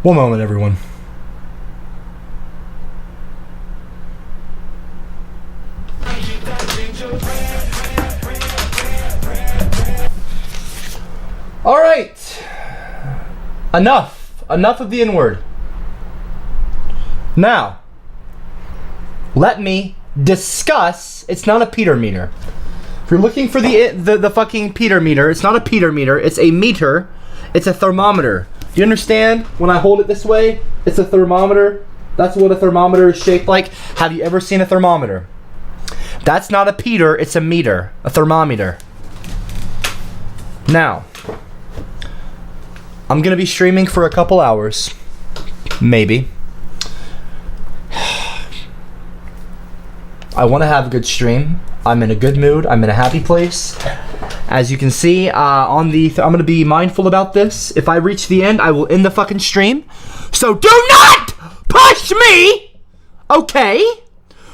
One moment, everyone. All right. Enough of the N-word. Now, let me discuss. It's not a Peter meter. If you're looking for the fucking Peter meter, it's not a Peter meter. It's a meter. It's a thermometer. Do you understand? When I hold it this way, it's a thermometer. That's what a thermometer is shaped like. Have you ever seen a thermometer? That's not a Peter. It's a meter. A thermometer. Now, I'm gonna be streaming for a couple hours, maybe. I want to have a good stream. I'm in a good mood. I'm in a happy place. As you can see, I'm gonna be mindful about this. If I reach the end, I will end the fucking stream. So do not push me. Okay?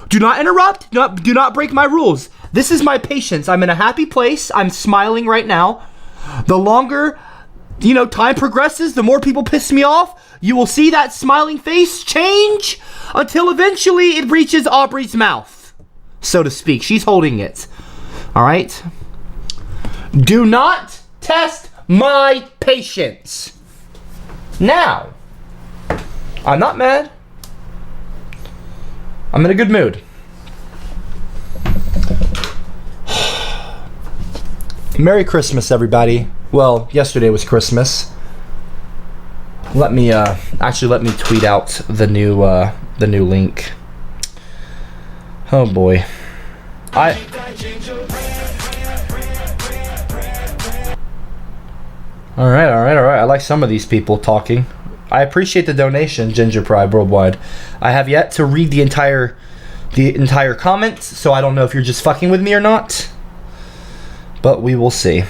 Do not interrupt. Do not break my rules. This is my patience. I'm in a happy place. I'm smiling right now. The longer, time progresses, the more people piss me off. You will see that smiling face change until eventually it reaches Aubrey's mouth, so to speak. She's holding it. All right? Do not test my patience. Now, I'm not mad. I'm in a good mood. Merry Christmas, everybody. Well, yesterday was Christmas. Let me tweet out the new link. Oh boy. All right. I like some of these people talking. I appreciate the donation, Ginger Pride Worldwide. I have yet to read the entire comments, so I don't know if you're just fucking with me or not. But we will see.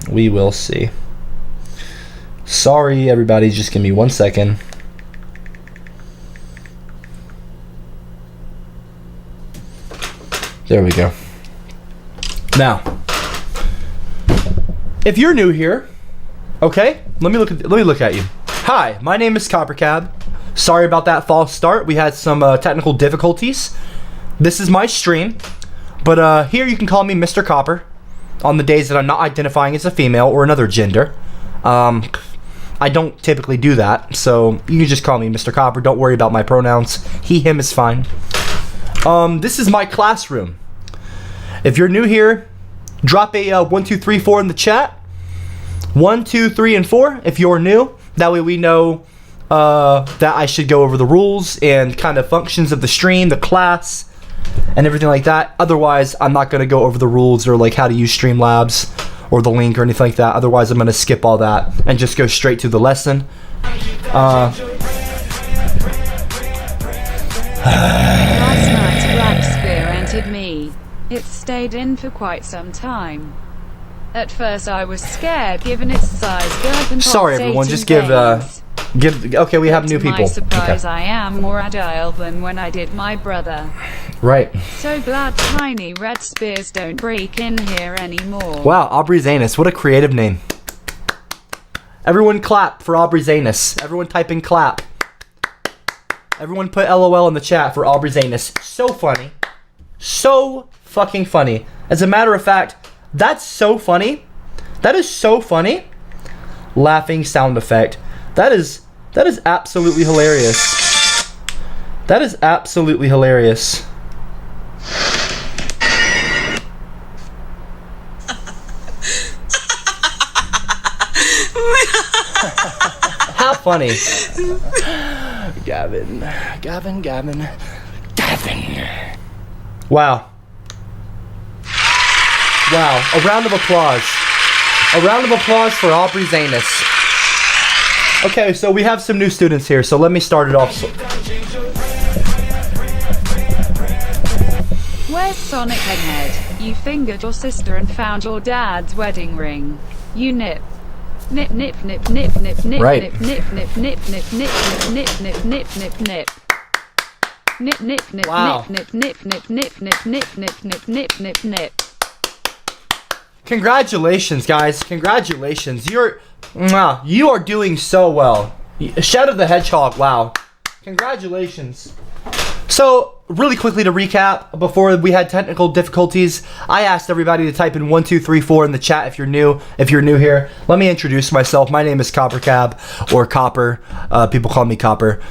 We will see. Sorry, everybody. Just give me 1 second. There we go. Now, if you're new here, okay, let me look at you. Hi, my name is CopperCab. Sorry about that false start. We had some technical difficulties. This is my stream, but here you can call me Mr. Copper on the days that I'm not identifying as a female or another gender. I don't typically do that, so you can just call me Mr. Copper. Don't worry about my pronouns. He, him is fine. This is my classroom. If you're new here, drop a 1, 2, 3, 4 in the chat. 1, 2, 3, and 4 if you're new. That way we know that I should go over the rules and kind of functions of the stream, the class, and everything like that. Otherwise, I'm not going to go over the rules or like how to use Streamlabs or the link or anything like that. Otherwise, I'm going to skip all that and just go straight to the lesson. Last night's black spear entered me. It stayed in for quite some time. At first I was scared given its size, girth and sorry everyone, just give okay, we have new people. To my surprise, okay. I am more agile than when I did my brother. Right. So glad tiny red spears don't break in here anymore. Wow, Aubrey Zanus, what a creative name. Everyone clap for Aubrey Zanus. Everyone type in clap. Everyone put LOL in the chat for Aubrey Zanus. So funny. So fucking funny. As a matter of fact, that's so funny. That is so funny. Laughing sound effect. That is absolutely hilarious. That is absolutely hilarious. How funny. Gavin. Wow. Wow. A round of applause. A round of applause for Aubrey Zanus. Okay, so we have some new students here, so let me start it off. Where's Sonic Headhead? You fingered your sister and found your dad's wedding ring. You nip. Nip nip nip nip nip nip right. nip nip nip nip nip nip nip nip nip nip nip. Nip nip nip nip nip nip nip nip nip nip nip nip nip nip. Congratulations, guys. Congratulations. You are doing so well. Shadow the Hedgehog, wow. Congratulations. So, really quickly to recap, before we had technical difficulties, I asked everybody to type in 1, 2, 3, 4 in the chat if you're new. If you're new here, let me introduce myself. My name is CopperCab, or Copper. People call me Copper.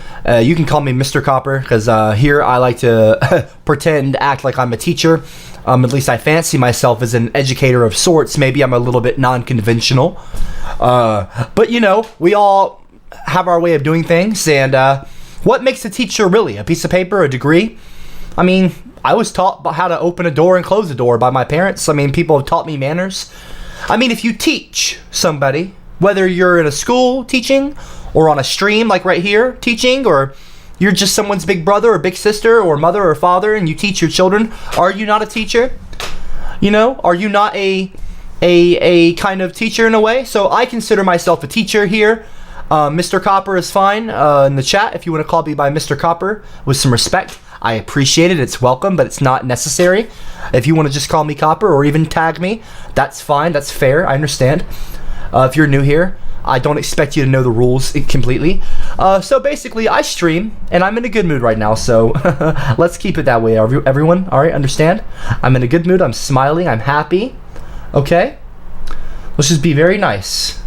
You can call me Mr. Copper, because here I like to pretend, act like I'm a teacher. At least I fancy myself as an educator of sorts. Maybe I'm a little bit non-conventional. But, you know, we all have our way of doing things, and what makes a teacher really? A piece of paper, a degree? I mean, I was taught how to open a door and close a door by my parents. I mean, people have taught me manners. I mean, if you teach somebody, whether you're in a school teaching or on a stream like right here teaching, or you're just someone's big brother or big sister or mother or father and you teach your children, are you not a teacher? You know, are you not a kind of teacher in a way? So I consider myself a teacher here. Mr. Copper is fine in the chat if you want to call me by Mr. Copper with some respect. I appreciate it. It's welcome, but it's not necessary. If you want to just call me Copper or even tag me, that's fine. That's fair. I understand. If you're new here, I don't expect you to know the rules completely. So basically, I stream, and I'm in a good mood right now, so let's keep it that way, everyone. All right, understand? I'm in a good mood. I'm smiling. I'm happy. Okay? Let's just be very nice.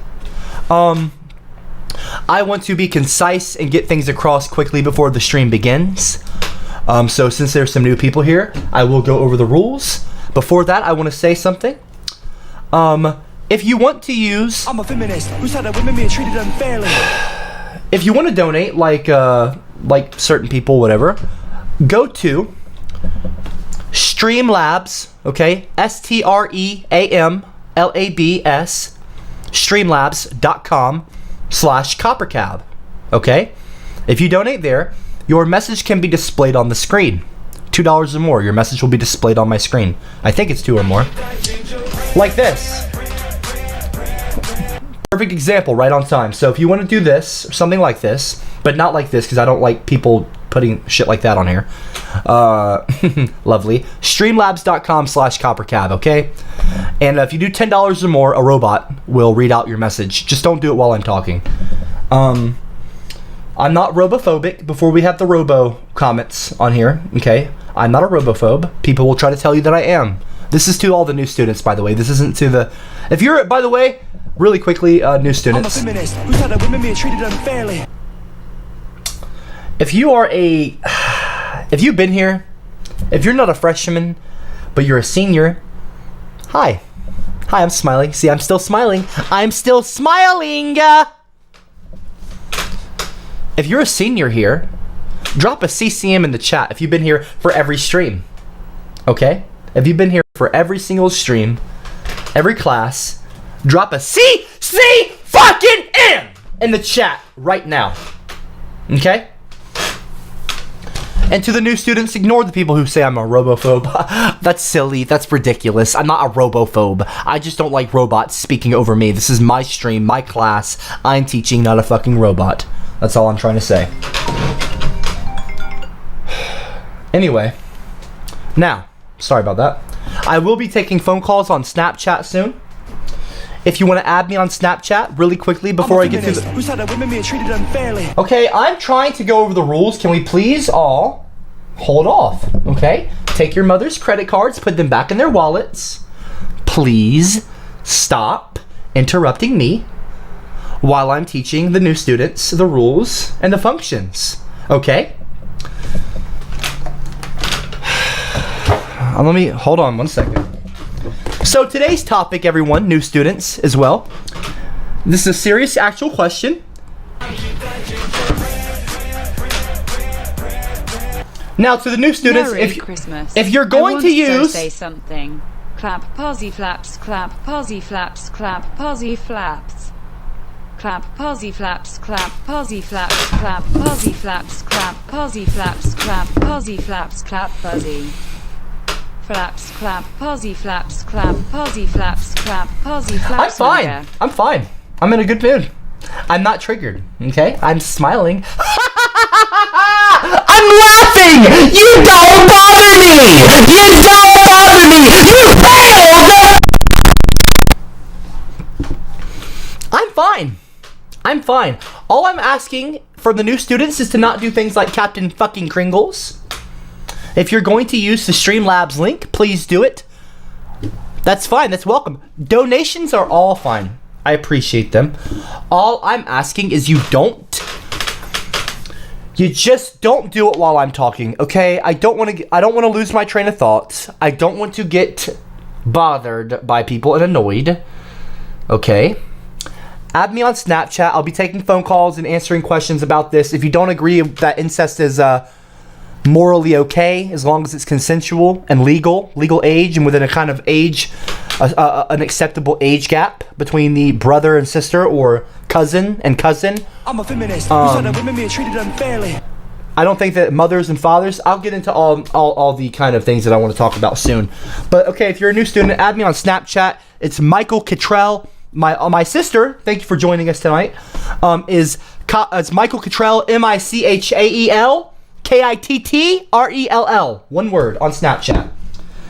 I want to be concise and get things across quickly before the stream begins. So since there's some new people here, I will go over the rules. Before that, I want to say something. If you want to use... I'm a feminist who said that women being treated unfairly. If you want to donate, like certain people, whatever, go to Streamlabs, okay? STREAMLABS, streamlabs.com/CopperCab, okay? If you donate there, your message can be displayed on the screen. $2 or more, your message will be displayed on my screen. I think it's 2 or more. Like this. Perfect example, right on time. So if you want to do this, or something like this, but not like this, because I don't like people putting shit like that on here. Lovely. Streamlabs.com/CopperCab, okay? And if you do $10 or more, a robot will read out your message. Just don't do it while I'm talking. I'm not robophobic, before we have the robo comments on here, okay? I'm not a robophobe. People will try to tell you that I am. This is to all the new students, by the way. This isn't to the... If you're, by the way, really quickly, new students. I'm a feminist who said that women being treated unfairly. If you are a... If you've been here, if you're not a freshman, but you're a senior, hi. Hi, I'm smiling. See, I'm still smiling. I'm still smiling! If you're a senior here, drop a CCM in the chat if you've been here for every stream. Okay? If you've been here for every single stream, every class, drop a C-fucking-M in the chat right now. Okay? And to the new students, ignore the people who say I'm a robophobe. That's silly. That's ridiculous. I'm not a robophobe. I just don't like robots speaking over me. This is my stream, my class. I'm teaching, not a fucking robot. That's all I'm trying to say. Anyway. Now, sorry about that. I will be taking phone calls on Snapchat soon. If you want to add me on Snapchat really quickly before I get to the... Who said that women being treated unfairly? Okay, I'm trying to go over the rules. Can we please all hold off? Okay? Take your mother's credit cards, put them back in their wallets. Please stop interrupting me while I'm teaching the new students the rules and the functions. Okay? Let me... Hold on one second. So today's topic, everyone, new students as well. This is a serious actual question. Now to the new students, Merry Christmas. If you're going to use... say something. Clap, posy flaps, clap, posy flaps, clap, posy flaps. Clap, posy flaps, clap, posy flaps, clap, posy flaps, clap, posy flaps, clap, posy flaps, clap, posy. Flaps, clap, posy flaps, clap, posy flaps, clap, posy flaps. I'm fine. Manga. I'm fine. I'm in a good mood. I'm not triggered. Okay? I'm smiling. I'm laughing! You don't bother me! You don't bother me! You failed! I'm fine. I'm fine. All I'm asking from the new students is to not do things like Captain fucking Kringles. If you're going to use the Streamlabs link, please do it. That's fine. That's welcome. Donations are all fine. I appreciate them. All I'm asking is you just don't do it while I'm talking, okay? I don't want to lose my train of thought. I don't want to get bothered by people and annoyed. Okay? Add me on Snapchat. I'll be taking phone calls and answering questions about this. If you don't agree that incest is morally okay, as long as it's consensual and legal age, and within a kind of age, an acceptable age gap between the brother and sister or cousin and cousin. I'm a feminist. Who said that women being treated unfairly? I don't think that mothers and fathers. I'll get into all the kind of things that I want to talk about soon. But okay, if you're a new student, add me on Snapchat. It's Michael Cottrell. My sister, thank you for joining us tonight. It's Michael Cottrell, Michael Kittrell, one word on Snapchat.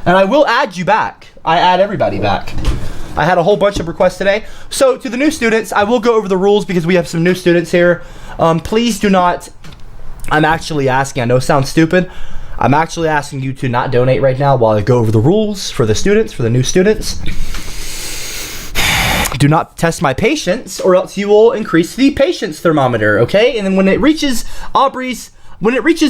And I will add you back. I add everybody back. I had a whole bunch of requests today. So to the new students, I will go over the rules because we have some new students here. Please do not. I'm actually asking. I know it sounds stupid. I'm actually asking you to not donate right now while I go over the rules for the students, for the new students. Do not test my patience, or else you will increase the patience thermometer. Okay, and then when it reaches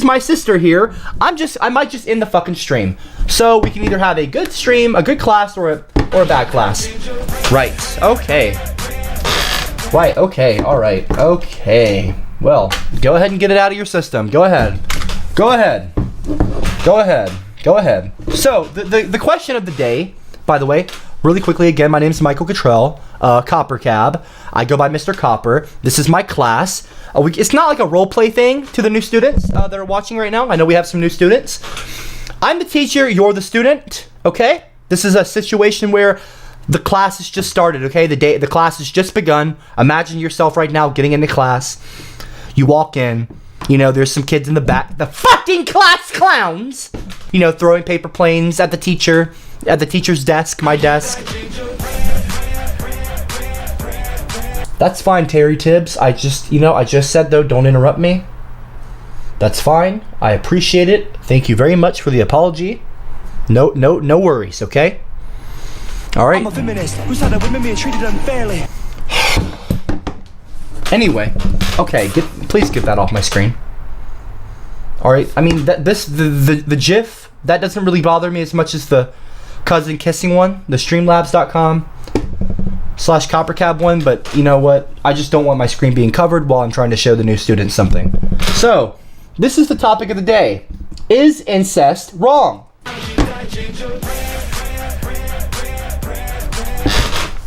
my sister here, I might just end the fucking stream. So we can either have a good stream, a good class, or a bad class. Right. Okay. Right. Okay. All right. Okay. Well, go ahead and get it out of your system. Go ahead. Go ahead. Go ahead. Go ahead. So the question of the day, by the way, really quickly again, my name is Michael Cottrell, CopperCab. I go by Mr. Copper. This is my class. It's not like a role play thing to the new students that are watching right now. I know we have some new students. I'm the teacher. You're the student. Okay. This is a situation where the class has just started. Okay. The class has just begun. Imagine yourself right now getting into class. You walk in. You know, there's some kids in the back. The fucking class clowns. You know, throwing paper planes at the teacher. At the teacher's desk, my desk. That's fine, Terry Tibbs. I just said though, don't interrupt me. That's fine. I appreciate it. Thank you very much for the apology. No worries, okay? All right. I'm a feminist. Who said that women being treated unfairly? Anyway, okay, please get that off my screen. All right. I mean, the GIF, that doesn't really bother me as much as the cousin kissing one, the streamlabs.com/CopperCab one, but you know what? I just don't want my screen being covered while I'm trying to show the new students something. So, this is the topic of the day. Is incest wrong?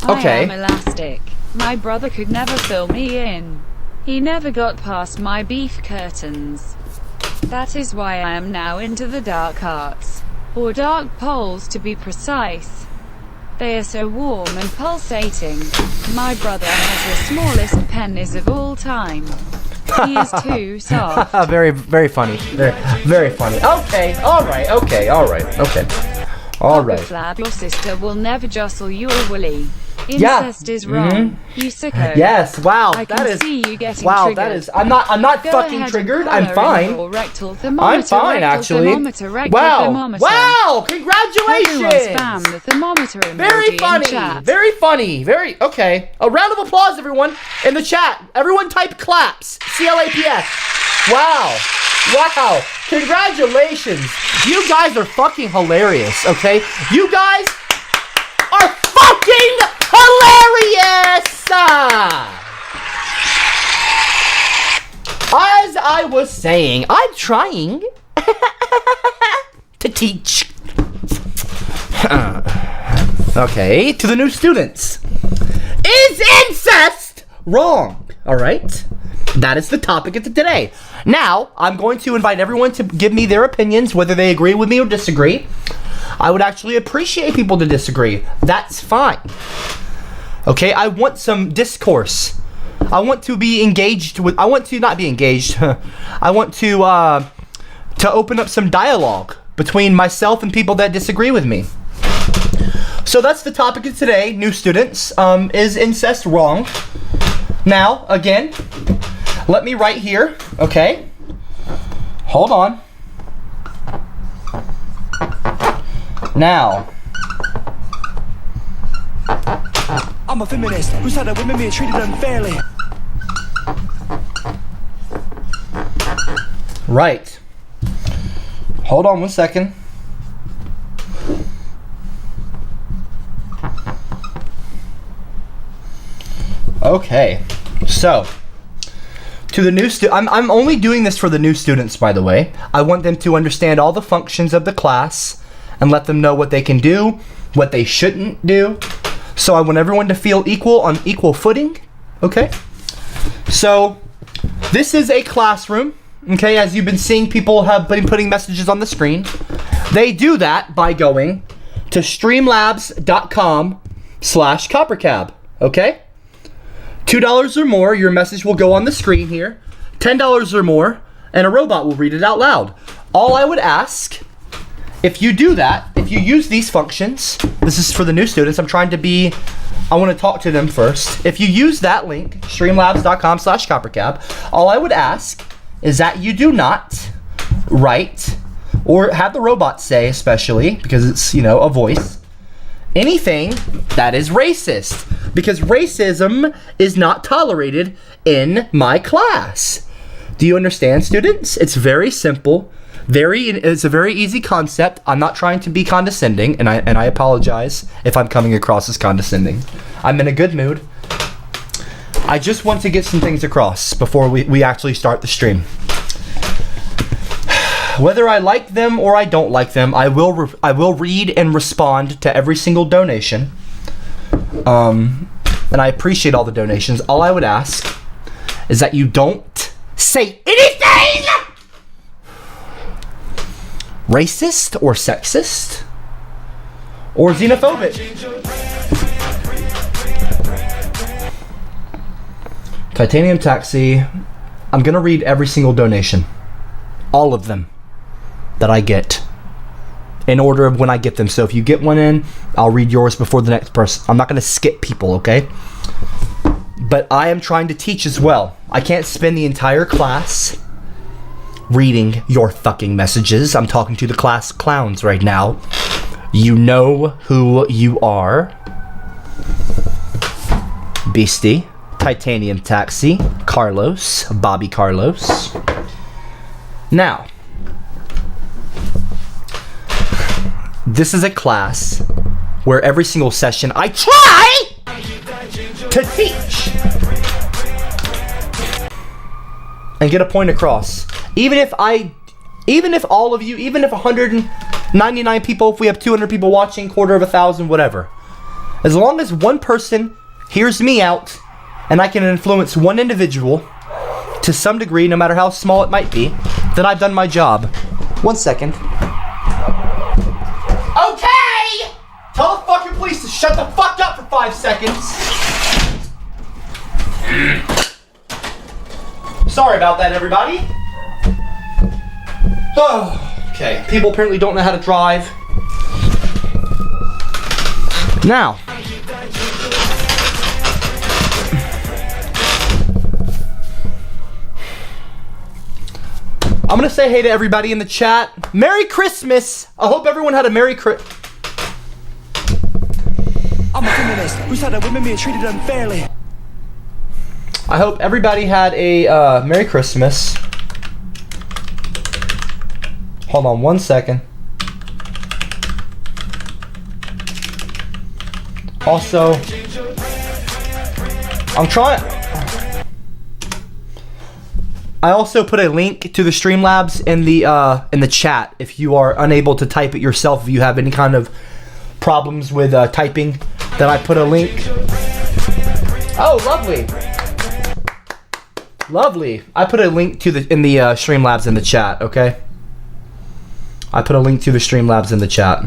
Okay. I am elastic. My brother could never fill me in. He never got past my beef curtains. That is why I am now into the dark arts. Or dark poles to be precise. They are so warm and pulsating. My brother has the smallest penis of all time. He is too soft. Very, very funny. Very, very funny. Okay, alright, okay. CopperCab, your sister will never jostle your willy. Incest is wrong. You sicko. Yes, wow. I can see you getting wow, triggered. that is. I'm not Go fucking ahead triggered. and I'm fine. I'm fine, actually. Wow, wow, congratulations. Everyone spam the thermometer emoji Very funny. in chat. Very funny. Very okay. A round of applause, everyone, in the chat. Everyone, type claps. CLAPS. Wow. Wow. Congratulations. You guys are fucking hilarious. Okay. You guys are fucking hilarious! As I was saying, I'm trying to teach. Okay, to the new students. Is incest wrong? Alright? That is the topic of today. Now, I'm going to invite everyone to give me their opinions, whether they agree with me or disagree. I would actually appreciate people to disagree. That's fine. Okay, I want some discourse. I want to be engaged with. I want to not be engaged. I want to open up some dialogue between myself and people that disagree with me. So that's the topic of today, new students. Is incest wrong? Now, again, let me write here, okay? Hold on. Now. I'm a feminist who said that women being treated unfairly. Right. Hold on one second. Okay. So, to the new I'm only doing this for the new students, by the way. I want them to understand all the functions of the class and let them know what they can do, what they shouldn't do. So I want everyone to feel equal on equal footing, okay? So this is a classroom, okay? As you've been seeing, people have been putting messages on the screen. They do that by going to streamlabs.com/CopperCab, okay? $2 or more, your message will go on the screen here. $10 or more, and a robot will read it out loud. All I would ask, if you do that, if you use these functions, this is for the new students, I want to talk to them first. If you use that link, streamlabs.com/CopperCab, all I would ask is that you do not write, or have the robot say, especially, because it's, a voice, anything that is racist. Because racism is not tolerated in my class. Do you understand, students? It's very simple. It's a very easy concept. I'm not trying to be condescending, and I apologize if I'm coming across as condescending. I'm in a good mood. I just want to get some things across before we actually start the stream. Whether I like them or I don't like them, I will read and respond to every single donation. And I appreciate all the donations. All I would ask is that you don't say anything racist or sexist or xenophobic. Titanium Taxi. I'm gonna read every single donation, all of them that I get, in order of when I get them. So if you get one in, I'll read yours before the next person. I'm not gonna skip people, okay? But I am trying to teach as well. I can't spend the entire class reading your fucking messages. I'm talking to the class clowns right now. You know who you are. Beastie, Titanium Taxi, Carlos, Bobby Carlos. Now, this is a class where every single session I try to teach and get a point across. Even if all of you, even if 199 people, if we have 200 people watching, quarter of 1,000, whatever. As long as one person hears me out and I can influence one individual to some degree, no matter how small it might be, then I've done my job. 1 second. Okay! Tell the fucking police to shut the fuck up for 5 seconds. Sorry about that, everybody. Oh, okay. People apparently don't know how to drive. Now, I'm gonna say hey to everybody in the chat. Merry Christmas! I hope everyone had a Merry Christmas. I'm a feminist who said that women being treated unfairly. I hope everybody had a Merry Christmas. Hold on 1 second. Also, I also put a link to the Streamlabs in the chat if you are unable to type it yourself. If you have any kind of problems with typing, then I put a link. Oh, lovely. Lovely. I put a link to the Streamlabs in the chat, okay? I put a link to the Streamlabs in the chat.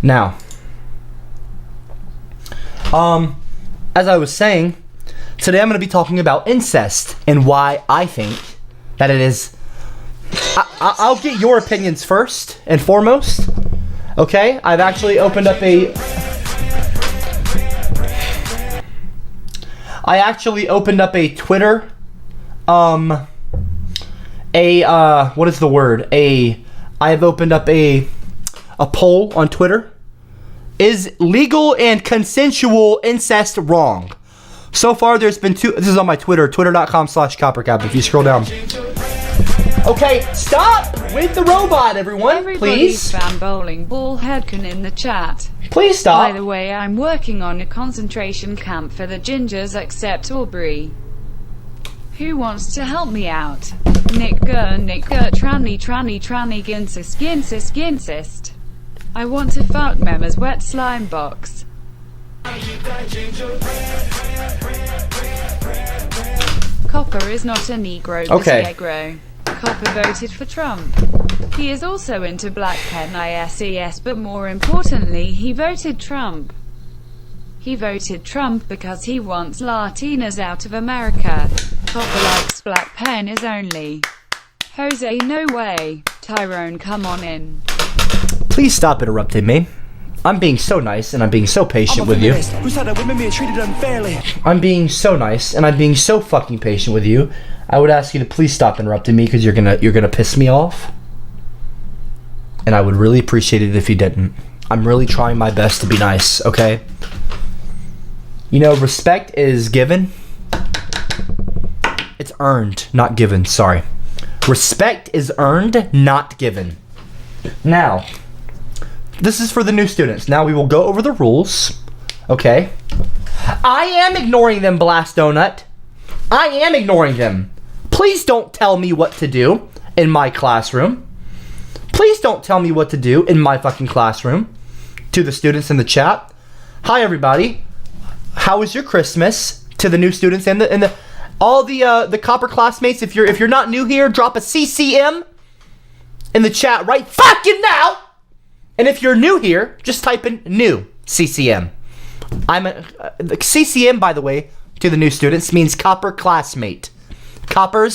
Now, as I was saying, today I'm going to be talking about incest and why I think that it is. I'll get your opinions first and foremost, okay? I've actually opened up I actually opened up a Twitter, what is the word? I have opened up a poll on Twitter. Is legal and consensual incest wrong? So far, there's been 2. This is on my Twitter, twitter.com/CopperCab. If you scroll down. Okay, stop with the robot, everyone. Everybody's Please. fan bowling ball headcan in the chat. Please stop. By the way, I'm working on a concentration camp for the gingers except Aubrey. Who wants to help me out? Nick Gur, tranny, Gincest. I want to fuck Mema's wet slime box. Copper is not a Negro, but Okay. Negro. Copper voted for Trump. He is also into black pen ISES, but more importantly, he voted Trump. He voted Trump because he wants Latinas out of America. Copper likes black pen is only. Jose, no way. Tyrone, come on in. Please stop interrupting me. I'm being so nice and I'm being so I'm patient a with you. feminist who said that women being treated unfairly. I'm being so nice and I'm being so fucking patient with you. I would ask you to please stop interrupting me because you're gonna piss me off. And I would really appreciate it if you didn't. I'm really trying my best to be nice, okay? You know, respect is given. It's earned, not given, sorry. Respect is earned, not given. Now, this is for the new students. Now we will go over the rules, okay? I am ignoring them, Blast Donut. I am ignoring them. Please don't tell me what to do in my classroom. Please don't tell me what to do in my fucking classroom. To the students in the chat. Hi everybody. How was your Christmas? To the new students and all the Copper classmates. If you're not new here, drop a CCM in the chat right fucking now. And if you're new here, just type in new CCM. CCM, by the way, to the new students means Copper classmate. Copper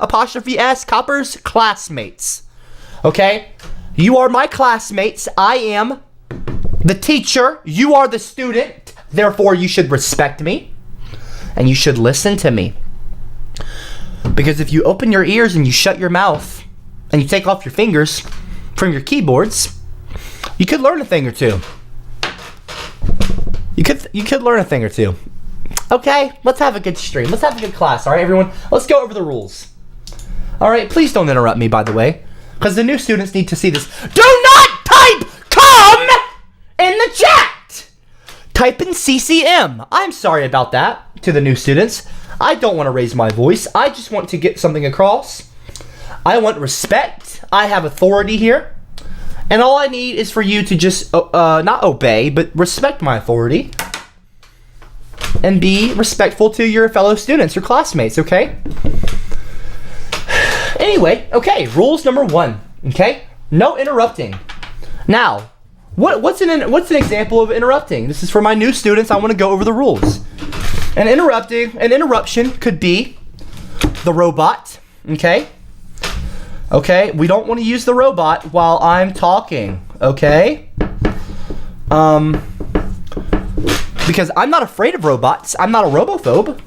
apostrophe S, Copper's classmates. Okay? You are my classmates. I am the teacher. You are the student. Therefore, you should respect me. And you should listen to me. Because if you open your ears and you shut your mouth and you take off your fingers from your keyboards, you could learn a thing or two. You could learn a thing or two. Okay, let's have a good stream. Let's have a good class. All right, everyone. Let's go over the rules. All right, please don't interrupt me, by the way, because the new students need to see this. Do not type "come" in the chat. Type in CCM. I'm sorry about that to the new students. I don't want to raise my voice. I just want to get something across. I want respect. I have authority here. And all I need is for you to just not obey, but respect my authority. And be respectful to your fellow students or classmates, okay? Anyway, okay, rules number 1, okay? No interrupting. Now, what's an example of interrupting? This is for my new students. I want to go over the rules. An interruption could be the robot, okay? Okay, we don't want to use the robot while I'm talking, okay? Because I'm not afraid of robots. I'm not a robophobe.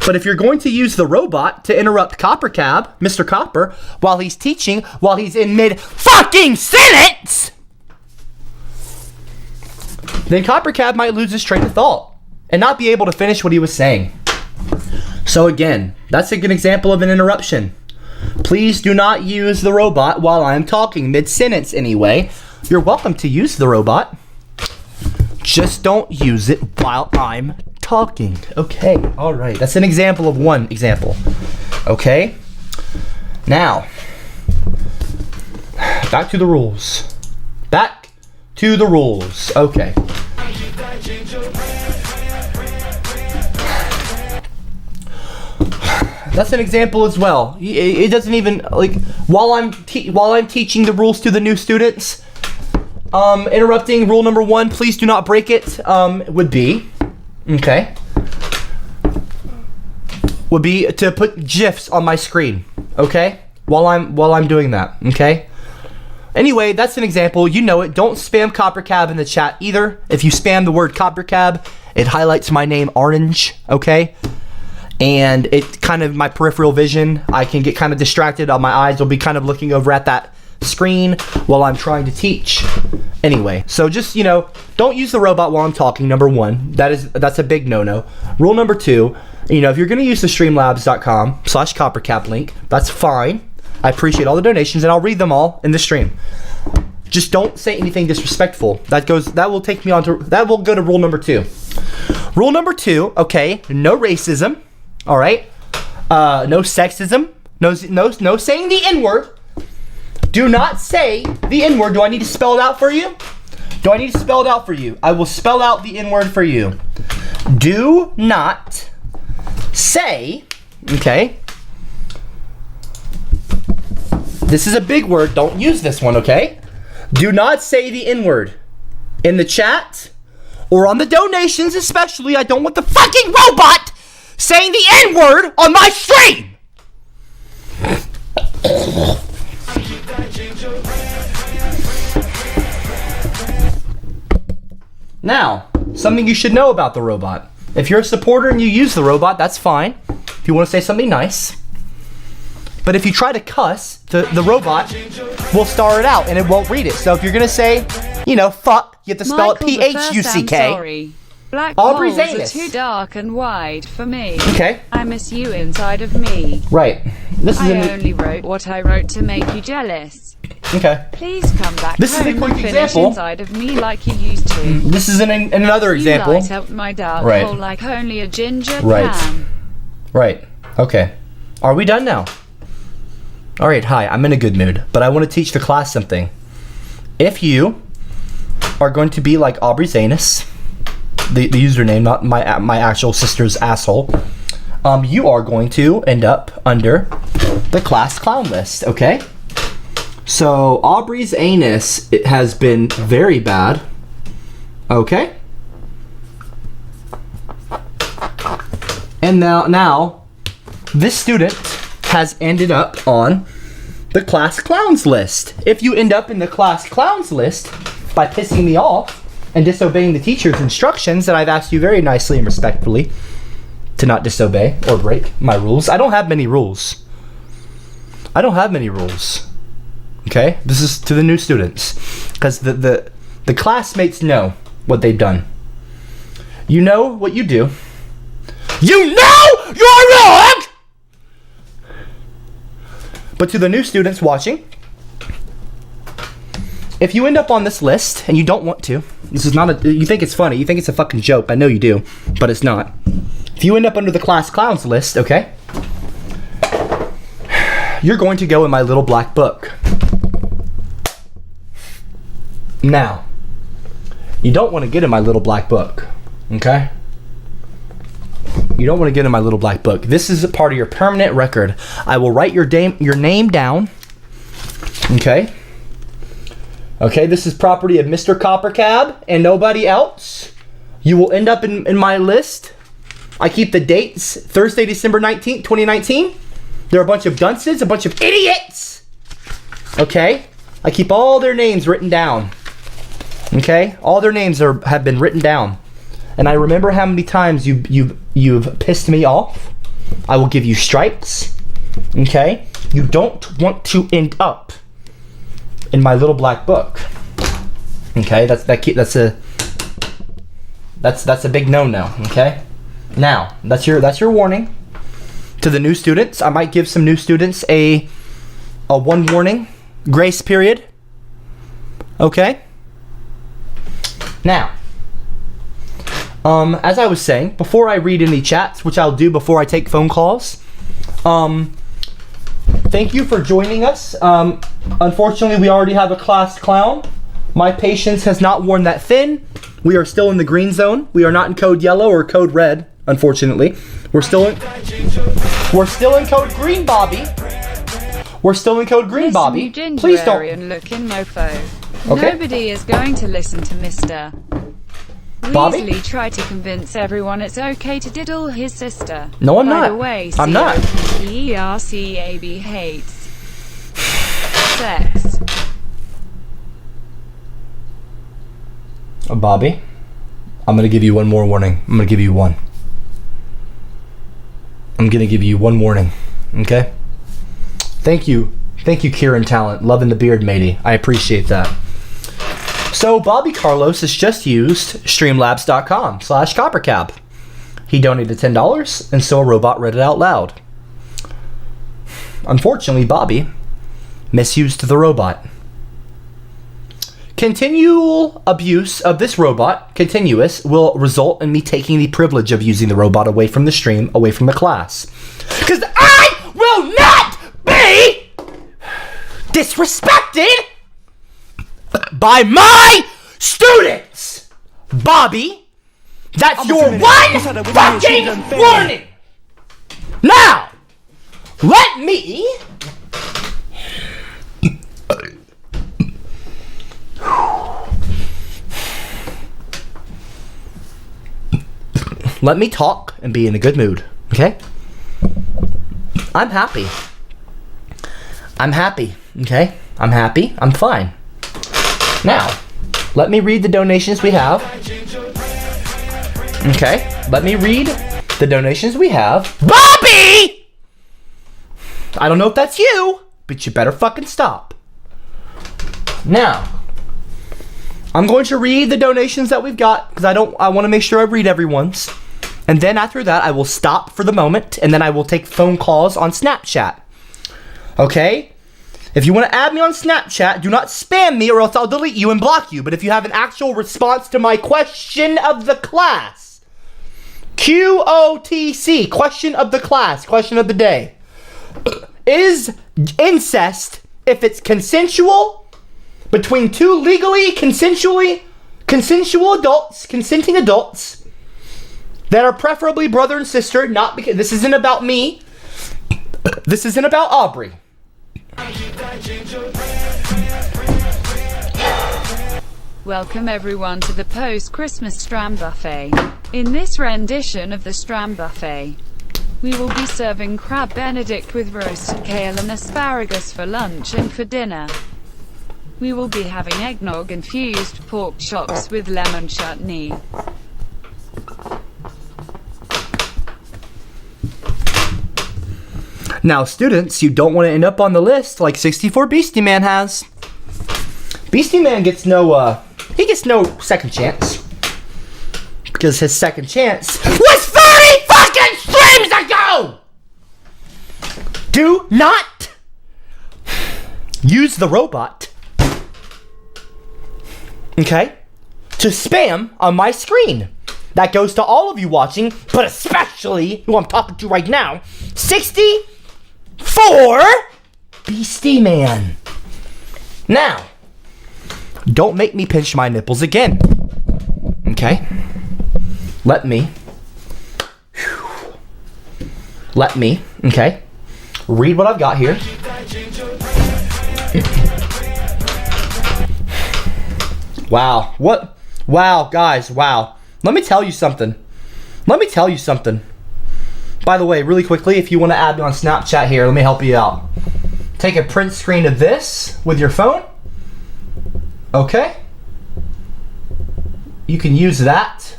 But if you're going to use the robot to interrupt CopperCab, Mr. Copper, while he's teaching, while he's in mid-fucking sentence, then CopperCab might lose his train of thought and not be able to finish what he was saying. So again, that's a good example of an interruption. Please do not use the robot while I'm talking, mid-sentence anyway. You're welcome to use the robot. Just don't use it while I'm talking. Okay, all right. That's an example of one example. Okay? Now, back to the rules. Back to the rules. Okay. That's an example as well. It doesn't even, like, while I'm teaching the rules to the new students, interrupting rule number 1, please do not break it, would be to put GIFs on my screen, okay? While I'm doing that, okay? Anyway, that's an example. You know it. Don't spam CopperCab in the chat either. If you spam the word CopperCab It highlights my name orange, okay? And it kind of, my peripheral vision, I can get kind of distracted. My eyes will be kind of looking over at that screen while I'm trying to teach. Anyway, so just, you know, don't use the robot while I'm talking, number one. That's a big no-no. Rule number two, you know, if you're going to use the streamlabs.com/CopperCab link, that's fine. I appreciate all the donations, and I'll read them all in the stream. Just don't say anything disrespectful. That will take me on to, that will go to rule number two. Rule number two, okay, no racism, all right? No sexism, no saying the N-word. Do not say the N-word. Do I need to spell it out for you? Do I need to spell it out for you? I will spell out the N-word for you. Do not say, okay? This is a big word. Don't use this one, okay? Do not say the N-word in the chat or on the donations especially. I don't want the fucking robot saying the N-word on my stream! Now, something you should know about the robot. If you're a supporter and you use the robot, that's fine. If you want to say something nice. But if you try to cuss, the robot will star it out and it won't read it. So if you're going to say, you know, fuck, you have to spell Michael, it P-H-U-C-K. Black Aubrey holes are Zanus. too dark and wide for me. Okay. I miss you inside of me. Right. This is I only wrote what I wrote to make you jealous. Okay. Please come back This is a home quick and finish example. inside of me like you used to. This is another example. You light up my dark Right. hole like only a ginger Right. can. Right. Okay. Are we done now? All right. Hi. I'm in a good mood, but I want to teach the class something. If you are going to be like Aubrey Zanus, the username, not my actual sister's asshole, you are going to end up under the class clown list. Okay. So Aubrey's anus, it has been very bad. Okay. And now this student has ended up on the class clowns list. If you end up in the class clowns list by pissing me off and disobeying the teacher's instructions that I've asked you very nicely and respectfully to not disobey or break my rules. I don't have many rules. Okay? This is to the new students. Because the classmates know what they've done. You know what you do. You know you're wrong! But to the new students watching, if you end up on this list and you don't want to, this is not you think it's funny, you think it's a fucking joke, I know you do, but it's not. If you end up under the class clowns list, okay, you're going to go in my little black book. Now, you don't want to get in my little black book, okay? You don't want to get in my little black book. This is a part of your permanent record. I will write your name down, okay? Okay, this is property of Mr. CopperCab and nobody else. You will end up in my list. I keep the dates, Thursday, December 19th, 2019. There are a bunch of dunces, a bunch of idiots. Okay? I keep all their names written down. Okay? All their names have been written down. And I remember how many times you've pissed me off. I will give you strikes. Okay? You don't want to end up in my little black book. Okay? That's a big no-no, okay? Now, that's your warning. To the new students, I might give some new students a one warning grace period. Okay? Now, as I was saying, before I read any chats, which I'll do before I take phone calls, thank you for joining us. Unfortunately, we already have a class clown. My patience has not worn that thin. We are still in the green zone. We are not in code yellow or code red, unfortunately. We're still in code green, Bobby. We're still in code green, Bobby. Please don't. Looking mofo. Okay. Nobody is going to listen to Mr. Bobby? Weasley tried to convince everyone it's okay to diddle his sister. No, I'm By not. the way, I'm not. COPPERCAB hates sex. Bobby, I'm gonna give you one more warning. I'm gonna give you one. I'm gonna give you one warning. Okay? Thank you, Kieran Talent. Loving the beard, matey. I appreciate that. So Bobby Carlos has just used streamlabs.com/CopperCab. He donated $10, and so a robot read it out loud. Unfortunately, Bobby misused the robot. Continual abuse of this robot, continuous, will result in me taking the privilege of using the robot away from the stream, away from the class. Because I will not be disrespected by my students! Bobby, that's your one fucking warning! Now, let me... Let me talk and be in a good mood, okay? I'm happy. I'm happy, okay? I'm happy. I'm fine. Now, let me read the donations we have. Okay, let me read the donations we have. Bobby! I don't know if that's you, but you better fucking stop. Now, I'm going to read the donations that we've got because I want to make sure I read everyone's. And then after that, I will stop for the moment, and then I will take phone calls on Snapchat. Okay? If you want to add me on Snapchat, do not spam me or else I'll delete you and block you. But if you have an actual response to my question of the class, QOTC, question of the class, question of the day. Is incest, if it's consensual, between two legally, consensual adults, consenting adults, that are preferably brother and sister, not because this isn't about me. This isn't about Aubrey. Welcome everyone to the post-Christmas Stram Buffet. In this rendition of the Stram Buffet, we will be serving crab benedict with roasted kale and asparagus for lunch, and for dinner we will be having eggnog infused pork chops with lemon chutney. Now, students, you don't want to end up on the list like 64 Beastie Man has. Beastie Man gets no second chance. Because his second chance was 30 fucking streams ago! Do not use the robot, okay, to spam on my screen. That goes to all of you watching, but especially who I'm talking to right now. 64 Beastie Man. Now, don't make me pinch my nipples again. Okay? Let me, okay, read what I've got here. Wow. What? Wow, guys, wow. Let me tell you something. By the way, really quickly, if you want to add me on Snapchat here, let me help you out. Take a print screen of this with your phone. Okay? You can use that.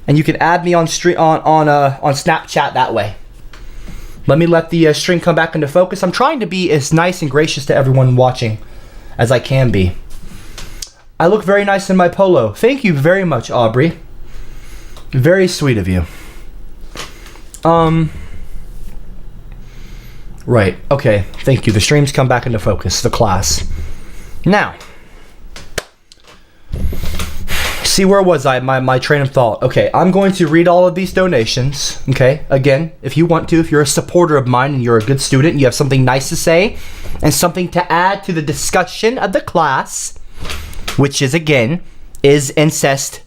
And you can add me on Snapchat that way. Let me let the stream come back into focus. I'm trying to be as nice and gracious to everyone watching as I can be. I look very nice in my polo. Thank you very much, Aubrey. Very sweet of you. Right, okay, thank you. The stream's come back into focus, the class. Now, see, where was I? My train of thought. Okay, I'm going to read all of these donations, okay? Again, if you want to, if you're a supporter of mine and you're a good student, you have something nice to say and something to add to the discussion of the class, which is, again, is incest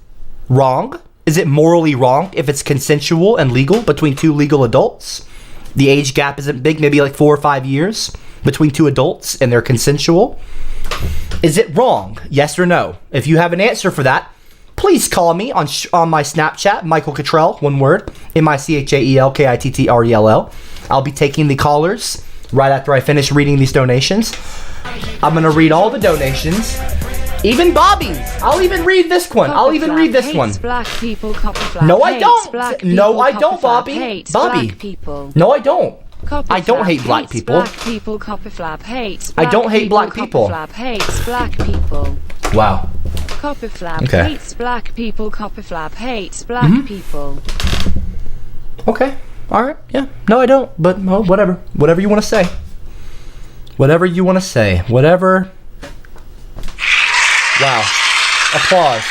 wrong? Is it morally wrong if it's consensual and legal between two legal adults? The age gap isn't big, maybe like 4 or 5 years between two adults and they're consensual. Is it wrong? Yes or no? If you have an answer for that, please call me on my Snapchat, Michael Cottrell, one word, MichaelKittrell. I'll be taking the callers right after I finish reading these donations. I'm going to read all the donations, Even Bobby's. I'll even read this one. I'll even read this one. Black people, CopperCab. No, I don't. No, I don't, Bobby. Bobby. People. No, I don't. I don't hate black people. Black people, CopperCab hates. I don't hate black people. CopperCab hates black people. Wow. CopperCab Okay. hates black people. CopperCab hates black people. Okay. All right. Yeah. No, I don't. But well, whatever. Whatever you want to say. Whatever you want to say. Whatever. Wow. Applause.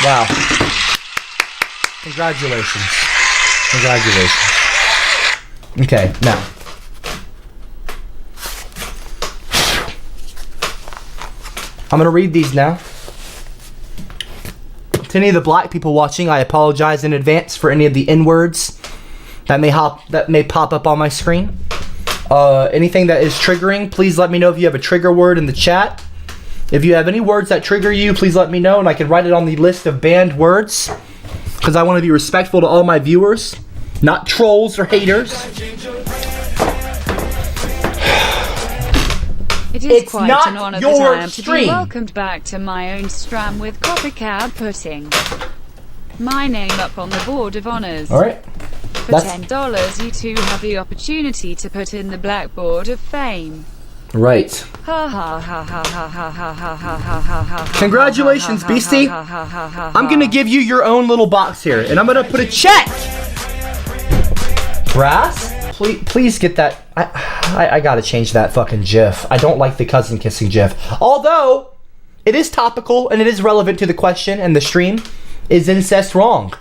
Wow. Congratulations. Congratulations. Okay, now. I'm going to read these now. To any of the black people watching, I apologize in advance for any of the N-words that may pop up on my screen. Anything that is triggering, please let me know if you have a trigger word in the chat. If you have any words that trigger you, please let me know, and I can write it on the list of banned words, because I want to be respectful to all my viewers, not trolls or haters. It is It's quite not an honor your that I am to stream. be welcomed back to my own stram with CopperCab putting my name up on the board of honors. All right. For That's- $10, you two have the opportunity to put in the blackboard of fame. Right. Ha ha ha ha ha ha ha ha ha ha ha ha. Congratulations, Beastie. I'm gonna give you your own little box here, and I'm gonna put a check. Brass? Please get that. I gotta change that fucking GIF. I don't like the cousin kissing GIF. Although, it is topical and it is relevant to the question and the stream. Is incest wrong?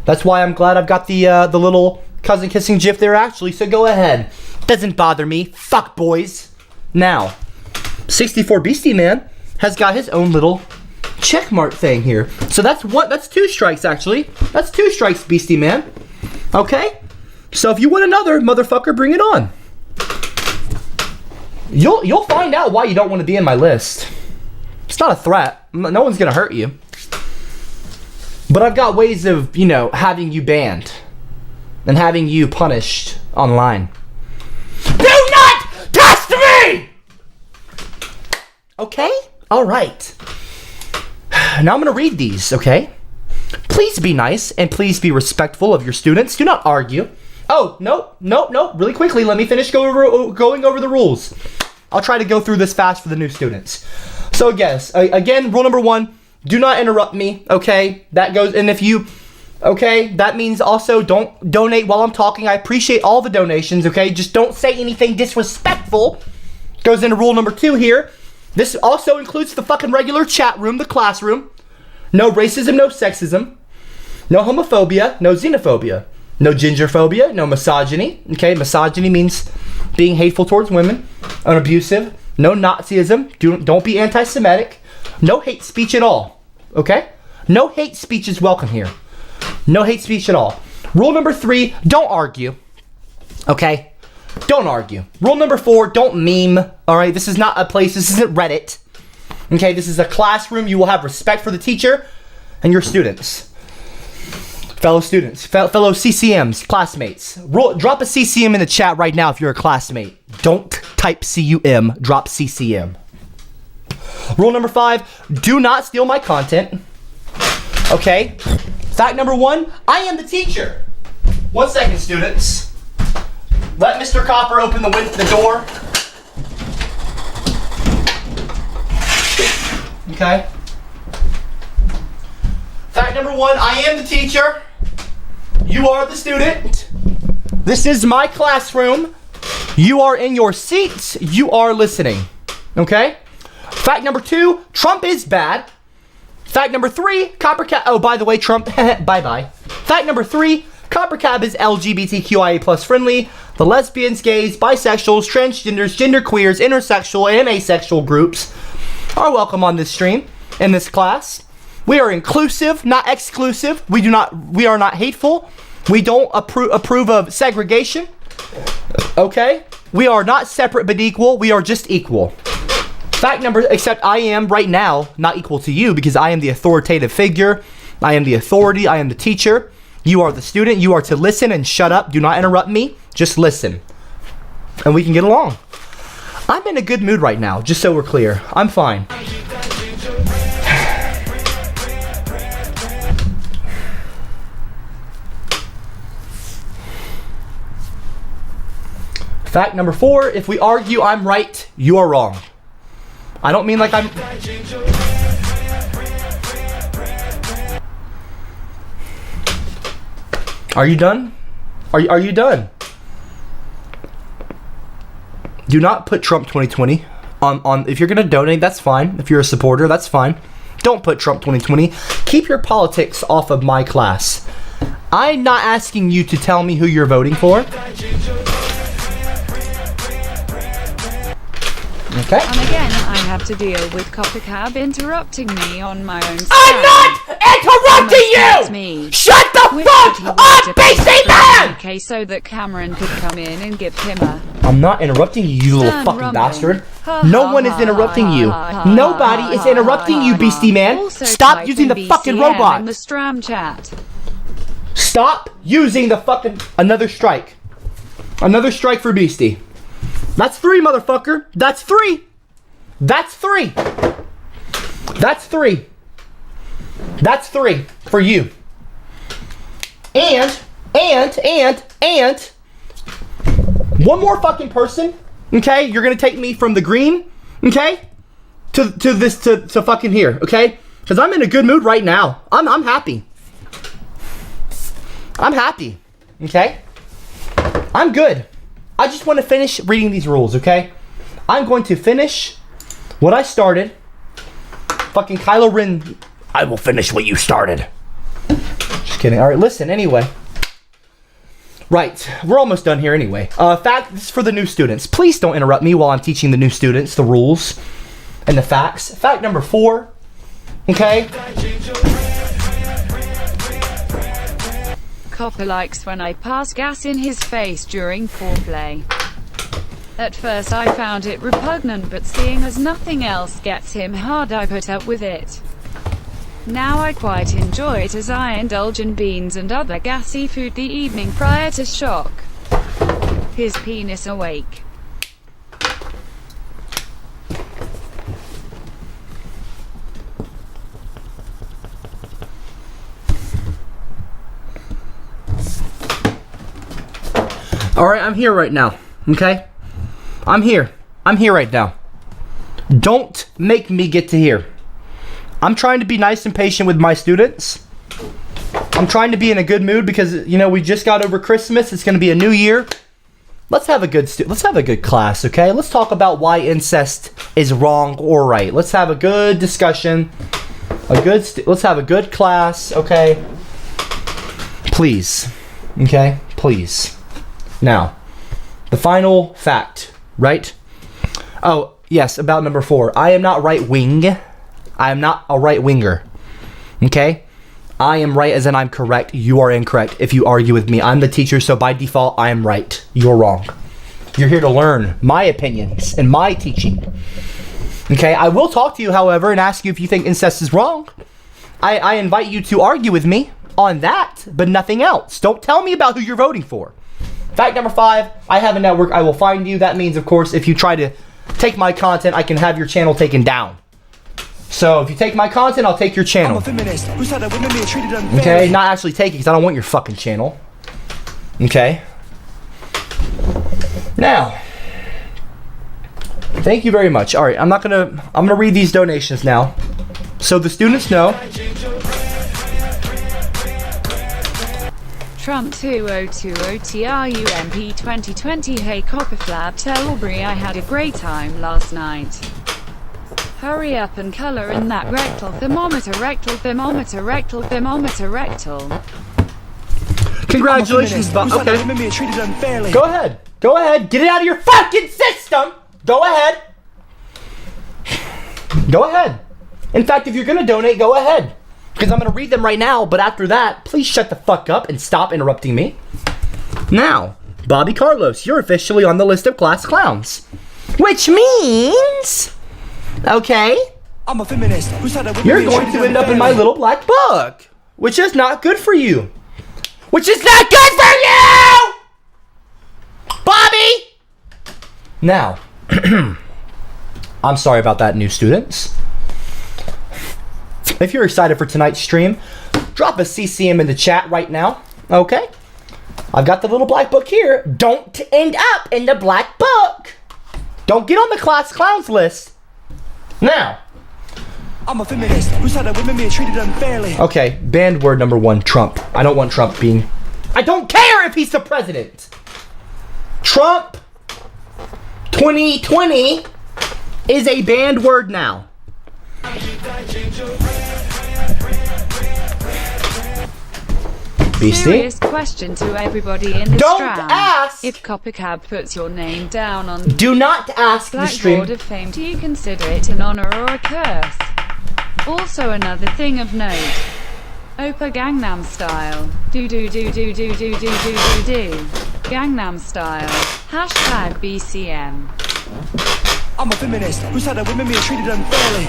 That's why I'm glad I've got the little cousin kissing GIF there actually, so go ahead. Doesn't bother me. Fuck boys. Now, 64 Beastie Man has got his own little check mark thing here. So that's 2 strikes actually. That's 2 strikes, Beastie Man. Okay? So if you want another, motherfucker, bring it on. You'll find out why you don't want to be in my list. It's not a threat. No one's gonna hurt you. But I've got ways of, having you banned and having you punished online. Do not test me! Okay? Alright. Now I'm going to read these, okay? Please be nice and please be respectful of your students. Do not argue. Oh, nope. Really quickly, let me finish going over the rules. I'll try to go through this fast for the new students. So, again, rule number 1, do not interrupt me, okay? That goes, and if you... Okay, that means also don't donate while I'm talking. I appreciate all the donations, okay? Just don't say anything disrespectful. Goes into rule number 2 here. This also includes the fucking regular chat room, the classroom. No racism, no sexism. No homophobia, no xenophobia. No gingerphobia, no misogyny. Okay, misogyny means being hateful towards women. Unabusive. No Nazism. Don't be anti-Semitic. No hate speech at all. Okay? No hate speech is welcome here. No hate speech at all. Rule number 3, don't argue. Okay? Don't argue. Rule number 4, don't meme. Alright? This is not a place, this isn't Reddit. Okay? This is a classroom. You will have respect for the teacher and your students. Fellow students, fellow CCMs, classmates. Drop a CCM in the chat right now if you're a classmate. Don't type CUM, drop CCM. Rule number 5, do not steal my content. Okay? Fact number 1, I am the teacher. 1 second, students. Let Mr. Copper open the door. Okay? Fact number 1, I am the teacher. You are the student. This is my classroom. You are in your seats. You are listening. Okay? Fact number 2, Trump is bad. Fact number 3, CopperCab. Oh, by the way, Trump. Bye-bye. Fact number 3, CopperCab is LGBTQIA plus friendly. The lesbians, gays, bisexuals, transgenders, genderqueers, intersexual, and asexual groups are welcome on this stream in this class. We are inclusive, not exclusive. We are not hateful. We don't approve of segregation. Okay? We are not separate but equal. We are just equal. Fact number, except I am right now not equal to you because I am the authoritative figure. I am the authority. I am the teacher. You are the student. You are to listen and shut up. Do not interrupt me. Just listen. And we can get along. I'm in a good mood right now, just so we're clear. I'm fine. Fact number 4, if we argue I'm right, you are wrong. I don't mean like I'm... Are you done? Are you done? Do not put Trump 2020 on if you're gonna donate, that's fine. If you're a supporter, that's fine. Don't put Trump 2020. Keep your politics off of my class. I'm not asking you to tell me who you're voting for. Okay. And again, I have to deal with CopperCab interrupting me on my own stand. I'm not interrupting That's you! me. Shut the Wished fuck that he up, wanted to BC man! Okay, so that Cameron could come in and give him a... I'm not interrupting you, you little Stand fucking rumbling. bastard. Ha, No ha, one is ha, interrupting ha, you. ha, ha, Nobody ha, is ha, interrupting ha, you, ha. beastie man. Also Stop type using in the fucking BCM robot. in the Stram chat. Stop using the fucking... Another strike. Another strike for Beastie. That's 3, motherfucker. That's 3. That's 3. That's 3. That's 3 for you. And one more fucking person, okay? You're gonna take me from the green, okay? To fucking here, okay? Because I'm in a good mood right now. I'm happy. I'm happy, okay? I'm good. I just want to finish reading these rules, okay? I'm going to finish what I started. Fucking Kylo Ren, I will finish what you started. Just kidding. All right, listen, anyway. Right, we're almost done here anyway. This is for the new students. Please don't interrupt me while I'm teaching the new students the rules and the facts. Fact number 4, okay? Copper likes when I pass gas in his face during foreplay. At first I found it repugnant, but seeing as nothing else gets him hard, I put up with it. Now I quite enjoy it as I indulge in beans and other gassy food the evening prior to shock his penis awake. Alright, I'm here right now, okay? I'm here right now. Don't make me get to here. I'm trying to be nice and patient with my students. I'm trying to be in a good mood because, you know, we just got over Christmas. It's going to be a new year. Let's have a good class, okay? Let's talk about why incest is wrong or right. Let's have a good discussion. Let's have a good class, okay? Please. Okay? Please. Now, the final fact, right? Oh, yes, about number 4. I am not right-wing. I am not a right-winger. Okay? I am right as in I'm correct. You are incorrect if you argue with me. I'm the teacher, so by default, I am right. You're wrong. You're here to learn my opinions and my teaching. Okay? I will talk to you, however, and ask you if you think incest is wrong. I invite you to argue with me on that, but nothing else. Don't tell me about who you're voting for. Fact number 5, I have a network. I will find you. That means, of course, if you try to take my content, I can have your channel taken down. So if you take my content, I'll take your channel. I'm a feminist who said that women being treated unfairly. Okay, not actually take it because I don't want your fucking channel. Okay. Now, thank you very much. All right, I'm gonna read these donations now, so the students know. Trump 2020 TRUMP 2020. Hey Copperflab, tell Aubrey I had a great time last night. Hurry up and color in that rectal thermometer, rectal thermometer, rectal thermometer, rectal. Congratulations, I'm a feminist who said that okay. women being treated unfairly. Go ahead. Go ahead. Get it out of your fucking system. Go ahead. Go ahead. In fact, if you're gonna donate, go ahead. Because I'm gonna read them right now, but after that, please shut the fuck up and stop interrupting me. Now, Bobby Carlos, you're officially on the list of class clowns. Which means, okay, I'm a feminist who said that women you're being going treated to end up in my unfairly. little black book. Which is not good for you. Which is not good for you! Bobby! Now, I'm sorry about that, new students. If you're excited for tonight's stream, drop a CCM in the chat right now, okay? I've got the little black book here. Don't end up in the black book. Don't get on the class clowns list. Now. I'm a feminist who said that women being treated unfairly. Okay, banned word number 1, Trump. I don't want Trump being... I don't care if he's the president. Trump 2020 is a banned word now. BC? Serious question to everybody in the Don't Strand. ask! If CopperCab puts your name down on Do not ask the stream. Blackboard of Fame, do you consider it an honor or a curse? Also another thing of note. Oppa Gangnam Style. Do. Gangnam Style. Hashtag BCM. I'm a feminist who said that women being treated unfairly.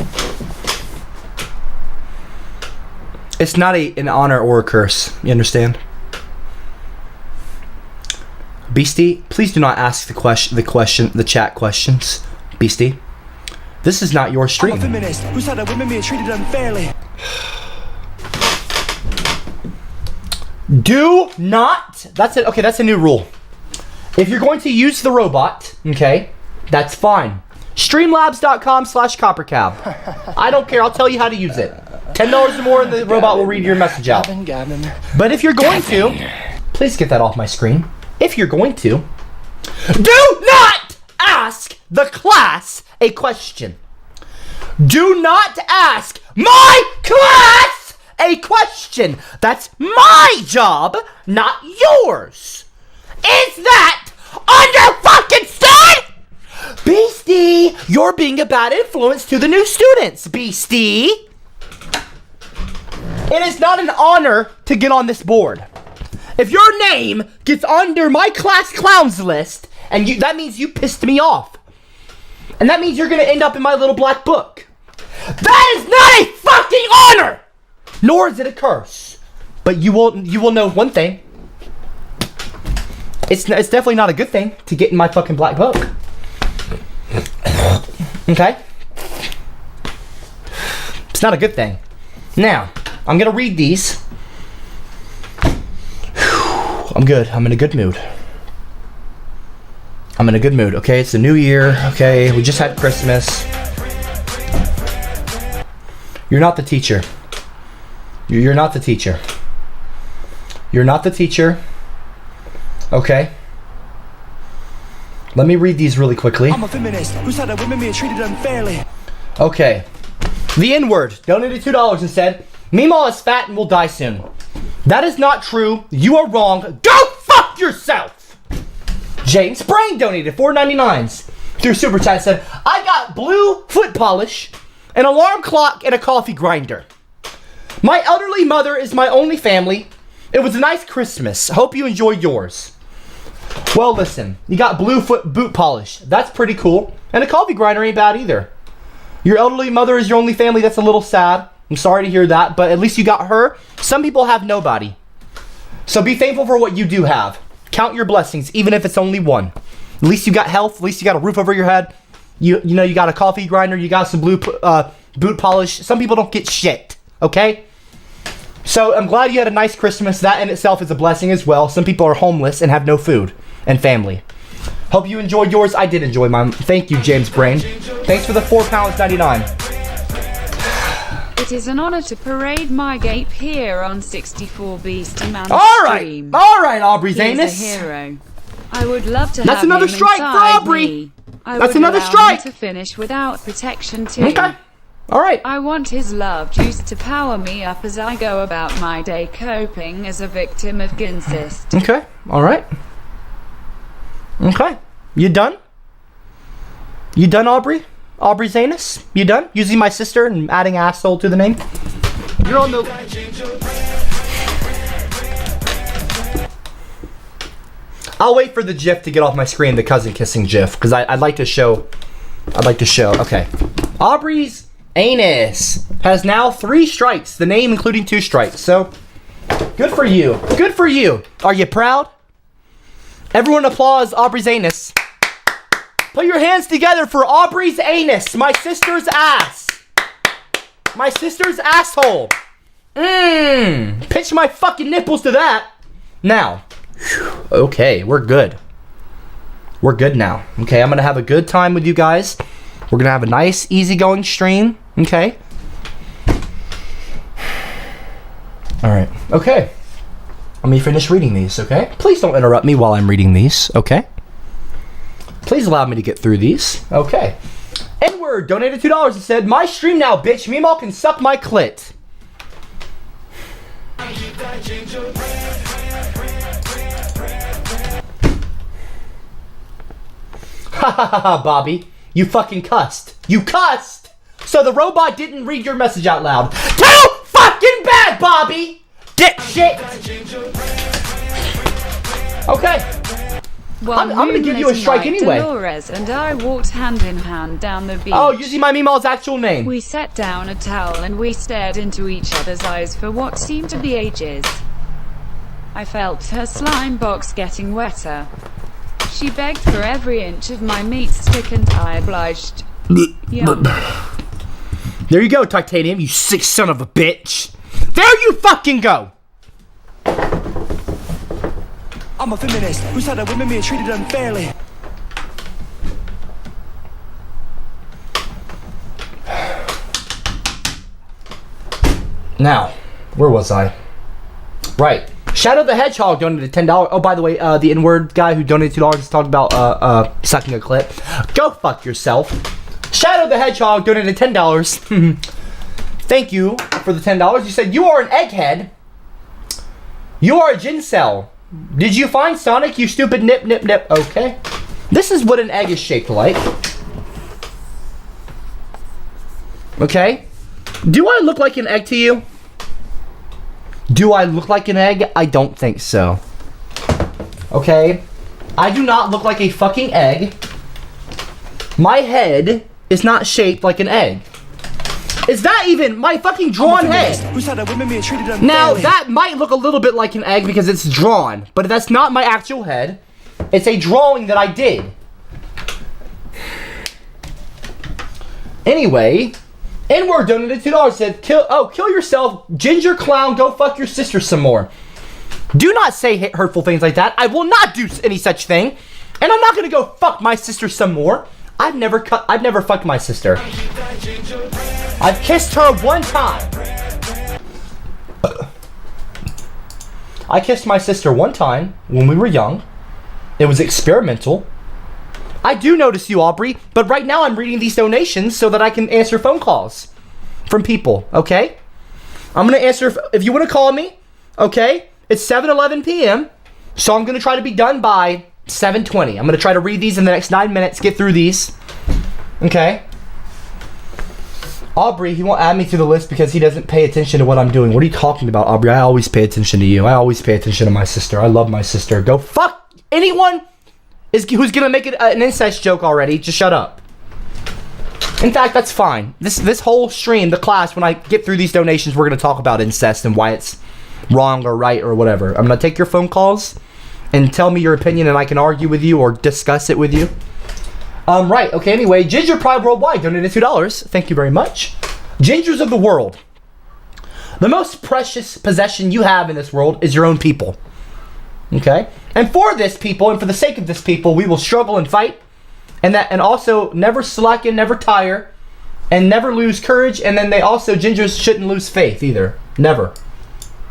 It's not an honor or a curse. You understand? Beastie, please do not ask the chat questions. Beastie, this is not your stream. I'm a feminist who said that women being treated unfairly. Do not. That's it. Okay, that's a new rule. If you're going to use the robot, okay, that's fine. Streamlabs.com/CopperCab. I don't care. I'll tell you how to use it. $10 or more, and the robot will read your message out. But if you're going to, please get that off my screen. If you're going to, do not ask the class a question. Do not ask my class a question. That's my job, not yours. Is that under-fucking-stood? Beastie, you're being a bad influence to the new students, Beastie. It is not an honor to get on this board. If your name gets under my class clowns list, and that means you pissed me off. And that means you're gonna end up in my little black book. That is not a fucking honor! Nor is it a curse. But you will know one thing. It's definitely not a good thing to get in my fucking black book. Okay? It's not a good thing. Now, I'm gonna read these. I'm good. I'm in a good mood. I'm in a good mood. Okay, it's a new year. Okay, we just had Christmas. You're not the teacher. You're not the teacher. You're not the teacher. Okay. Let me read these really quickly. I'm a feminist who said that women being treated unfairly. Okay. The N-word donated $2 and said, Meemaw is fat and will die soon. That is not true. You are wrong. Go fuck yourself! James Brain donated $4.99 through Super Chat, said, I got blue foot polish, an alarm clock, and a coffee grinder. My elderly mother is my only family. It was a nice Christmas. Hope you enjoyed yours. Well, listen, you got blue foot boot polish. That's pretty cool. And a coffee grinder ain't bad either. Your elderly mother is your only family. That's a little sad. I'm sorry to hear that, but at least you got her. Some people have nobody. So be thankful for what you do have. Count your blessings, even if it's only one. At least you got health. At least you got a roof over your head. You know, you got a coffee grinder. You got some blue boot polish. Some people don't get shit, okay? So I'm glad you had a nice Christmas. That in itself is a blessing as well. Some people are homeless and have no food and family. Hope you enjoyed yours. I did enjoy mine. Thank you, James Brain. Thanks for the £4.99. It is an honor to parade my gape here on 64 Beastie Man stream. All right, Aubrey He's a Zanus. hero. I would love to That's have another him strike for inside Aubrey. me. I That's would another allow strike. him to finish without protection too. Okay. All right. I want his love juice to power me up as I go about my day coping as a victim of Gincest. Okay. All right. Okay. You done? You done, Aubrey? Aubrey Zanus? You done? Using my sister and adding asshole to the name? You're on the... I'll wait for the GIF to get off my screen, the cousin kissing GIF, because I'd like to show... Okay. Aubrey's anus has now 3 strikes, the name including 2 strikes, so... Good for you. Good for you. Are you proud? Everyone applause Aubrey's anus. Put your hands together for Aubrey's anus, my sister's ass. My sister's asshole. Pitch my fucking nipples to that. Now, okay, we're good. We're good now. Okay, I'm gonna have a good time with you guys. We're gonna have a nice, easygoing stream. Okay. All right. Okay. Let me finish reading these. Okay. Please don't interrupt me while I'm reading these. Okay. Please allow me to get through these. Okay. Edward donated $2 and said, "My stream now, bitch. Meemaw can suck my clit." Ha ha ha ha, Bobby. You fucking cussed. You cussed! So the robot didn't read your message out loud. Too fucking bad, Bobby! Dipshit! Okay. I'm gonna give you a strike anyway. Dolores and I walked hand in hand down the beach. Oh, using my Meemaw's actual name. We set down a towel and we stared into each other's eyes for what seemed to be ages. I felt her slime box getting wetter. She begged for every inch of my meat stick and I obliged. Yum. There you go, Titanium, you sick son of a bitch. There you fucking go. I'm a feminist who said that women being treated unfairly. Now, where was I? Right. Shadow the Hedgehog donated $10. Oh, by the way, the N-word guy who donated $2 is talking about sucking a clit. Go fuck yourself. Shadow the Hedgehog donated $10. Thank you for the $10. You said, "You are an egghead. You are a Gincest. Did you find Sonic, you stupid nip nip nip?" Okay. This is what an egg is shaped like. Okay. Do I look like an egg to you? Do I look like an egg? I don't think so. Okay? I do not look like a fucking egg. My head is not shaped like an egg. Is that even my fucking drawn head? Who said that women being treated unfairly? Now, that might look a little bit like an egg because it's drawn, but that's not my actual head. It's a drawing that I did. Anyway, N-word donated $2, said, kill yourself, ginger clown, go fuck your sister some more. Do not say hurtful things like that. I will not do any such thing. And I'm not gonna go fuck my sister some more. I've never fucked my sister. I've kissed her one time. I kissed my sister one time when we were young. It was experimental. I do notice you, Aubrey, but right now I'm reading these donations so that I can answer phone calls from people, okay? I'm gonna answer if you wanna call me, okay? It's 7:11 p.m., so I'm gonna try to be done by 7:20. I'm gonna try to read these in the next 9 minutes, get through these, okay? Aubrey, he won't add me to the list because he doesn't pay attention to what I'm doing. What are you talking about, Aubrey? I always pay attention to you. I always pay attention to my sister. I love my sister. Go fuck anyone who's gonna make it an incest joke already. Just shut up. In fact, that's fine. This whole stream, the class, when I get through these donations, we're gonna talk about incest and why it's wrong or right or whatever. I'm gonna take your phone calls and tell me your opinion, and I can argue with you or discuss it with you. Right, okay, anyway, Ginger Pride Worldwide donated $2. Thank you very much. Gingers of the world. The most precious possession you have in this world is your own people. Okay? And for this people, and for the sake of this people, we will struggle and fight. And also never slacken, never tire, and never lose courage. And then gingers shouldn't lose faith either. Never.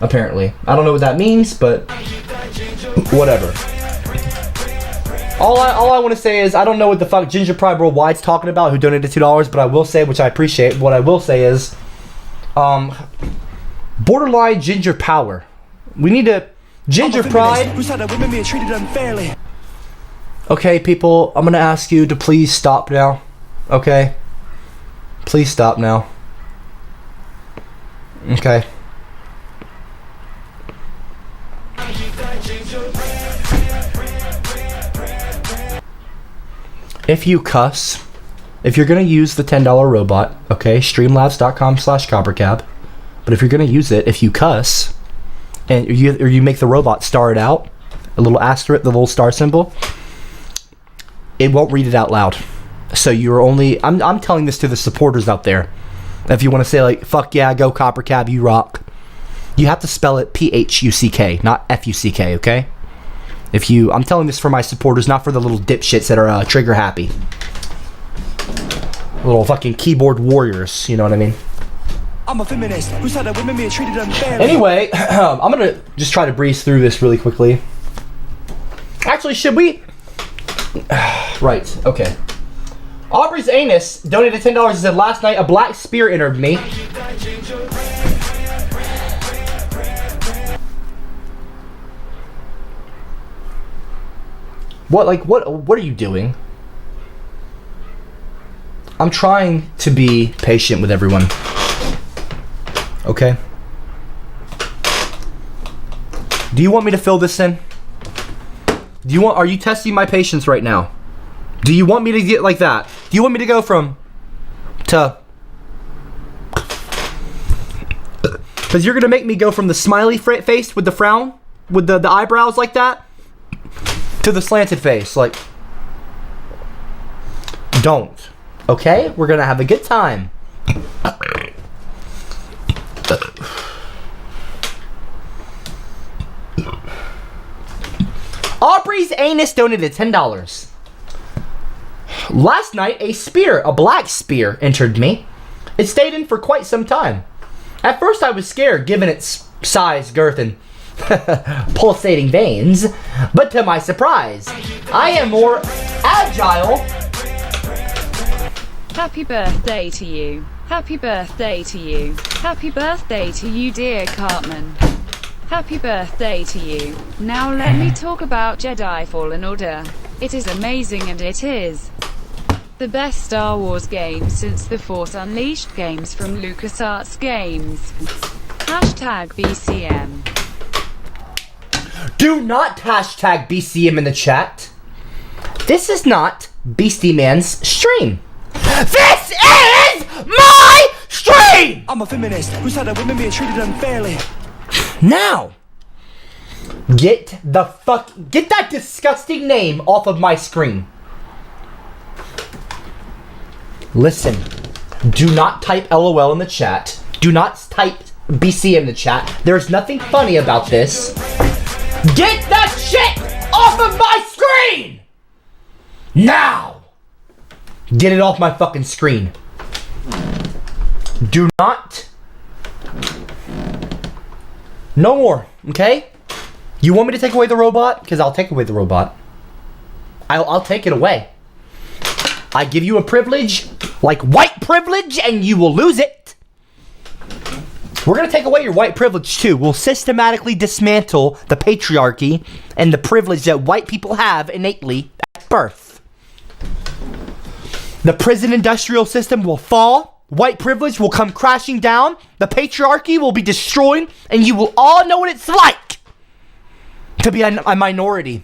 Apparently. I don't know what that means, but whatever. All I want to say is I don't know what the fuck Ginger Pride Worldwide's talking about, who donated $2, but I will say, which I appreciate, what I will say is borderline ginger power. We need to Ginger Pride. Who said that women being treated unfairly? Okay, people, I'm gonna ask you to please stop now. Okay? Please stop now. Okay. If you cuss, if you're gonna use the $10 robot, okay, streamlabs.com/CopperCab, but if you're gonna use it, if you cuss, and you make the robot star it out, a little asterisk, the little star symbol, it won't read it out loud. So you're only, I'm telling this to the supporters out there. If you want to say like, fuck yeah, go CopperCab, you rock. You have to spell it P-H-U-C-K, not F-U-C-K, okay? I'm telling this for my supporters, not for the little dipshits that are trigger happy. Little fucking keyboard warriors, you know what I mean? I'm a feminist who said that women being treated unfairly. Anyway, I'm gonna just try to breeze through this really quickly. Actually, should we? Right, okay. Aubrey's anus donated $10 and said, last night a black spear entered me. What are you doing? I'm trying to be patient with everyone. Okay? Do you want me to fill this in? Are you testing my patience right now? Do you want me to get like that? Do you want me to go from to? Because you're gonna make me go from the smiley face with the frown, with the eyebrows like that, to the slanted face, like. Don't. Okay? We're gonna have a good time. Aubrey's anus donated $10. Last night, a black spear, entered me. It stayed in for quite some time. At first, I was scared, given its size, girth, and pulsating veins. But to my surprise, I am more agile. Happy birthday to you. Happy birthday to you. Happy birthday to you, dear Cartman. Happy birthday to you. Now let me talk about Jedi Fallen Order. It is amazing, and it is the best Star Wars game since the Force Unleashed games from LucasArts Games. Hashtag BCM. Do not hashtag BCM in the chat. This is not Beastie Man's stream. This is my stream! I'm a feminist who said that women being treated unfairly. Now, get that disgusting name off of my screen. Listen, do not type LOL in the chat. Do not type BC in the chat. There's nothing funny about this. Get that shit off of my screen! Now! Get it off my fucking screen. Do not. No more, okay? You want me to take away the robot? Because I'll take away the robot. I'll take it away. I give you a privilege, like white privilege, and you will lose it. We're going to take away your white privilege too. We'll systematically dismantle the patriarchy and the privilege that white people have innately at birth. The prison industrial system will fall. White privilege will come crashing down. The patriarchy will be destroyed. And you will all know what it's like to be a minority.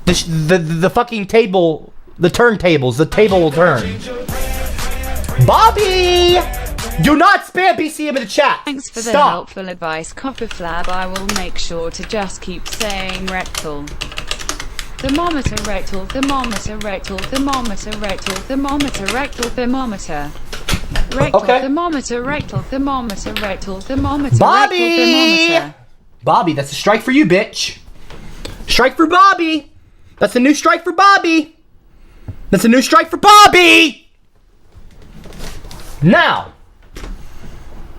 The fucking table, the turntables, the table will turn. Bobby! Do not spam BCM in the chat. Thanks for the Stop. helpful advice, Copperflab. I will make sure to just keep saying rectal. Thermometer, rectal, thermometer, rectal, thermometer, rectal, thermometer, rectal, thermometer. Rectal, Okay. thermometer, rectal, thermometer, rectal, thermometer, Bobby! rectal, thermometer. Bobby, that's a strike for you, bitch. Strike for Bobby. That's a new strike for Bobby. That's a new strike for Bobby. Now,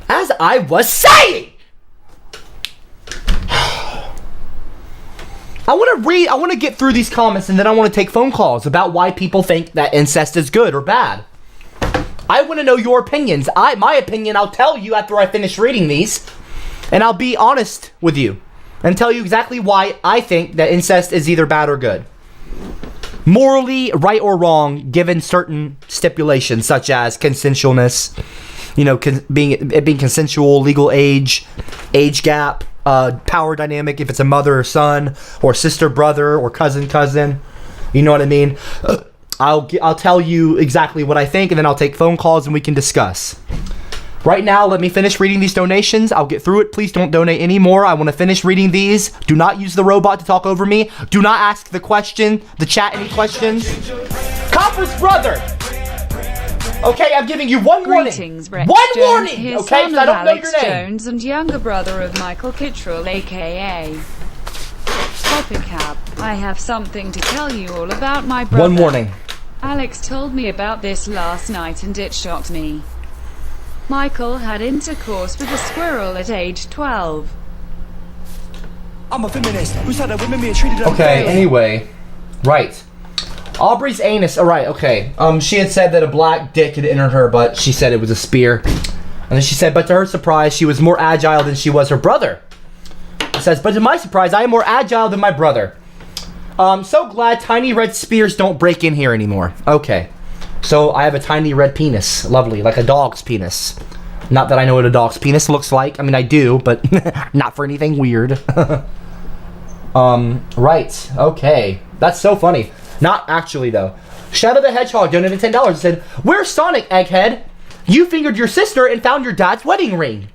as I was saying, I want to get through these comments, and then I want to take phone calls about why people think that incest is good or bad. I want to know your opinions. My opinion, I'll tell you after I finish reading these, and I'll be honest with you and tell you exactly why I think that incest is either bad or good. Morally right or wrong, given certain stipulations such as consensualness, being consensual, legal age gap, power dynamic, if it's a mother or son, or sister brother, or cousin. You know what I mean? I'll tell you exactly what I think, and then I'll take phone calls and we can discuss. Right now, let me finish reading these donations. I'll get through it. Please don't donate anymore. I want to finish reading these. Do not use the robot to talk over me. Do not ask the chat any questions. Copper's brother. Okay, I'm giving you one warning. Greetings, Rex one Jones, warning, his okay? son So I of don't know Alex your name. Jones and younger brother of Michael Kittrell, aka CopperCab. I have something to tell you all about my brother. One warning. Alex told me about this last night and it shocked me. Michael had intercourse with a squirrel at age 12. I'm a feminist who said that women being treated Okay, unfairly. anyway. Right. Aubrey's anus. Alright, okay. She had said that a black dick had entered her, but she said it was a spear. And then she said, but to her surprise, she was more agile than she was her brother. It says, but to my surprise, I am more agile than my brother. So glad tiny red spears don't break in here anymore. Okay. So I have a tiny red penis. Lovely. Like a dog's penis. Not that I know what a dog's penis looks like. I mean, I do, but not for anything weird. Right. Okay. That's so funny. Not actually, though. Shadow the Hedgehog donated $10 and said, where's Sonic, Egghead? You fingered your sister and found your dad's wedding ring.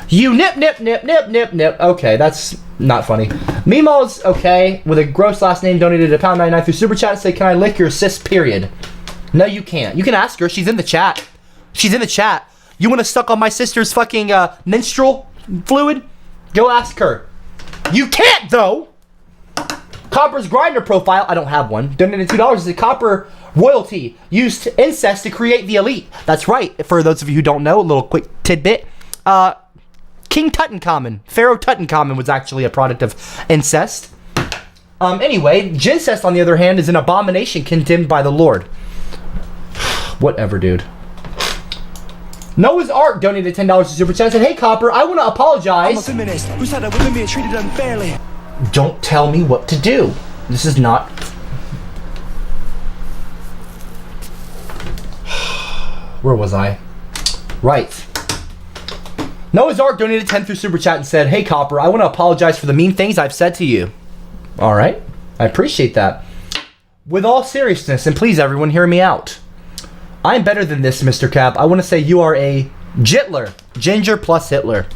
You nip, nip, nip, nip, nip, nip. Okay, that's not funny. Memo's, okay, with a gross last name, donated £1.99 through Super Chat and said, can I lick your sis, period? No, you can't. You can ask her. She's in the chat. She's in the chat. You want to suck on my sister's fucking menstrual fluid? Go ask her. You can't, though. Copper's grinder profile. I don't have one. Donated $2 is a Copper royalty. Used incest to create the elite. That's right. For those of you who don't know, a little quick tidbit. King Tutankhamun, Pharaoh Tutankhamun was actually a product of incest. Anyway, Gincest, on the other hand, is an abomination condemned by the Lord. Whatever, dude. Noah's Ark donated $10 to Super Chat and said, hey, Copper, I want to I'm a apologize. feminist who said that women being treated unfairly. Don't tell me what to do. This is not... Where was I? Right. Noah's Ark donated 10 through Super Chat and said, hey, Copper, I want to apologize for the mean things I've said to you. All right. I appreciate that. With all seriousness, and please, everyone, hear me out. I'm better than this, Mr. Cap. I want to say you are a Jitler. Ginger plus Hitler.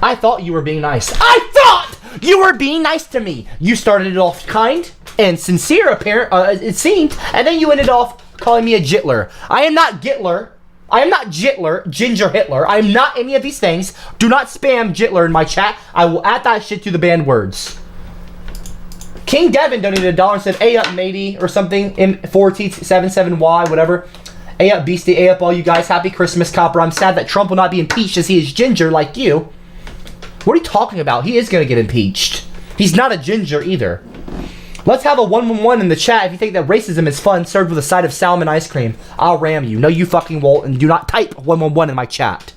I thought you were being nice. I thought you were being nice to me. You started it off kind and sincere, it seemed, and then you ended off calling me a Jitler. I am not Gitler. I am not Jitler, Ginger Hitler. I am not any of these things. Do not spam Jitler in my chat. I will add that shit to the banned words. King Devin donated $1 and said, A up, matey, or something, M4T77Y, whatever. A up, Beastie, A up, all you guys. Happy Christmas, Copper. I'm sad that Trump will not be impeached as he is ginger like you. What are you talking about? He is going to get impeached. He's not a ginger either. Let's have a 111 in the chat if you think that racism is fun, served with a side of salmon ice cream. I'll ram you. No, you fucking won't, and do not type 111 in my chat.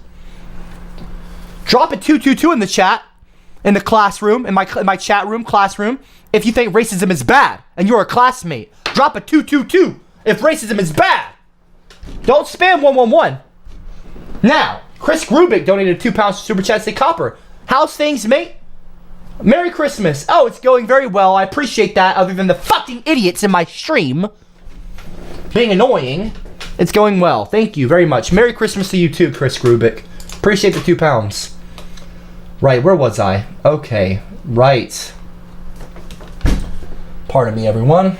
Drop a 222 in the chat, in the classroom, in my chat room, classroom, if you think racism is bad, and you're a classmate. Drop a 222 if racism is bad. Don't spam 111. Now, Chris Rubik donated £2 to Super Chat. Say, Copper, how's things, mate? Merry Christmas. Oh, it's going very well. I appreciate that. Other than the fucking idiots in my stream being annoying, it's going well. Thank you very much. Merry Christmas to you too, Chris Rubik. Appreciate the £2. Right, where was I? Okay, right. Pardon me, everyone.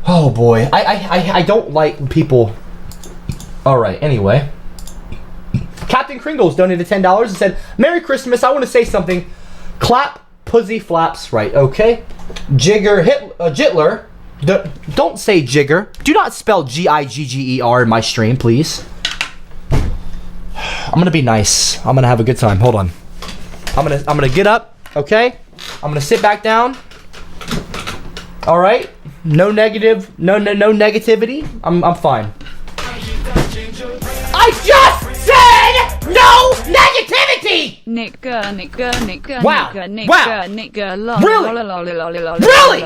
Oh boy, I don't like people. All right, anyway. Captain Kringles donated $10 and said, Merry Christmas, I want to say something. Clap, pussy flaps, right, okay. Jigger, Jitler, don't say jigger. Do not spell G-I-G-G-E-R in my stream, please. I'm going to be nice. I'm going to have a good time. Hold on. I'm gonna get up, okay? I'm going to sit back down. All right? No negativity. I'm fine. I just said no negativity! Wow. Nigger, Really?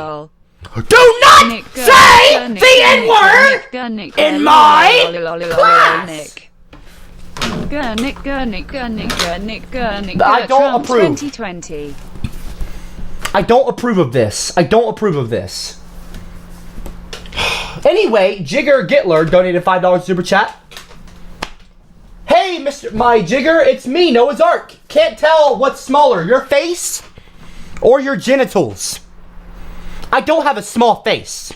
Do not say the N-word in my class! I don't approve. 2020. I don't approve of this. I don't approve of this. Anyway, Jigger Gitler donated $5 super chat. Hey, my Jigger, it's me, Noah's Ark. Can't tell what's smaller, your face or your genitals. I don't have a small face.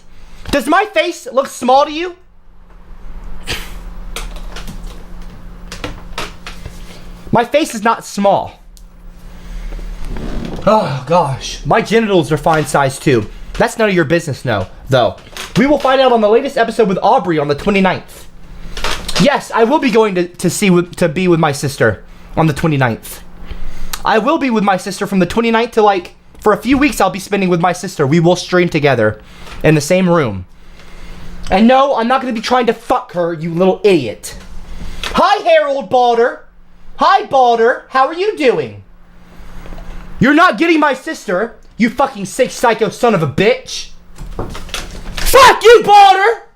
Does my face look small to you? My face is not small. Oh, gosh. My genitals are fine size, too. That's none of your business, though. We will find out on the latest episode with Aubrey on the 29th. Yes, I will be going to be with my sister on the 29th. I will be with my sister from the 29th to, for a few weeks I'll be spending with my sister. We will stream together in the same room. And no, I'm not going to be trying to fuck her, you little idiot. Hi, Harold Balder. Hi, Balder. How are you doing? You're not getting my sister, you fucking sick psycho son of a bitch. Fuck you, Balder!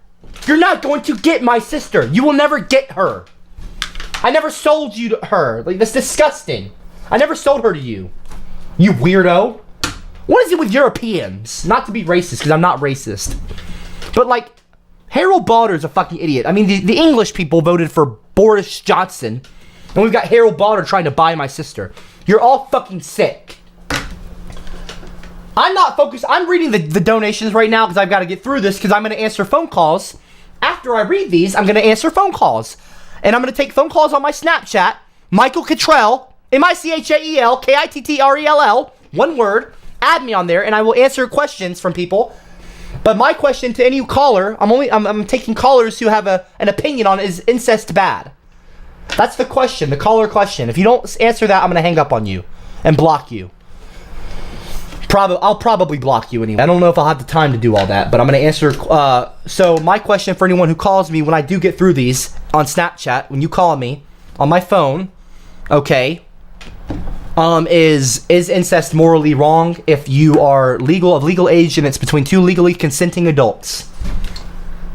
You're not going to get my sister. You will never get her. I never sold you to her. That's disgusting. I never sold her to you. You weirdo. What is it with Europeans? Not to be racist, because I'm not racist. But, Harold Balder's a fucking idiot. I mean, the English people voted for Boris Johnson. And we've got Harold Balder trying to buy my sister. You're all fucking sick. I'm not focused. I'm reading the donations right now because I've got to get through this because I'm going to answer phone calls. After I read these, I'm going to answer phone calls. And I'm going to take phone calls on my Snapchat. Michael Cottrell, Michael Kittrell, one word. Add me on there and I will answer questions from people. But my question to any caller, I'm taking callers who have an opinion on is incest bad? That's the question, the caller question. If you don't answer that, I'm going to hang up on you and block you. I'll probably block you anyway. I don't know if I'll have the time to do all that, but I'm going to answer. So my question for anyone who calls me when I do get through these on Snapchat, when you call me on my phone, okay, is incest morally wrong if you are of legal age and it's between two legally consenting adults?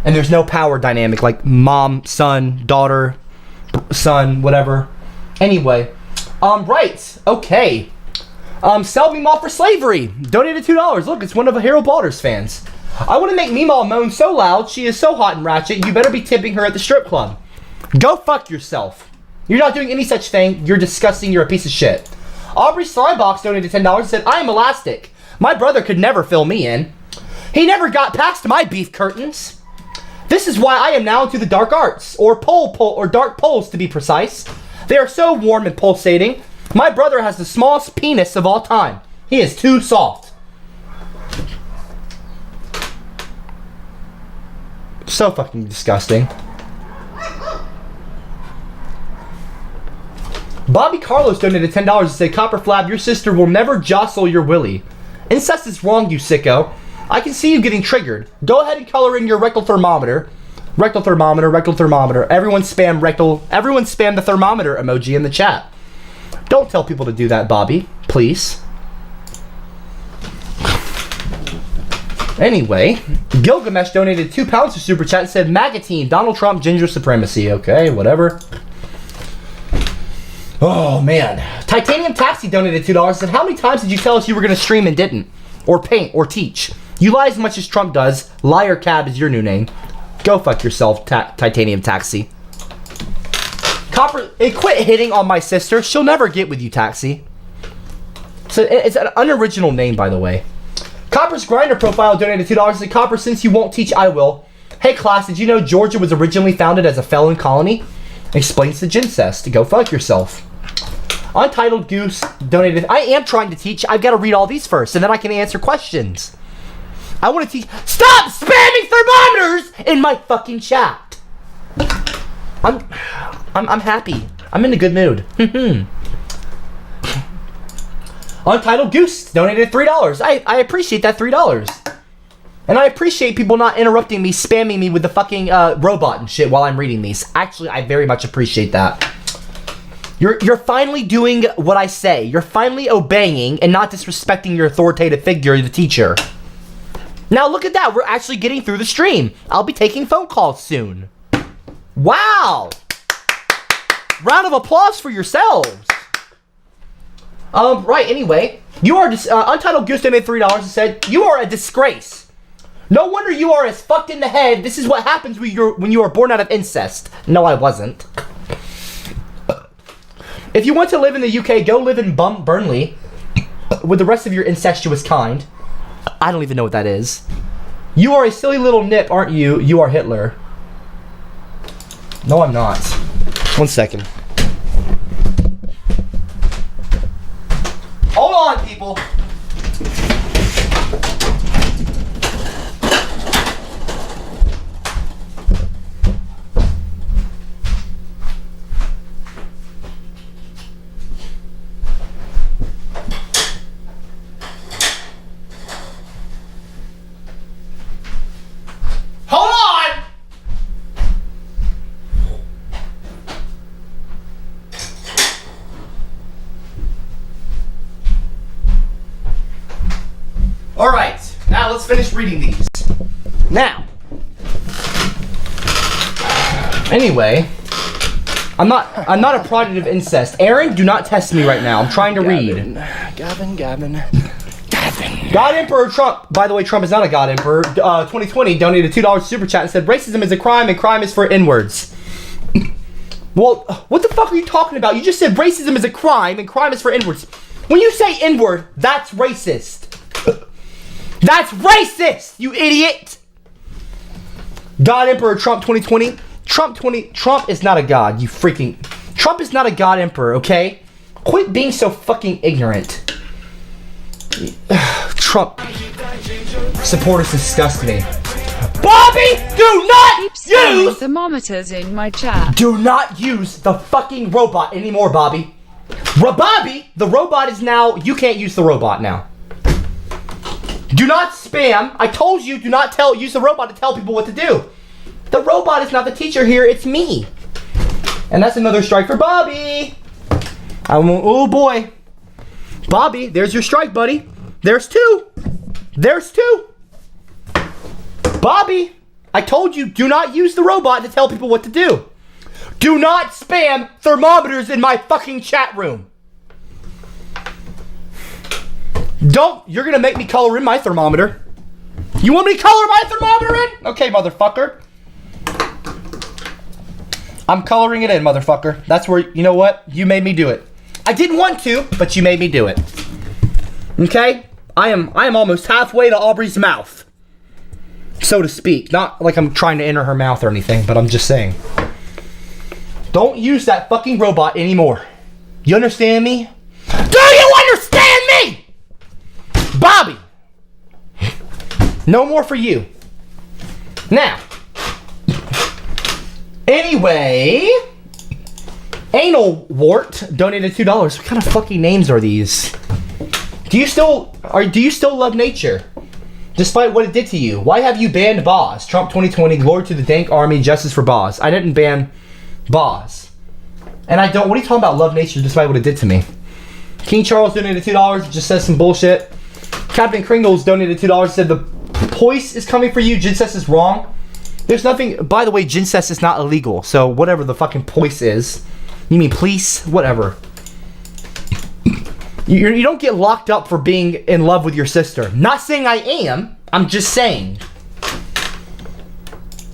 And there's no power dynamic like mom, son, daughter, son, whatever. Anyway, right, okay. Sell Meemaw for slavery. Donated $2. Look, it's one of Harold Balder's fans. I want to make Meemaw moan so loud. She is so hot and ratchet. You better be tipping her at the strip club. Go fuck yourself. You're not doing any such thing. You're disgusting. You're a piece of shit. Aubrey Slimebox donated $10 and said, I am elastic. My brother could never fill me in. He never got past my beef curtains. This is why I am now into the dark arts, or dark poles to be precise. They are so warm and pulsating. My brother has the smallest penis of all time. He is too soft. So fucking disgusting. Bobby Carlos donated $10 and said, Copper Flab, your sister will never jostle your willy. Incest is wrong, you sicko. I can see you getting triggered. Go ahead and color in your rectal thermometer. Rectal thermometer, rectal thermometer. Everyone spam the thermometer emoji in the chat. Don't tell people to do that, Bobby. Please. Anyway, Gilgamesh donated £2 to Super Chat and said, Magatine, Donald Trump, ginger supremacy. Okay, whatever. Oh, man. Titanium Taxi donated $2 and said, how many times did you tell us you were going to stream and didn't? Or paint, or teach? You lie as much as Trump does. Liar Cab is your new name. Go fuck yourself, Titanium Taxi. Copper, quit hitting on my sister. She'll never get with you, Taxi. So it's an unoriginal name, by the way. Copper's Grinder profile donated $2 and said, Copper, since you won't teach, I will. Hey, class, did you know Georgia was originally founded as a felon colony? Explains the Gincest. Go fuck yourself. Untitled Goose donated. I am trying to teach. I've got to read all these first, and then I can answer questions. I want to teach. Stop spamming thermometers in my fucking chat. I'm happy. I'm in a good mood. Untitled Goose donated $3. I appreciate that $3. And I appreciate people not interrupting me, spamming me with the fucking robot and shit while I'm reading these. Actually, I very much appreciate that. You're finally doing what I say. You're finally obeying and not disrespecting your authoritative figure, the teacher. Now look at that. We're actually getting through the stream. I'll be taking phone calls soon. Wow. Round of applause for yourselves. Right, anyway. You are, Untitled Goose donated $3 and said, you are a disgrace. No wonder you are as fucked in the head. This is what happens when you are born out of incest. No, I wasn't. If you want to live in the UK, go live in Burnley with the rest of your incestuous kind. I don't even know what that is. You are a silly little nip, aren't you? You are Hitler. No, I'm not. 1 second. Hold on, people. Hold on! Alright, now let's finish reading these. Now, anyway, I'm not a product of incest. Aaron, do not test me right now. I'm trying to read. Gavin. God Emperor Trump. By the way, Trump is not a God Emperor. 2020 donated $2 super chat and said racism is a crime and crime is for N-words. Well, what the fuck are you talking about? You just said racism is a crime and crime is for N-words. When you say N-word, that's racist. That's racist, you idiot! God Emperor Trump 2020. Trump is not a god, you freaking... Trump is not a God Emperor, okay? Quit being so fucking ignorant. Trump supporters disgust me. Bobby, do not use thermometers in my chat. Do not use the fucking robot anymore, Bobby. Bobby, the robot is now. You can't use the robot now. Do not spam. I told you, do not use the robot to tell people what to do. The robot is not the teacher here. It's me. And that's another strike for Bobby. Oh boy. Bobby, there's your strike, buddy. There's two. There's two. Bobby, I told you, do not use the robot to tell people what to do. Do not spam thermometers in my fucking chat room. You're gonna make me color in my thermometer. You want me to color my thermometer in? Okay, motherfucker. I'm coloring it in, motherfucker. That's where, you know what? You made me do it. I didn't want to, but you made me do it. Okay? I am almost halfway to Aubrey's mouth. So to speak. Not like I'm trying to enter her mouth or anything, but I'm just saying. Don't use that fucking robot anymore. You understand me? Do you understand me? Bobby! No more for you. Now. Anyway. Anal Wart donated $2. What kind of fucking names are these? Do you still love nature? Despite what it did to you. Why have you banned Boz? Trump 2020, glory to the dank army, justice for Boz. I didn't ban Boz. And I don't, what are you talking about, love nature despite what it did to me? King Charles donated $2, it just says some bullshit. Captain Kringles donated $2, said the poise is coming for you, Gincest is wrong. There's nothing, by the way, Gincest is not illegal, so whatever the fucking poise is. You mean police? Whatever. You don't get locked up for being in love with your sister. Not saying I am. I'm just saying.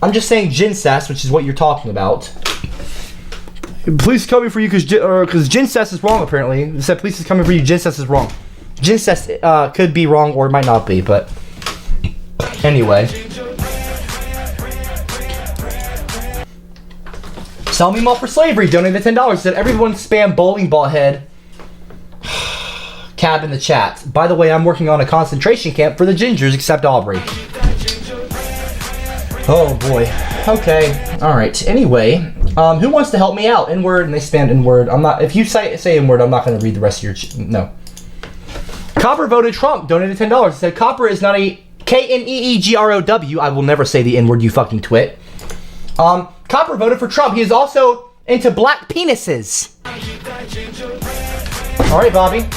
I'm just saying Gincest, which is what you're talking about. Police is coming for you because Gincest is wrong, apparently. It said police is coming for you, Gincest is wrong. Gincest could be wrong or it might not be, but... Anyway. Sell me more for slavery. Donated $10. Said everyone spam bowling ball head. Cab in the chat. By the way, I'm working on a concentration camp for the gingers except Aubrey. Oh boy. Okay. Alright. Anyway. Who wants to help me out? N-word, and they spammed N-word. I'm not, if you say N-word, I'm not going to read the rest of your, no. Copper voted Trump, donated $10. It said Copper is not a K-N-E-E-G-R-O-W. I will never say the N-word, you fucking twit. Copper voted for Trump. He is also into black penises. Alright, Bobby.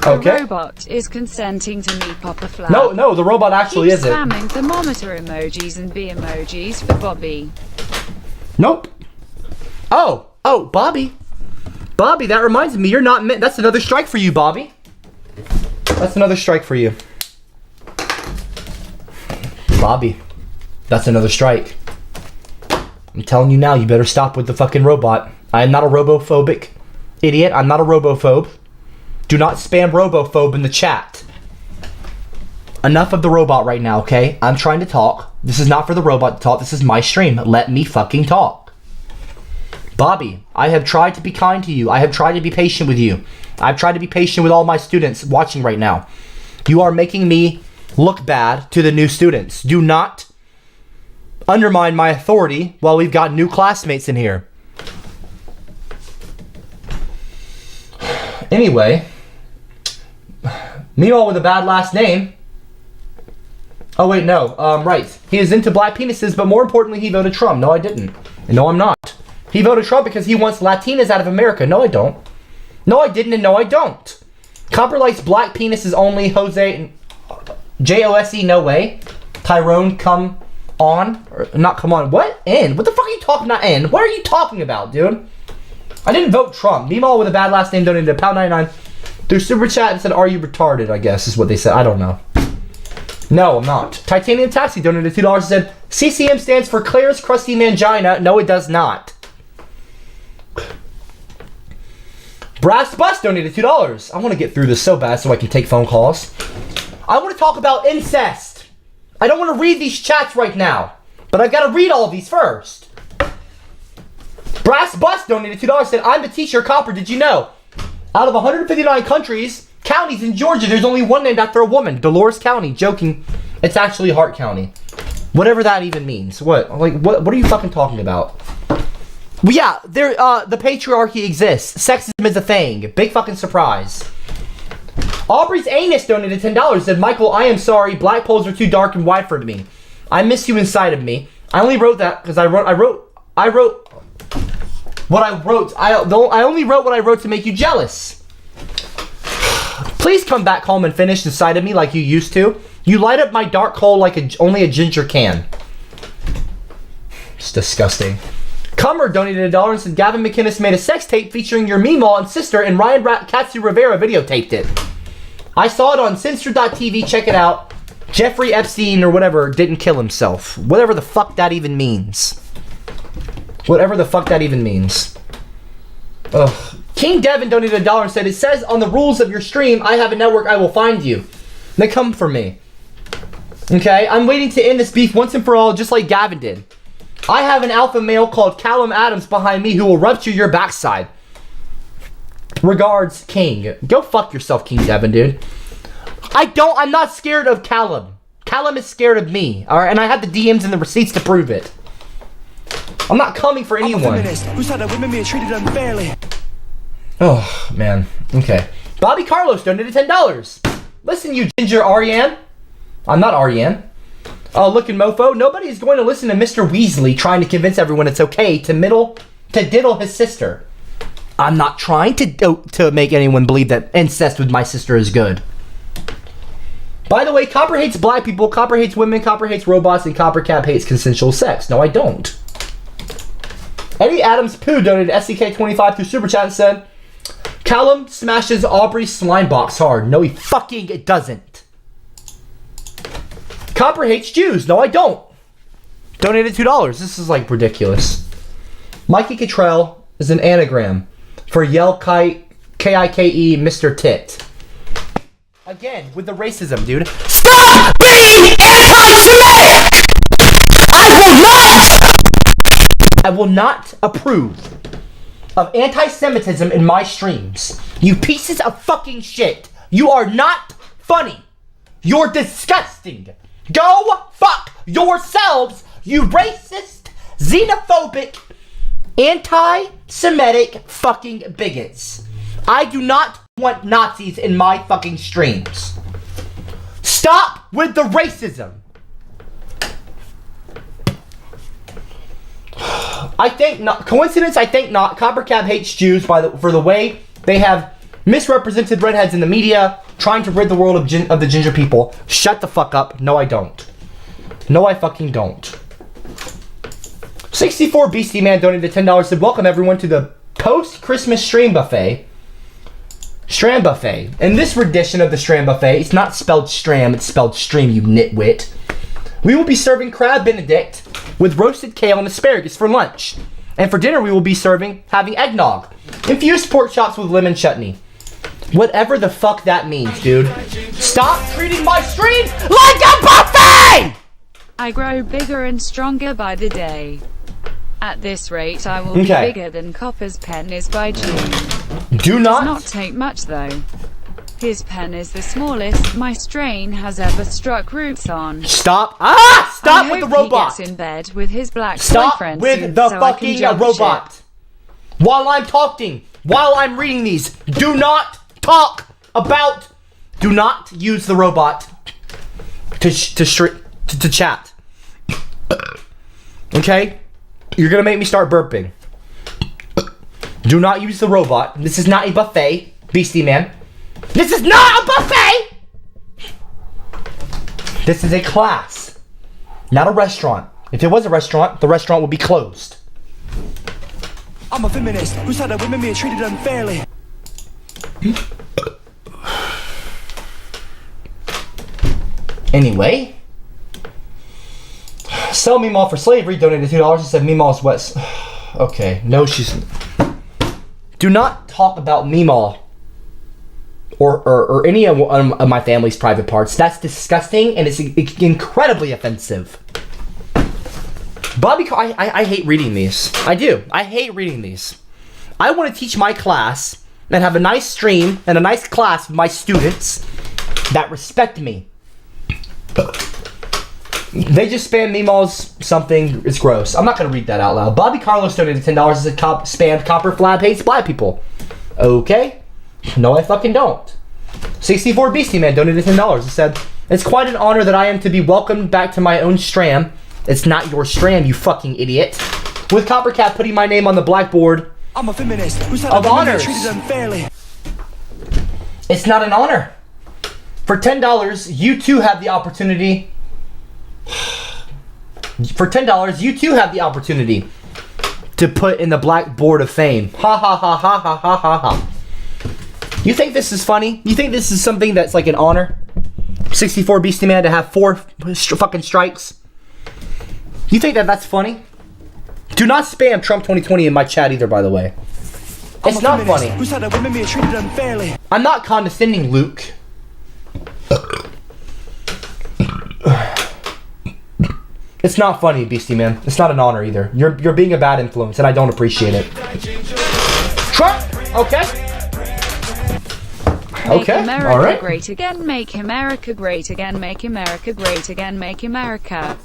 Okay. The robot is consenting to me, Papa Flap. No, the robot actually Keep isn't. spamming thermometer emojis and B emojis for Bobby. Nope. Oh, Bobby. Bobby, that reminds me, you're not that's another strike for you, Bobby. That's another strike for you. Bobby, that's another strike. I'm telling you now, you better stop with the fucking robot. I am not a robophobic idiot. I'm not a robophobe. Do not spam robophobe in the chat. Enough of the robot right now, okay? I'm trying to talk. This is not for the robot to talk. This is my stream. Let me fucking talk. Bobby, I have tried to be kind to you. I have tried to be patient with you. I've tried to be patient with all my students watching right now. You are making me look bad to the new students. Do not undermine my authority while we've got new classmates in here. Anyway, meanwhile with a bad last name. Oh wait, no, right. He is into black penises, but more importantly, he voted Trump. No, I didn't. And no, I'm not. He voted Trump because he wants Latinas out of America. No, I don't. No, I didn't, and no, I don't. Copper likes black penises only. Jose, Jose, no way. Tyrone, come on. Or, not come on. What? N? What the fuck are you talking about, N? What are you talking about, dude? I didn't vote Trump. Meemaw with a bad last name donated £1.99 through Super Chat and said, are you retarded, I guess, is what they said. I don't know. No, I'm not. Titanium Taxi donated $2 and said, CCM stands for Claire's Crusty Mangina. No, it does not. Brass Bus donated $2. I want to get through this so bad so I can take phone calls. I want to talk about incest. I don't want to read these chats right now, but I've got to read all of these first. Brass Bus donated $2. Said, I'm the teacher, Copper. Did you know? Out of 159 counties in Georgia, there's only one named after a woman. Dolores County. Joking. It's actually Hart County. Whatever that even means. What? Like, what are you fucking talking about? Well, yeah, the patriarchy exists. Sexism is a thing. Big fucking surprise. Aubrey's anus donated $10. Said, Michael, I am sorry. Black poles are too dark and wide for me. I miss you inside of me. I only wrote that because I wrote what I wrote. I only wrote what I wrote to make you jealous. Please come back home and finish inside of me like you used to. You light up my dark hole like only a ginger can. It's disgusting. Cummer donated $1 and said, Gavin McInnes made a sex tape featuring your Meemaw and sister, and Ryan Katsu Rivera videotaped it. I saw it on Censor.tv. Check it out. Jeffrey Epstein or whatever didn't kill himself. Whatever the fuck that even means. Whatever the fuck that even means. Ugh. King Devin donated $1 and said, it says on the rules of your stream, I have a network, I will find you. They come for me. Okay? I'm waiting to end this beef once and for all, just like Gavin did. I have an alpha male called Callum Adams behind me who will rupture your backside. Regards, King. Go fuck yourself, King Devin, dude. I'm not scared of Callum. Callum is scared of me. Alright? And I have the DMs and the receipts to prove it. I'm not coming for anyone. I'm a feminist who said that women being treated unfairly. Oh, man. Okay. Bobby Carlos donated $10. Listen, you ginger Ariane. I'm not Ariane. Oh, looking mofo. Nobody is going to listen to Mr. Weasley trying to convince everyone it's okay to diddle his sister. I'm not trying to make anyone believe that incest with my sister is good. By the way, Copper hates black people, Copper hates women, Copper hates robots, and CopperCab hates consensual sex. No, I don't. Eddie Adams Poo donated SCK25 through Super Chat and said, Callum smashes Aubrey's slime box hard. No, he fucking doesn't. Copper hates Jews. No, I don't. Donated $2. This is like ridiculous. Mikey Cottrell is an anagram for Yell Kike Mr. Tit. Again, with the racism, dude. Stop being anti-Semitic! I will not approve of anti-Semitism in my streams. You pieces of fucking shit. You are not funny. You're disgusting. Go fuck yourselves, you racist, xenophobic, anti-Semitic fucking bigots. I do not want Nazis in my fucking streams. Stop with the racism. I think not. Coincidence? I think not. CopperCab hates Jews for the way they have misrepresented redheads in the media, trying to rid the world of the ginger people. Shut the fuck up. No, I don't. No, I fucking don't. 64 Beastie Man donated $10. Said, welcome everyone to the post-Christmas stream buffet. Stram buffet. In this rendition of the Stram buffet, it's not spelled Stram, it's spelled stream, you nitwit. We will be serving crab benedict with roasted kale and asparagus for lunch. And for dinner, we will be having eggnog. Infused pork chops with lemon chutney. Whatever the fuck that means, dude. Stop treating my stream like a buffet! I grow bigger and stronger by the day. At this rate, I will be bigger than Copper's pen is by June. Do not... Does not take much, though. His pen is the smallest my strain has ever struck roots on. Stop. Stop with the robot. He gets in bed with his black Stop boyfriend with the so fucking robot. Ship. While I'm talking, while I'm reading these, do not talk about... Do not use the robot to chat. Okay? You're gonna make me start burping. Do not use the robot. This is not a buffet, Beastie Man. This is not a buffet! This is a class, not a restaurant. If it was a restaurant, the restaurant would be closed. I'm a feminist who said that women being treated unfairly. Anyway, sell Meemaw for slavery, donated $2. He said Meemaw's wet. Okay, no, she's... Do not talk about Meemaw or any of my family's private parts. That's disgusting and it's incredibly offensive. Bobby, I hate reading these. I do. I hate reading these. I want to teach my class and have a nice stream and a nice class with my students that respect me. They just spam Meemaw's something. It's gross. I'm not going to read that out loud. Bobby Carlos donated $10 as a spammed Copper Flab hates black people. Okay. No, I fucking don't. 64 Beastie Man donated $10. It said, it's quite an honor that I am to be welcomed back to my own stram. It's not your stram, you fucking idiot. With CopperCab putting my name on the blackboard I'm a feminist who said of that women honors. being treated unfairly. It's not an honor. For $10, you too have the opportunity. For $10, you too have the opportunity to put in the blackboard of fame. Ha ha ha ha ha ha ha ha. You think this is funny? You think this is something that's like an honor? 64 Beastie Man to have 4 fucking strikes? You think that that's funny? Do not spam Trump 2020 in my chat either, by the way. It's not funny. Who said that women being treated unfairly? I'm not condescending, Luke. It's not funny, Beastie Man. It's not an honor either. You're being a bad influence, and I don't appreciate it. Trump! Okay. Make Okay, America all right. great again, make America great again, make America great again, make America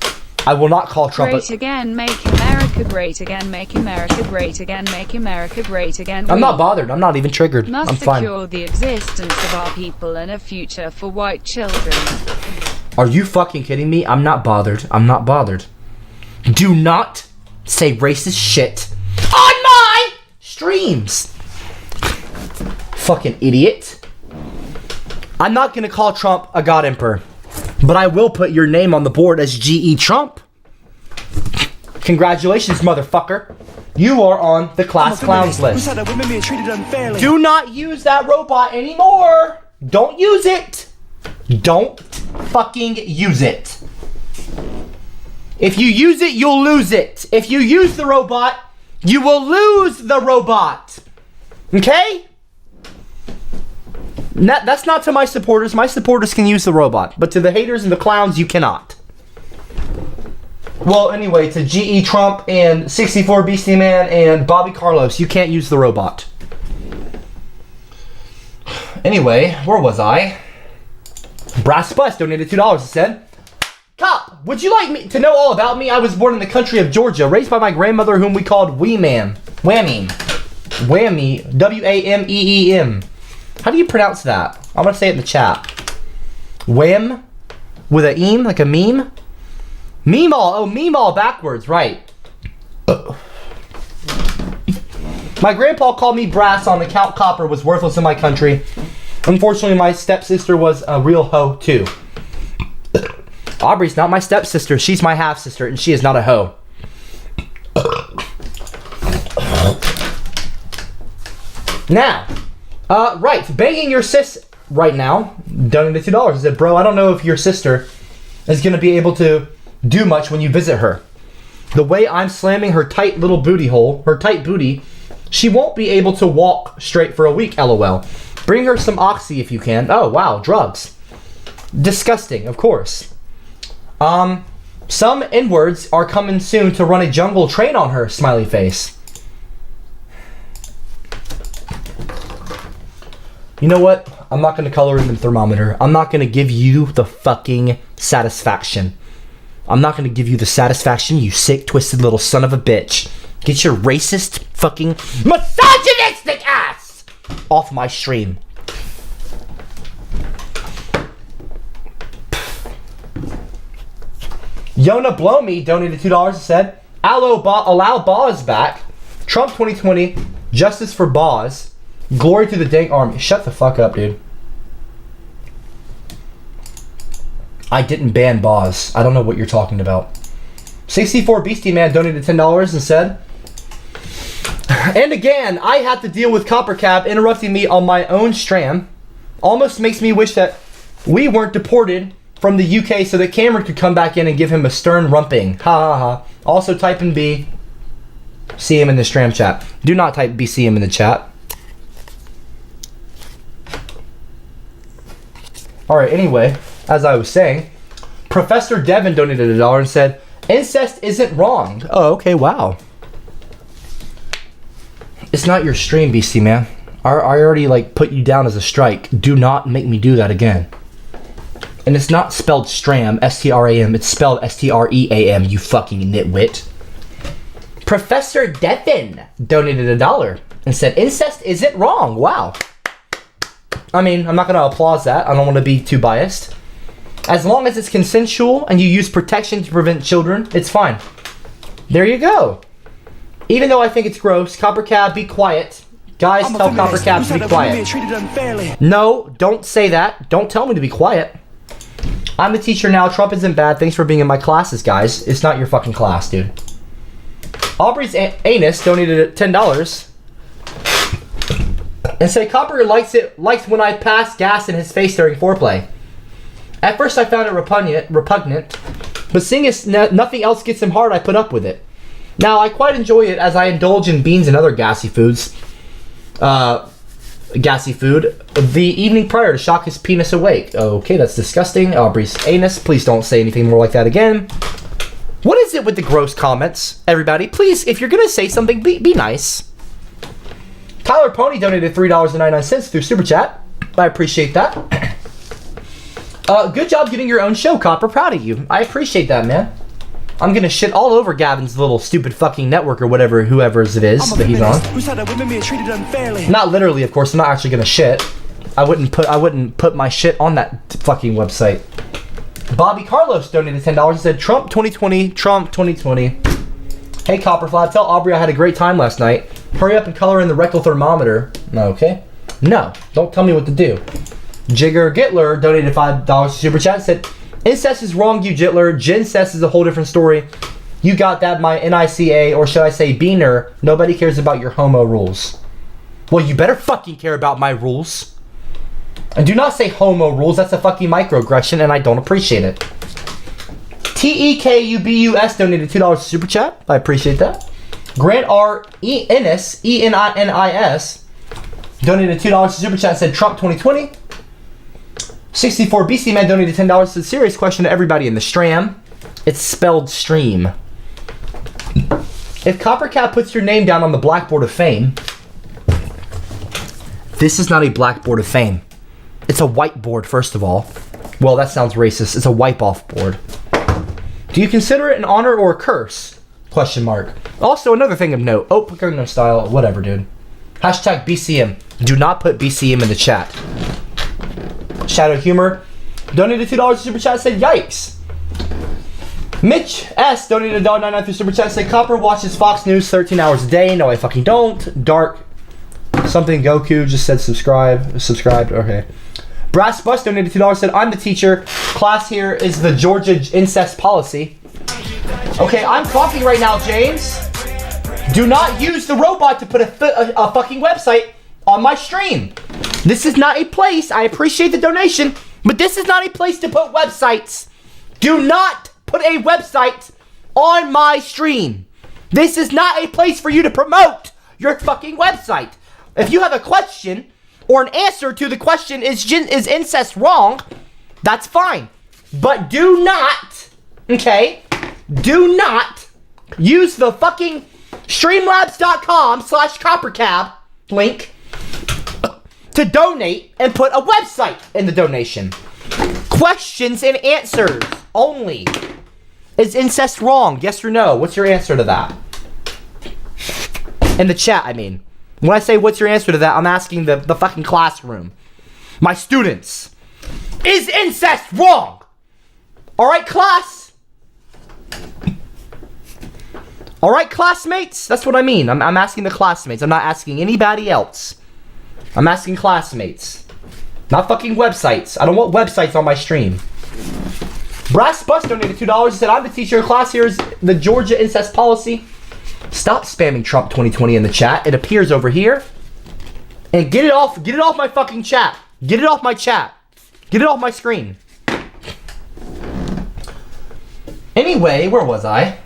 I will not call Trump great again, make America great again, make America great again, make America great again. I'm not bothered. I'm not even triggered. Must I'm fine. secure the existence of our people and a future for white children. Are you fucking kidding me? I'm not bothered. I'm not bothered. Do not say racist shit on my streams. Fucking idiot. I'm not gonna call Trump a god emperor, but I will put your name on the board as G.E. Trump. Congratulations, motherfucker. You are on the class clowns Who list. said that women being treated unfairly? Do not use that robot anymore. Don't use it. Don't fucking use it. If you use it, you'll lose it. If you use the robot, you will lose the robot. Okay? That's not to my supporters. My supporters can use the robot. But to the haters and the clowns, you cannot. Well, anyway, to G.E. Trump and 64 Beastie Man and Bobby Carlos, you can't use the robot. Anyway, where was I? Brass Bus donated $2. It said, Cop, would you like me to know all about me? I was born in the country of Georgia, raised by my grandmother whom we called Wee Man. Whammy. Whammy. W-A-M-E-E-M. How do you pronounce that? I'm going to say it in the chat. Wham? With a eam? Like a meme? Meemaw. Oh, Meemaw backwards. Right. My grandpa called me brass on account copper was worthless in my country. Unfortunately, my stepsister was a real hoe, too. Aubrey's not my stepsister. She's my half-sister, and she is not a hoe. Now, right, banging your sis right now, donated $2. I said, bro, I don't know if your sister is going to be able to do much when you visit her. The way I'm slamming her tight little booty hole, her tight booty, she won't be able to walk straight for a week, lol. Bring her some Oxy if you can. Oh, wow, drugs. Disgusting, of course. Some N-words are coming soon to run a jungle train on her, smiley face. You know what? I'm not going to color in the thermometer. I'm not going to give you the fucking satisfaction. I'm not going to give you the satisfaction, you sick, twisted little son of a bitch. Get your racist, fucking, misogynistic ass off my stream. Yona Blow Me donated $2 and said, allow Boz back. Trump 2020, justice for Boz. Glory to the dang army. Shut the fuck up, dude. I didn't ban Boz. I don't know what you're talking about. 64 Beastie Man donated $10 and said, and again, I had to deal with CopperCab interrupting me on my own stream. Almost makes me wish that we weren't deported from the UK so that Cameron could come back in and give him a stern rumping. Ha ha ha. Also type in B. See him in the stream chat. Do not type BCM in the chat. Alright, anyway, as I was saying, Professor Devin donated $1 and said, incest isn't wrong. Oh, okay, wow. It's not your stream, BC man. I already put you down as a strike. Do not make me do that again. And it's not spelled stram, S-T-R-A-M. It's spelled S-T-R-E-A-M, you fucking nitwit. Professor Devin donated $1 and said, incest isn't wrong. Wow. I mean, I'm not going to applaud that. I don't want to be too biased. As long as it's consensual and you use protection to prevent children, it's fine. There you go. Even though I think it's gross, CopperCab, be quiet. Guys, tell CopperCab to be quiet. No, don't say that. Don't tell me to be quiet. I'm the teacher now. Trump isn't bad. Thanks for being in my classes, guys. It's not your fucking class, dude. Aubrey's anus donated $10 and said Copper likes when I pass gas in his face during foreplay. At first I found it repugnant, but seeing as nothing else gets him hard, I put up with it. Now I quite enjoy it as I indulge in beans and other gassy foods. Gassy food the evening prior to shock his penis awake. Okay, that's disgusting. Aubrey's anus. Please don't say anything more like that again. What is it with the gross comments, everybody? Please, if you're gonna say something, be nice. Tyler Pony donated $3.99 through Super Chat. I appreciate that. Good job getting your own show, Copper. Proud of you. I appreciate that, man. I'm gonna shit all over Gavin's little stupid fucking network or whatever, whoever's it is that he's on. Who said that women being treated unfairly? Not literally, of course. I'm not actually gonna shit. I wouldn't put my shit on that fucking website. Bobby Carlos donated $10 and said, Trump 2020, Trump 2020. Hey Copperfly, tell Aubrey I had a great time last night. Hurry up and color in the rectal thermometer. Okay. No, don't tell me what to do. Jigger Gitler donated $5 to Super Chat and said, incest is wrong, you Jitler. Gincest is a whole different story. You got that, my NICA, or should I say Beaner. Nobody cares about your homo rules. Well, you better fucking care about my rules. And do not say homo rules. That's a fucking microaggression, and I don't appreciate it. TEKUBUS donated $2 to Super Chat. I appreciate that. Grant R. Enis, E-N-I-N-I-S, donated $2 to Super Chat and said Trump 2020. 64 BC Man donated $10 to the serious question to everybody in the stream. It's spelled stream. If CopperCab puts your name down on the blackboard of fame, this is not a blackboard of fame. It's a whiteboard, first of all. Well, that sounds racist. It's a wipe-off board. Do you consider it an honor or a curse? Question mark. Also, another thing of note. Oh, Gangnam Style. Whatever, dude. Hashtag BCM. Do not put BCM in the chat. Shadow Humor donated $2 to Super Chat, said yikes. Mitch S donated $1.99 through Super Chat, said Copper watches Fox News 13 hours a day. No, I fucking don't. Dark something Goku just said subscribed. Okay. Brass Bus donated $2, said I'm the teacher. Class here is the Georgia incest policy. Okay, I'm talking right now, James. Do not use the robot to put a fucking website on my stream. This is not a place, I appreciate the donation, but this is not a place to put websites. Do not put a website on my stream. This is not a place for you to promote your fucking website. If you have a question or an answer to the question, is incest wrong? That's fine. But do not, okay, do not use the fucking streamlabs.com/CopperCab link to donate and put a website in the donation. Questions and answers only. Is incest wrong? Yes or no? What's your answer to that? In the chat, I mean. When I say what's your answer to that, I'm asking the fucking classroom. My students. Is incest wrong? Alright, class? Alright, classmates? That's what I mean. I'm asking the classmates. I'm not asking anybody else. I'm asking classmates. Not fucking websites. I don't want websites on my stream. Brass Bus donated $2 and said, I'm the teacher in class. Here's the Georgia incest policy. Stop spamming Trump 2020 in the chat. It appears over here. And get it off my fucking chat. Get it off my chat. Get it off my screen. Anyway, where was I?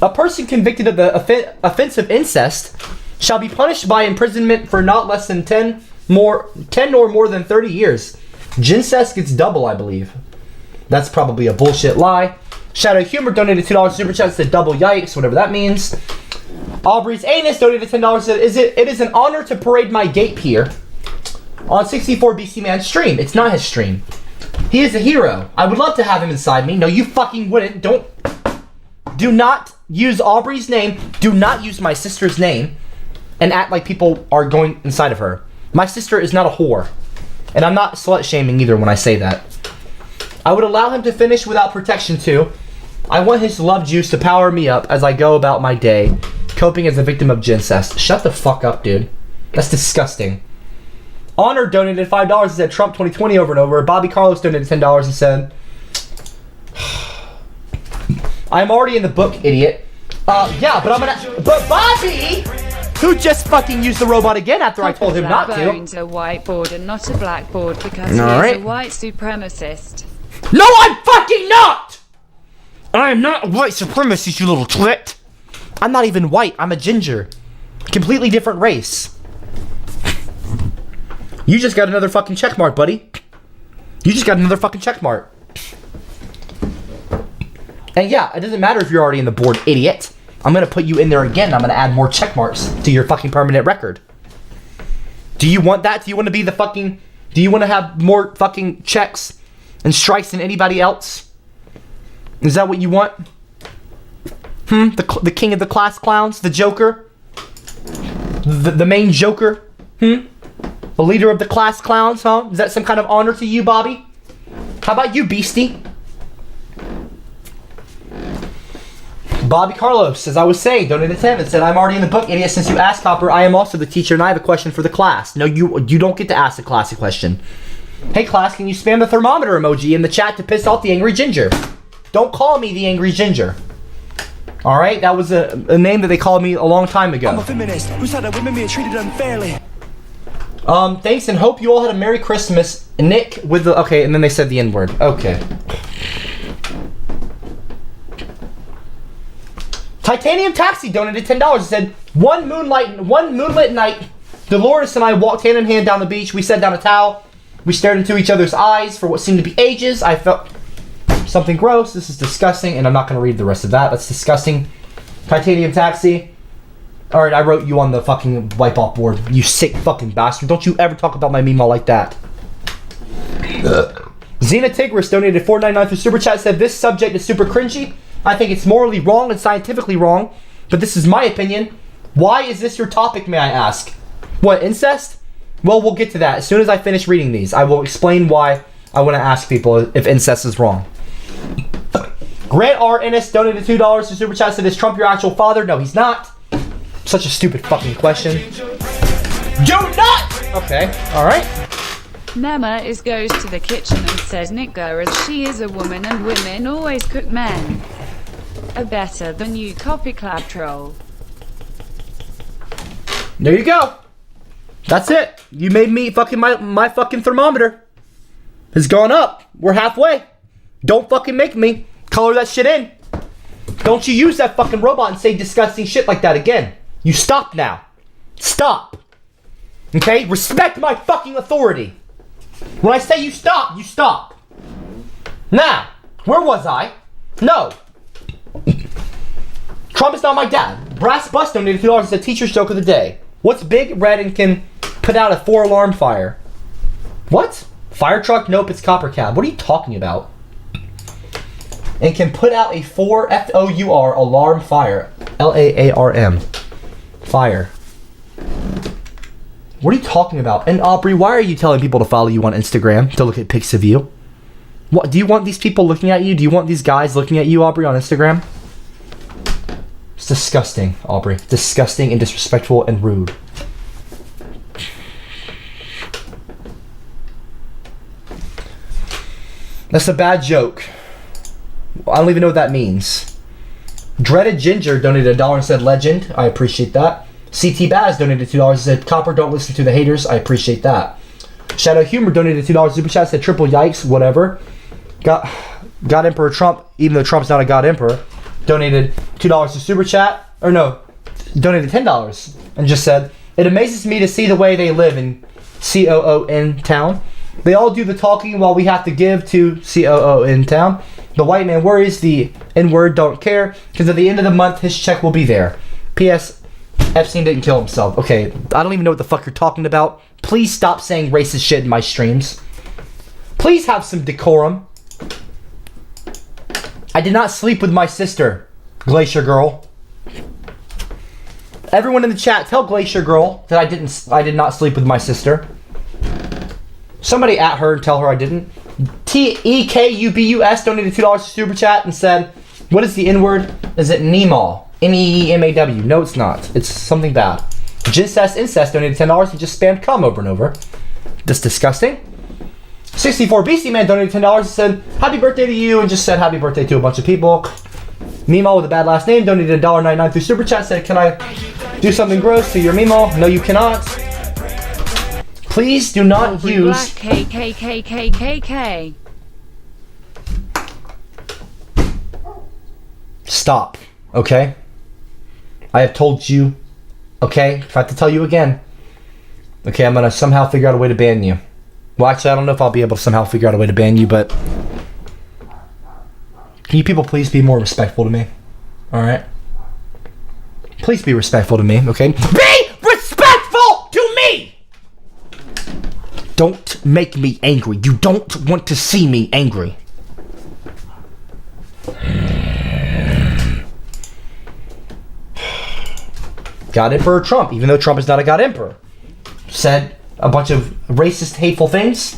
A person convicted of the offense of incest shall be punished by imprisonment for not less than 10 or more than 30 years. Gincest gets double, I believe. That's probably a bullshit lie. Shadow Humor donated $2 super chat, said double yikes, whatever that means. Aubrey's Anus donated $10, said it is an honor to parade my gape here on 64 BC Man's stream. It's not his stream. He is a hero. I would love to have him inside me. No, you fucking wouldn't. Do not use Aubrey's name. Do not use my sister's name and act like people are going inside of her. My sister is not a whore. And I'm not slut shaming either when I say that. I would allow him to finish without protection too. I want his love juice to power me up as I go about my day, coping as a victim of Gincest. Shut the fuck up, dude. That's disgusting. Honor donated $5 and said Trump 2020 over and over. Bobby Carlos donated $10 and said, I'm already in the book, idiot. Yeah, but but Bobby, who just fucking used the robot again after I told him not to. Owns a whiteboard and not a blackboard because he is a white supremacist. No, I'm fucking not! I am not a white supremacist, you little twit. I'm not even white. I'm a ginger. Completely different race. You just got another fucking check mark, buddy. You just got another fucking check mark. And yeah, it doesn't matter if you're already in the board, idiot. I'm gonna put you in there again. I'm gonna add more check marks to your fucking permanent record. Do you want that? Do you want to be the fucking... Do you want to have more fucking checks and strikes than anybody else? Is that what you want? The king of the class clowns? The Joker? The main Joker? The leader of the class clowns, huh? Is that some kind of honor to you, Bobby? How about you, Beastie? Bobby Carlos, as I was saying, donated 10 and said, I'm already in the book, idiot. Since you asked, Copper, I am also the teacher and I have a question for the class. No, you don't get to ask the class a question. Hey, class, can you spam the thermometer emoji in the chat to piss off the angry ginger? Don't call me the angry ginger. All right? That was a name that they called me a long time ago. I'm a feminist who said that women being treated unfairly. Thanks and hope you all had a Merry Christmas. Nick with the... Okay, and then they said the N-word. Okay. Titanium Taxi donated $10 and said, one moonlit night, Dolores and I walked hand in hand down the beach. We set down a towel. We stared into each other's eyes for what seemed to be ages. I felt something gross. This is disgusting, and I'm not going to read the rest of that. That's disgusting. Titanium Taxi. Alright, I wrote you on the fucking wipe-off board. You sick fucking bastard. Don't you ever talk about my Meemaw like that. Xena Tigris donated $4.99 through Super Chat, said, this subject is super cringy. I think it's morally wrong and scientifically wrong, but this is my opinion. Why is this your topic, may I ask? What, incest? Well, we'll get to that. As soon as I finish reading these, I will explain why I want to ask people if incest is wrong. Grant R. Ennis donated $2 to Super Chat, said, is Trump your actual father? No, he's not. Such a stupid fucking question. Do not! Okay, alright. Mema goes to the kitchen and says Nigga as she is a woman and women always cook men. Are better than you, CopperCab troll. There you go. That's it. You made me fucking my fucking thermometer has gone up. We're halfway. Don't fucking make me. Color that shit in. Don't you use that fucking robot and say disgusting shit like that again. You stop now. Stop. Okay? Respect my fucking authority. When I say you stop, you stop. Now, where was I? No. Trump is not my dad. Brass Bus donated $2 as a teacher's joke of the day. What's big, red, and can put out a 4-alarm fire? What? Fire truck? Nope, it's CopperCab. What are you talking about? And can put out a 4 F-O-U-R alarm fire. L-A-A-R-M. Fire. What are you talking about? And Aubrey, why are you telling people to follow you on Instagram to look at pics of you? What, do you want these people looking at you? Do you want these guys looking at you, Aubrey, on Instagram? It's disgusting, Aubrey. Disgusting and disrespectful and rude. That's a bad joke. I don't even know what that means. Dreaded Ginger donated $1 and said legend. I appreciate that. CT Baz donated $2 and said Copper, don't listen to the haters. I appreciate that. Shadow Humor donated $2 super chat, said triple yikes, whatever. God Emperor Trump, even though Trump's not a God Emperor, donated $2 to super chat. Or no, donated $10 and just said, it amazes me to see the way they live in COON town. They all do the talking while we have to give to COON town. The white man worries, the N-word don't care, because at the end of the month, his check will be there. P.S. Epstein didn't kill himself. Okay, I don't even know what the fuck you're talking about. Please stop saying racist shit in my streams. Please have some decorum. I did not sleep with my sister, Glacier Girl. Everyone in the chat, tell Glacier Girl that I did not sleep with my sister. Somebody at her and tell her I didn't. TEKUBUS donated $2 to super chat and said, what is the N-word? Is it Neemaw? N-E-E-M-A-W. No, it's not. It's something bad. Gincest Incest donated $10 and just spammed cum over and over. That's disgusting. 64 BC Man donated $10 and said, happy birthday to you, and just said happy birthday to a bunch of people. Meemaw with a bad last name donated $1.99 through super chat, said, can I do something gross to your Meemaw? No, you cannot. Please do not use... Black KKKKKK. Stop, okay? I have told you, okay? If I have to tell you again, okay, I'm gonna somehow figure out a way to ban you. Well, actually, I don't know if I'll be able to somehow figure out a way to ban you, but... Can you people please be more respectful to me? Alright? Please be respectful to me, okay? Be respectful to me! Don't make me angry. You don't want to see me angry. God Emperor Trump, even though Trump is not a God Emperor, said a bunch of racist, hateful things.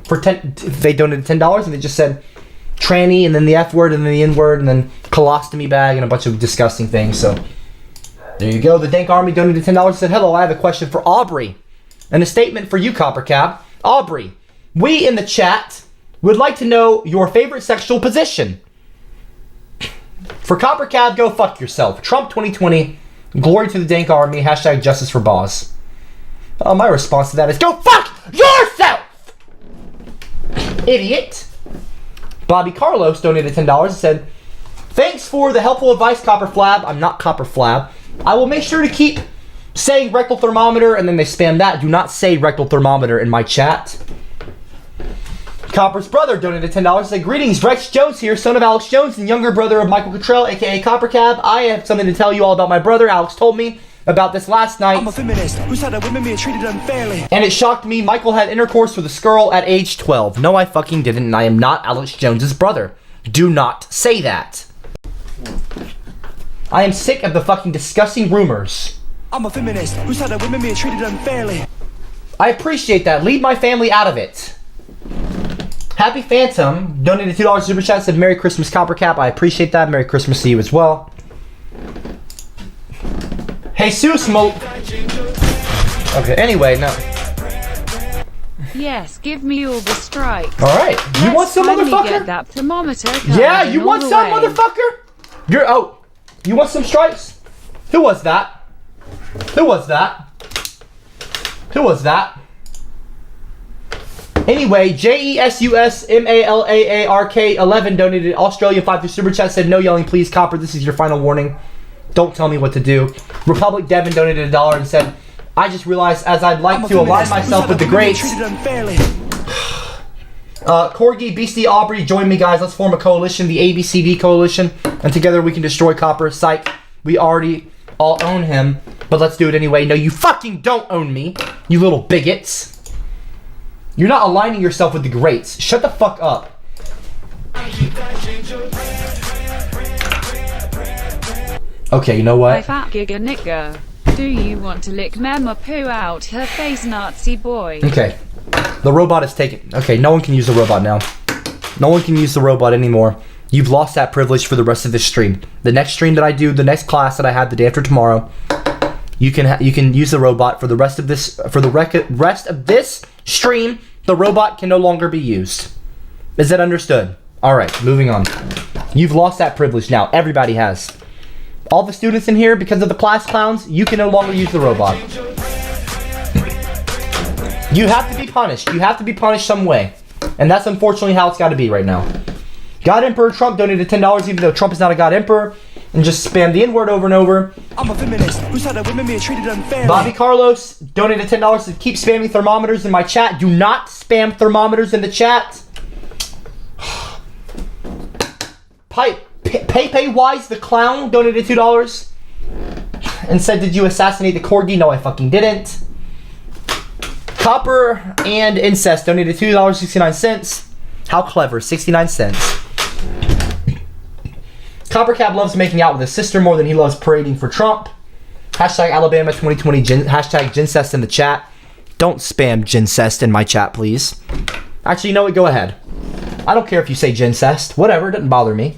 They donated $10 and they just said tranny and then the F word and then the N word and then colostomy bag and a bunch of disgusting things. So there you go. The Dank Army donated $10 and said, hello, I have a question for Aubrey and a statement for you, CopperCab. Aubrey, we in the chat would like to know your favorite sexual position. For CopperCab, go fuck yourself. Trump 2020, glory to the Dank Army, hashtag justice for Boz. My response to that is, go fuck yourself! Idiot. Bobby Carlos donated $10 and said, thanks for the helpful advice, Copperflab. I'm not Copperflab. I will make sure to keep saying rectal thermometer, and then they spam that. Do not say rectal thermometer in my chat. Copper's brother donated $10 and said, greetings, Rex Jones here, son of Alex Jones and younger brother of Michael Cottrell, aka CopperCab. I have something to tell you all about my brother. Alex told me about this last night. I'm a feminist who said that women being treated unfairly. And it shocked me. Michael had intercourse with this girl at age 12. No, I fucking didn't, and I am not Alex Jones's brother. Do not say that. I am sick of the fucking disgusting rumors. I'm a feminist who said that women being treated unfairly. I appreciate that. Leave my family out of it. Happy Phantom donated $2 super chat, said Merry Christmas, CopperCab. I appreciate that. Merry Christmas to you as well. Jesus Okay, anyway, no. Yes, give me all the strikes. Alright, you want some, motherfucker? Get that thermometer. Yeah, you want some, motherfucker? You want some strikes? Who was that? Who was that? Who was that? Anyway, JESUSMALAARK11 donated Australian 5 through Super Chat, said, no yelling please, Copper, this is your final warning. Don't tell me what to do. Republic Devin donated $1 and said, I just realized as I'd like to align myself with the greats. Corgi, Beastie, Aubrey, join me guys. Let's form a coalition, the ABCD coalition, and together we can destroy Copper. Psych, we already all own him, but let's do it anyway. No, you fucking don't own me, you little bigots. You're not aligning yourself with the greats. Shut the fuck up. Okay, you know what? My fat giga nigga. Do you want to lick Mema poo out her face, Nazi boy? Okay. The robot is taken. Okay, no one can use the robot now. No one can use the robot anymore. You've lost that privilege for the rest of this stream. The next stream that I do, the next class that I have the day after tomorrow, you can use the robot for the rest of this rest of this stream. The robot can no longer be used. Is that understood? All right, moving on. You've lost that privilege now. Everybody has. All the students in here, because of the class clowns, you can no longer use the robot. You have to be punished. You have to be punished some way. And that's unfortunately how it's got to be right now. God Emperor Trump donated $10 even though Trump is not a God Emperor. And just spam the N-word over and over. I'm a feminist who said that women being treated unfairly. Bobby Carlos donated $10 to keep spamming thermometers in my chat. Do not spam thermometers in the chat. Pepe Wise the Clown donated $2 and said, did you assassinate the corgi? No, I fucking didn't. Copper and Incest donated $2.69. How clever, 69 cents. CopperCab loves making out with his sister more than he loves parading for Trump. Hashtag Alabama 2020, hashtag Gincest in the chat. Don't spam Gincest in my chat, please. Actually, you know what? Go ahead. I don't care if you say Gincest. Whatever, it doesn't bother me.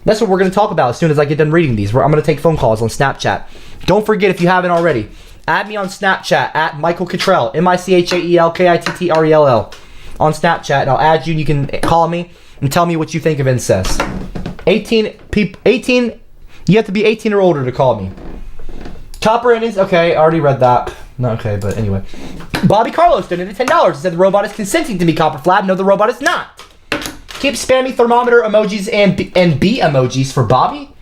That's what we're going to talk about as soon as I get done reading these. I'm going to take phone calls on Snapchat. Don't forget, if you haven't already, add me on Snapchat at Michael Kittrell, MichaelKittrell, on Snapchat, and I'll add you and you can call me and tell me what you think of incest. 18, you have to be 18 or older to call me. Copper and is, okay, I already read that. No, okay, but anyway. Bobby Carlos donated $10. Said the robot is consenting to be Copper Flab. No, the robot is not. Keep spamming thermometer emojis and B emojis for Bobby.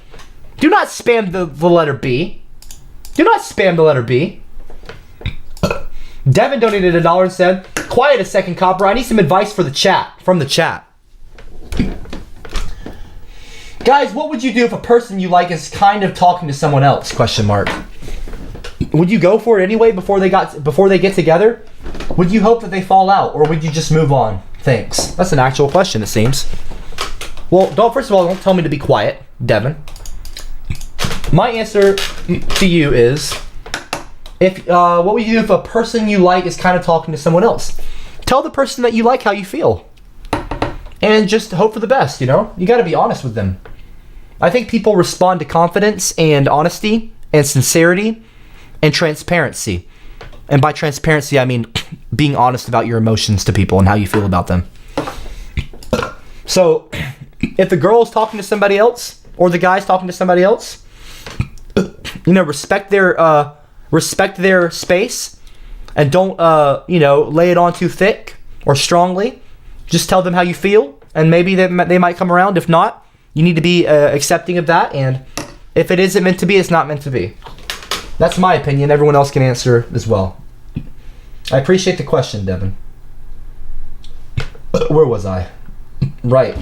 Do not spam the letter B. Do not spam the letter B. Devin donated $1 and said, quiet a second, Copper. I need some advice for the chat. From the chat. Guys, what would you do if a person you like is kind of talking to someone else? Question mark. Would you go for it anyway before they get together? Would you hope that they fall out, or would you just move on? Thanks. That's an actual question, it seems. Well, first of all, don't tell me to be quiet, Devin. My answer to you is, what would you do if a person you like is kind of talking to someone else? Tell the person that you like how you feel. And just hope for the best, you know? You gotta be honest with them. I think people respond to confidence and honesty and sincerity and transparency. And by transparency, I mean being honest about your emotions to people and how you feel about them. So, if the girl is talking to somebody else, or the guy's talking to somebody else, you know, respect their space, and don't, lay it on too thick or strongly. Just tell them how you feel, and maybe they might come around. If not, you need to be accepting of that, and if it isn't meant to be, it's not meant to be. That's my opinion. Everyone else can answer as well. I appreciate the question, Devin. Where was I? Right.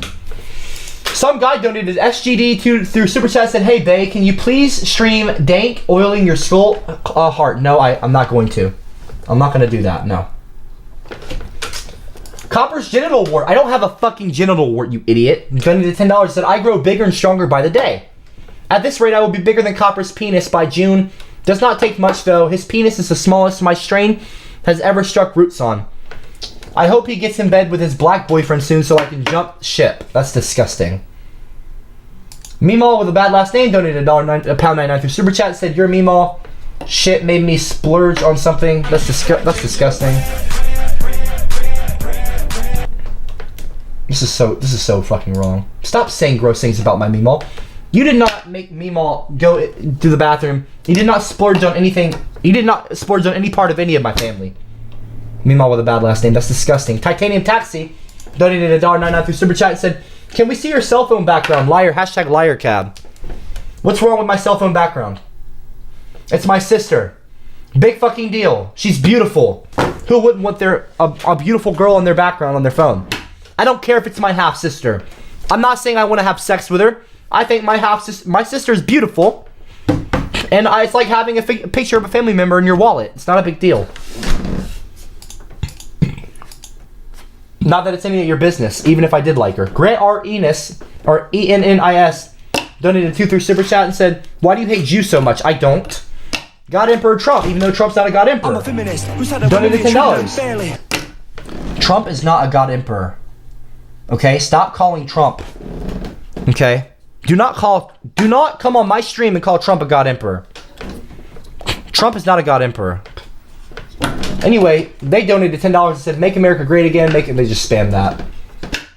Some guy donated SGD through Super Chat, said, hey, bae, can you please stream dank oiling your skull heart? No, I'm not going to. I'm not going to do that, no. Copper's genital wart. I don't have a fucking genital wart, you idiot. Donated $10, said, I grow bigger and stronger by the day. At this rate, I will be bigger than Copper's penis by June. Does not take much, though. His penis is the smallest my strain has ever struck roots on. I hope he gets in bed with his black boyfriend soon so I can jump ship. That's disgusting. Meemaw with a bad last name donated $1.99 through Super Chat, said, your Meemaw shit made me splurge on something. That's disgusting. This is so fucking wrong. Stop saying gross things about my Meemaw. You did not make Meemaw go to the bathroom. He did not splurge on anything. He did not splurge on any part of any of my family. Meanwhile, with a bad last name. That's disgusting. Titanium Taxi donated $1.99 through Super Chat and said, can we see your cell phone background? Liar. Hashtag liarcab. What's wrong with my cell phone background? It's my sister. Big fucking deal. She's beautiful. Who wouldn't want a beautiful girl in their background on their phone? I don't care if it's my half-sister. I'm not saying I want to have sex with her. I think my sister is beautiful. And it's like having a picture of a family member in your wallet. It's not a big deal. Not that it's any of your business, even if I did like her. Grant R. Enos, or E-N-N-I-S, donated 2 through Super Chat and said, why do you hate Jews so much? I don't. God Emperor Trump, even though Trump's not a God Emperor. I'm a feminist who's had a Donated women $10. unfairly. Trump is not a God Emperor. Okay? Stop calling Trump. Okay? Do not come on my stream and call Trump a God Emperor. Trump is not a God Emperor. Anyway, they donated $10 and said, make America great again. They just spammed that.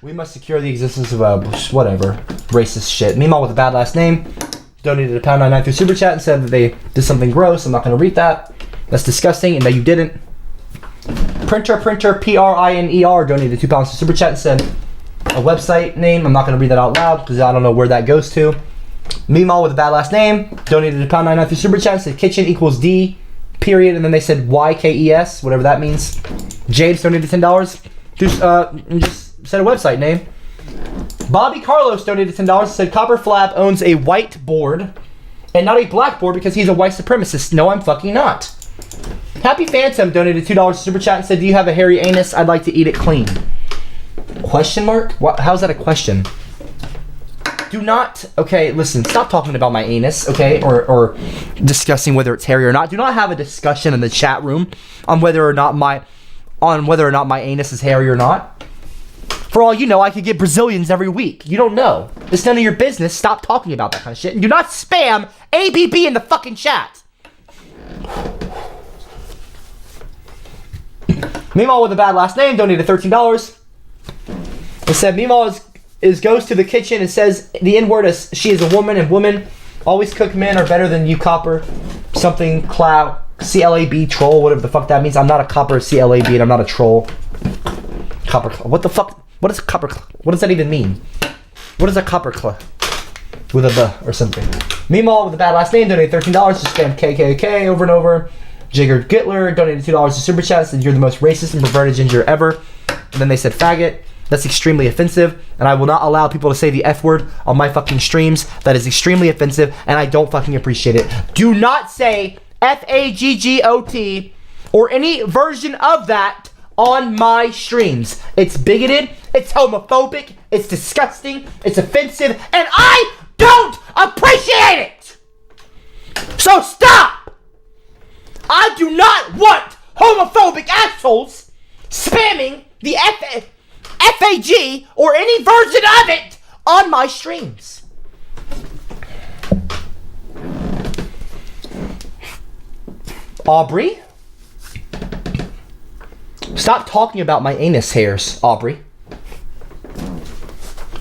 We must secure the existence of whatever. Racist shit. Meanwhile, with a bad last name, donated $1.99 through Super Chat and said that they did something gross. I'm not going to read that. That's disgusting, and that you didn't. Printer, P-R-I-N-E-R, donated £2 through Super Chat and said a website name. I'm not going to read that out loud because I don't know where that goes to. Meanwhile, with a bad last name, donated £1.99 through Super Chat and said kitchen equals D, period, and then they said Y-K-E-S, whatever that means. James donated $10. Just said a website name. Bobby Carlos donated $10 and said Copper Flap owns a white board and not a black board because he's a white supremacist. No, I'm fucking not. Happy Phantom donated $2 to Super Chat and said, do you have a hairy anus? I'd like to eat it clean. Question mark? What? How's that a question? Do not, okay, listen, stop talking about my anus, okay, or discussing whether it's hairy or not. Do not have a discussion in the chat room on whether or not my anus is hairy or not. For all you know, I could get Brazilians every week. You don't know. It's none of your business. Stop talking about that kind of shit. And do not spam ABB in the fucking chat. Meemaw with a bad last name donated $13. It said Meemaw goes to the kitchen and says the N-word as she is a woman and women always cook men are better than you, Copper. Something cloud C-L-A-B troll, whatever the fuck that means. I'm not a Copper C-L-A-B and I'm not a troll. Copper, what the fuck? What is Copper? What does that even mean? What is a Copper with a B or something? Meemaw with a bad last name donated $13. Just spam KKK over and over. Jigger Gittler donated $2 to Super Chat, said you're the most racist and perverted ginger ever. And then they said faggot. That's extremely offensive, and I will not allow people to say the F word on my fucking streams. That is extremely offensive, and I don't fucking appreciate it. Do not say F-A-G-G-O-T or any version of that on my streams. It's bigoted, it's homophobic, it's disgusting, it's offensive, and I don't appreciate it! So stop! I do not want homophobic assholes spamming the FAG or any version of it on my streams. Aubrey? Stop talking about my anus hairs, Aubrey.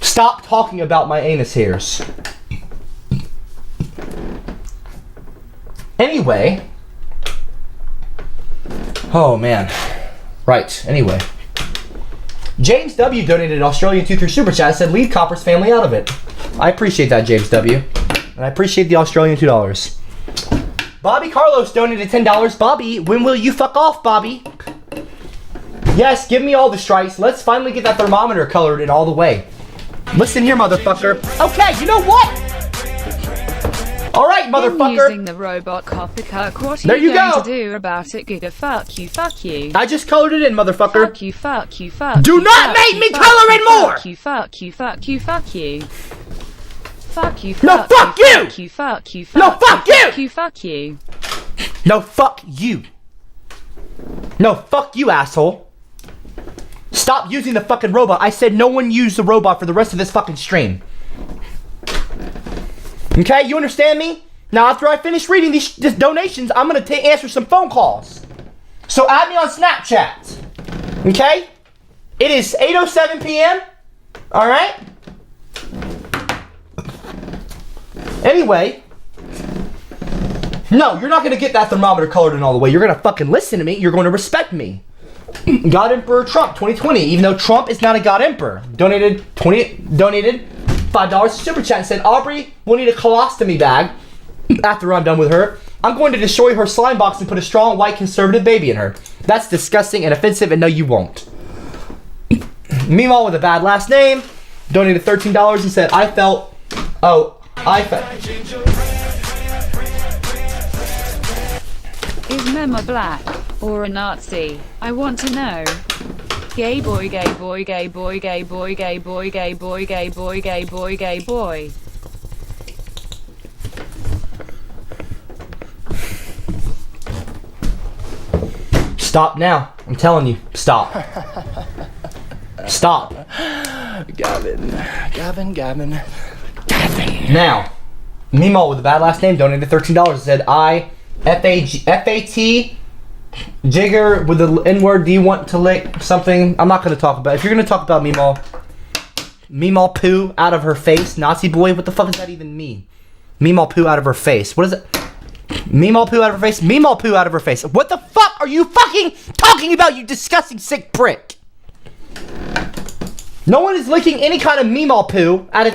Stop talking about my anus hairs. Anyway. Oh, man. Right, anyway. James W. donated an Australian 2 through Super Chat and said, leave Copper's family out of it. I appreciate that, James W. And I appreciate the Australian $2. Bobby Carlos donated $10. Bobby, when will you fuck off, Bobby? Yes, give me all the strikes. Let's finally get that thermometer colored in all the way. Listen here, motherfucker. Okay, you know what? All right, motherfucker. Using the robot CopperCab. What there are you going go. to do about it, Giga? Fuck you, fuck you. I just colored it in, motherfucker. Fuck you, fuck you, fuck Do you. not make me color in more! Fuck you, fuck you, fuck you, fuck you. Fuck you, No, fuck you! Fuck you, fuck you, fuck No, fuck you! Fuck you, fuck you. No, fuck you. No, fuck you, asshole. Stop using the fucking robot. I said no one use the robot for the rest of this fucking stream. Okay, you understand me? Now, after I finish reading these donations, I'm gonna answer some phone calls. So add me on Snapchat. Okay? It is 8:07 p.m. All right? Anyway. No, you're not gonna get that thermometer colored in all the way. You're gonna fucking listen to me. You're going to respect me. God Emperor Trump 2020, even though Trump is not a God Emperor. Donated $5 super chat and said, Aubrey will need a colostomy bag after I'm done with her. I'm going to destroy her slime box and put a strong white conservative baby in her. That's disgusting and offensive, and no, you won't. Meemaw with a bad last name donated $13 and said, Is Mema black or a Nazi? I want to know. Gay boy, gay boy, gay boy, gay boy, gay boy, gay boy, gay boy, gay boy, gay boy. Stop now. I'm telling you. Stop. Stop. Gavin. Now, Meemaw with a bad last name donated $13 and said, F-A-T, Jigger with the N-word, do you want to lick something? I'm not going to talk about it. If you're going to talk about Meemaw poo out of her face, Nazi boy, what the fuck does that even mean? Meemaw poo out of her face. What is it? Meemaw poo out of her face? Meemaw poo out of her face. What the fuck are you fucking talking about, you disgusting sick prick? No one is licking any kind of Meemaw poo out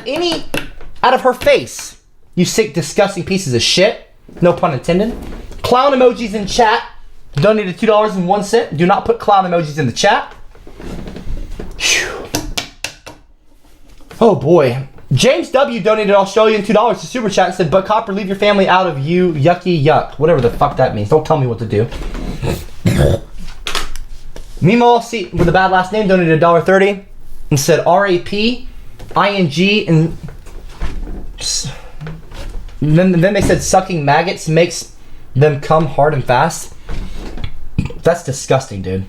of her face. You sick, disgusting pieces of shit. No pun intended. Clown emojis in chat. Donated $2.01. Do not put clown emojis in the chat. Whew. Oh boy. James W. donated Australian $2 to super chat and said, but Copper, leave your family out of you, yucky yuck. Whatever the fuck that means. Don't tell me what to do. Meemaw C with a bad last name donated $1.30 and said R-A-P, I-N-G, and then they said sucking maggots makes them come hard and fast. That's disgusting, dude.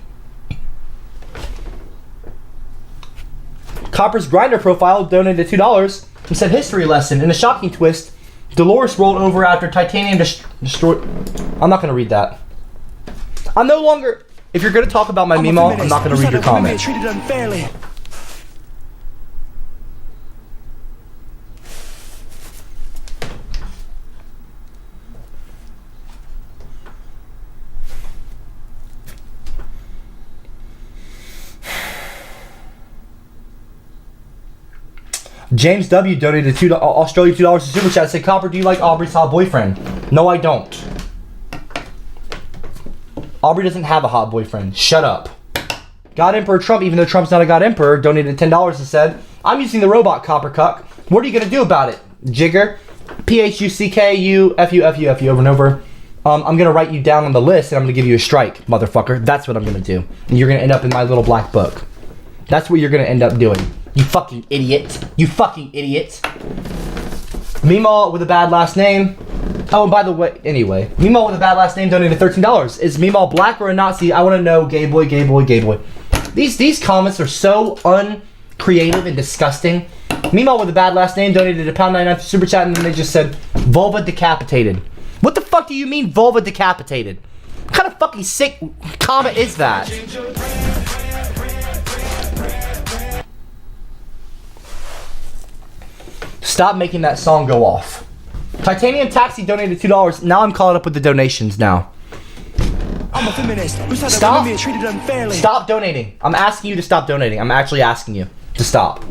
Copper's Grinder profile donated $2 and said history lesson. In a shocking twist, Dolores rolled over after titanium destroyed. I'm not going to read that. I'm no longer. If you're going to talk about my Meemaw, I'm not going to read your comment. Treated unfairly. James W. donated Australia $2 to super chat. Said, Copper, do you like Aubrey's hot boyfriend? No, I don't. Aubrey doesn't have a hot boyfriend. Shut up. God Emperor Trump, even though Trump's not a God Emperor, donated $10 and said, I'm using the robot Copper Cuck. What are you gonna do about it, Jigger? P-H-U-C-K-U-F-U-F-U over and over. I'm gonna write you down on the list and I'm gonna give you a strike, motherfucker. That's what I'm gonna do. And you're gonna end up in my little black book. That's what you're gonna end up doing. You fucking idiot. You fucking idiot. Meemaw with a bad last name. Oh, and by the way, anyway. Meemaw with a bad last name donated $13. Is Meemaw black or a Nazi? I want to know, gay boy, gay boy, gay boy. These comments are so uncreative and disgusting. Meemaw with a bad last name donated £1.99 to super chat and then they just said, vulva decapitated. What the fuck do you mean vulva decapitated? What kind of fucking sick comment is that? Stop making that song go off. Titanium Taxi donated $2. Now I'm caught up with the donations now. I'm a feminist who's had Stop. women treated unfairly. Stop donating. I'm asking you to stop donating. I'm actually asking you to stop.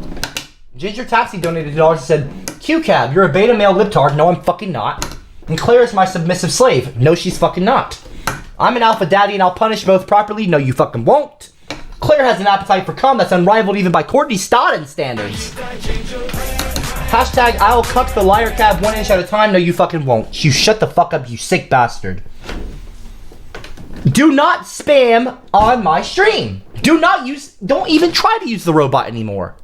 Ginger Taxi donated $2 and said, Q-Cab, you're a beta male libtard. No, I'm fucking not. And Claire is my submissive slave. No, she's fucking not. I'm an alpha daddy and I'll punish both properly. No, you fucking won't. Claire has an appetite for cum that's unrivaled even by Courtney Stodden standards. Hashtag I'll cuck the liar cab 1 inch at a time. No, you fucking won't. You shut the fuck up, you sick bastard. Do not spam on my stream. Don't even try to use the robot anymore.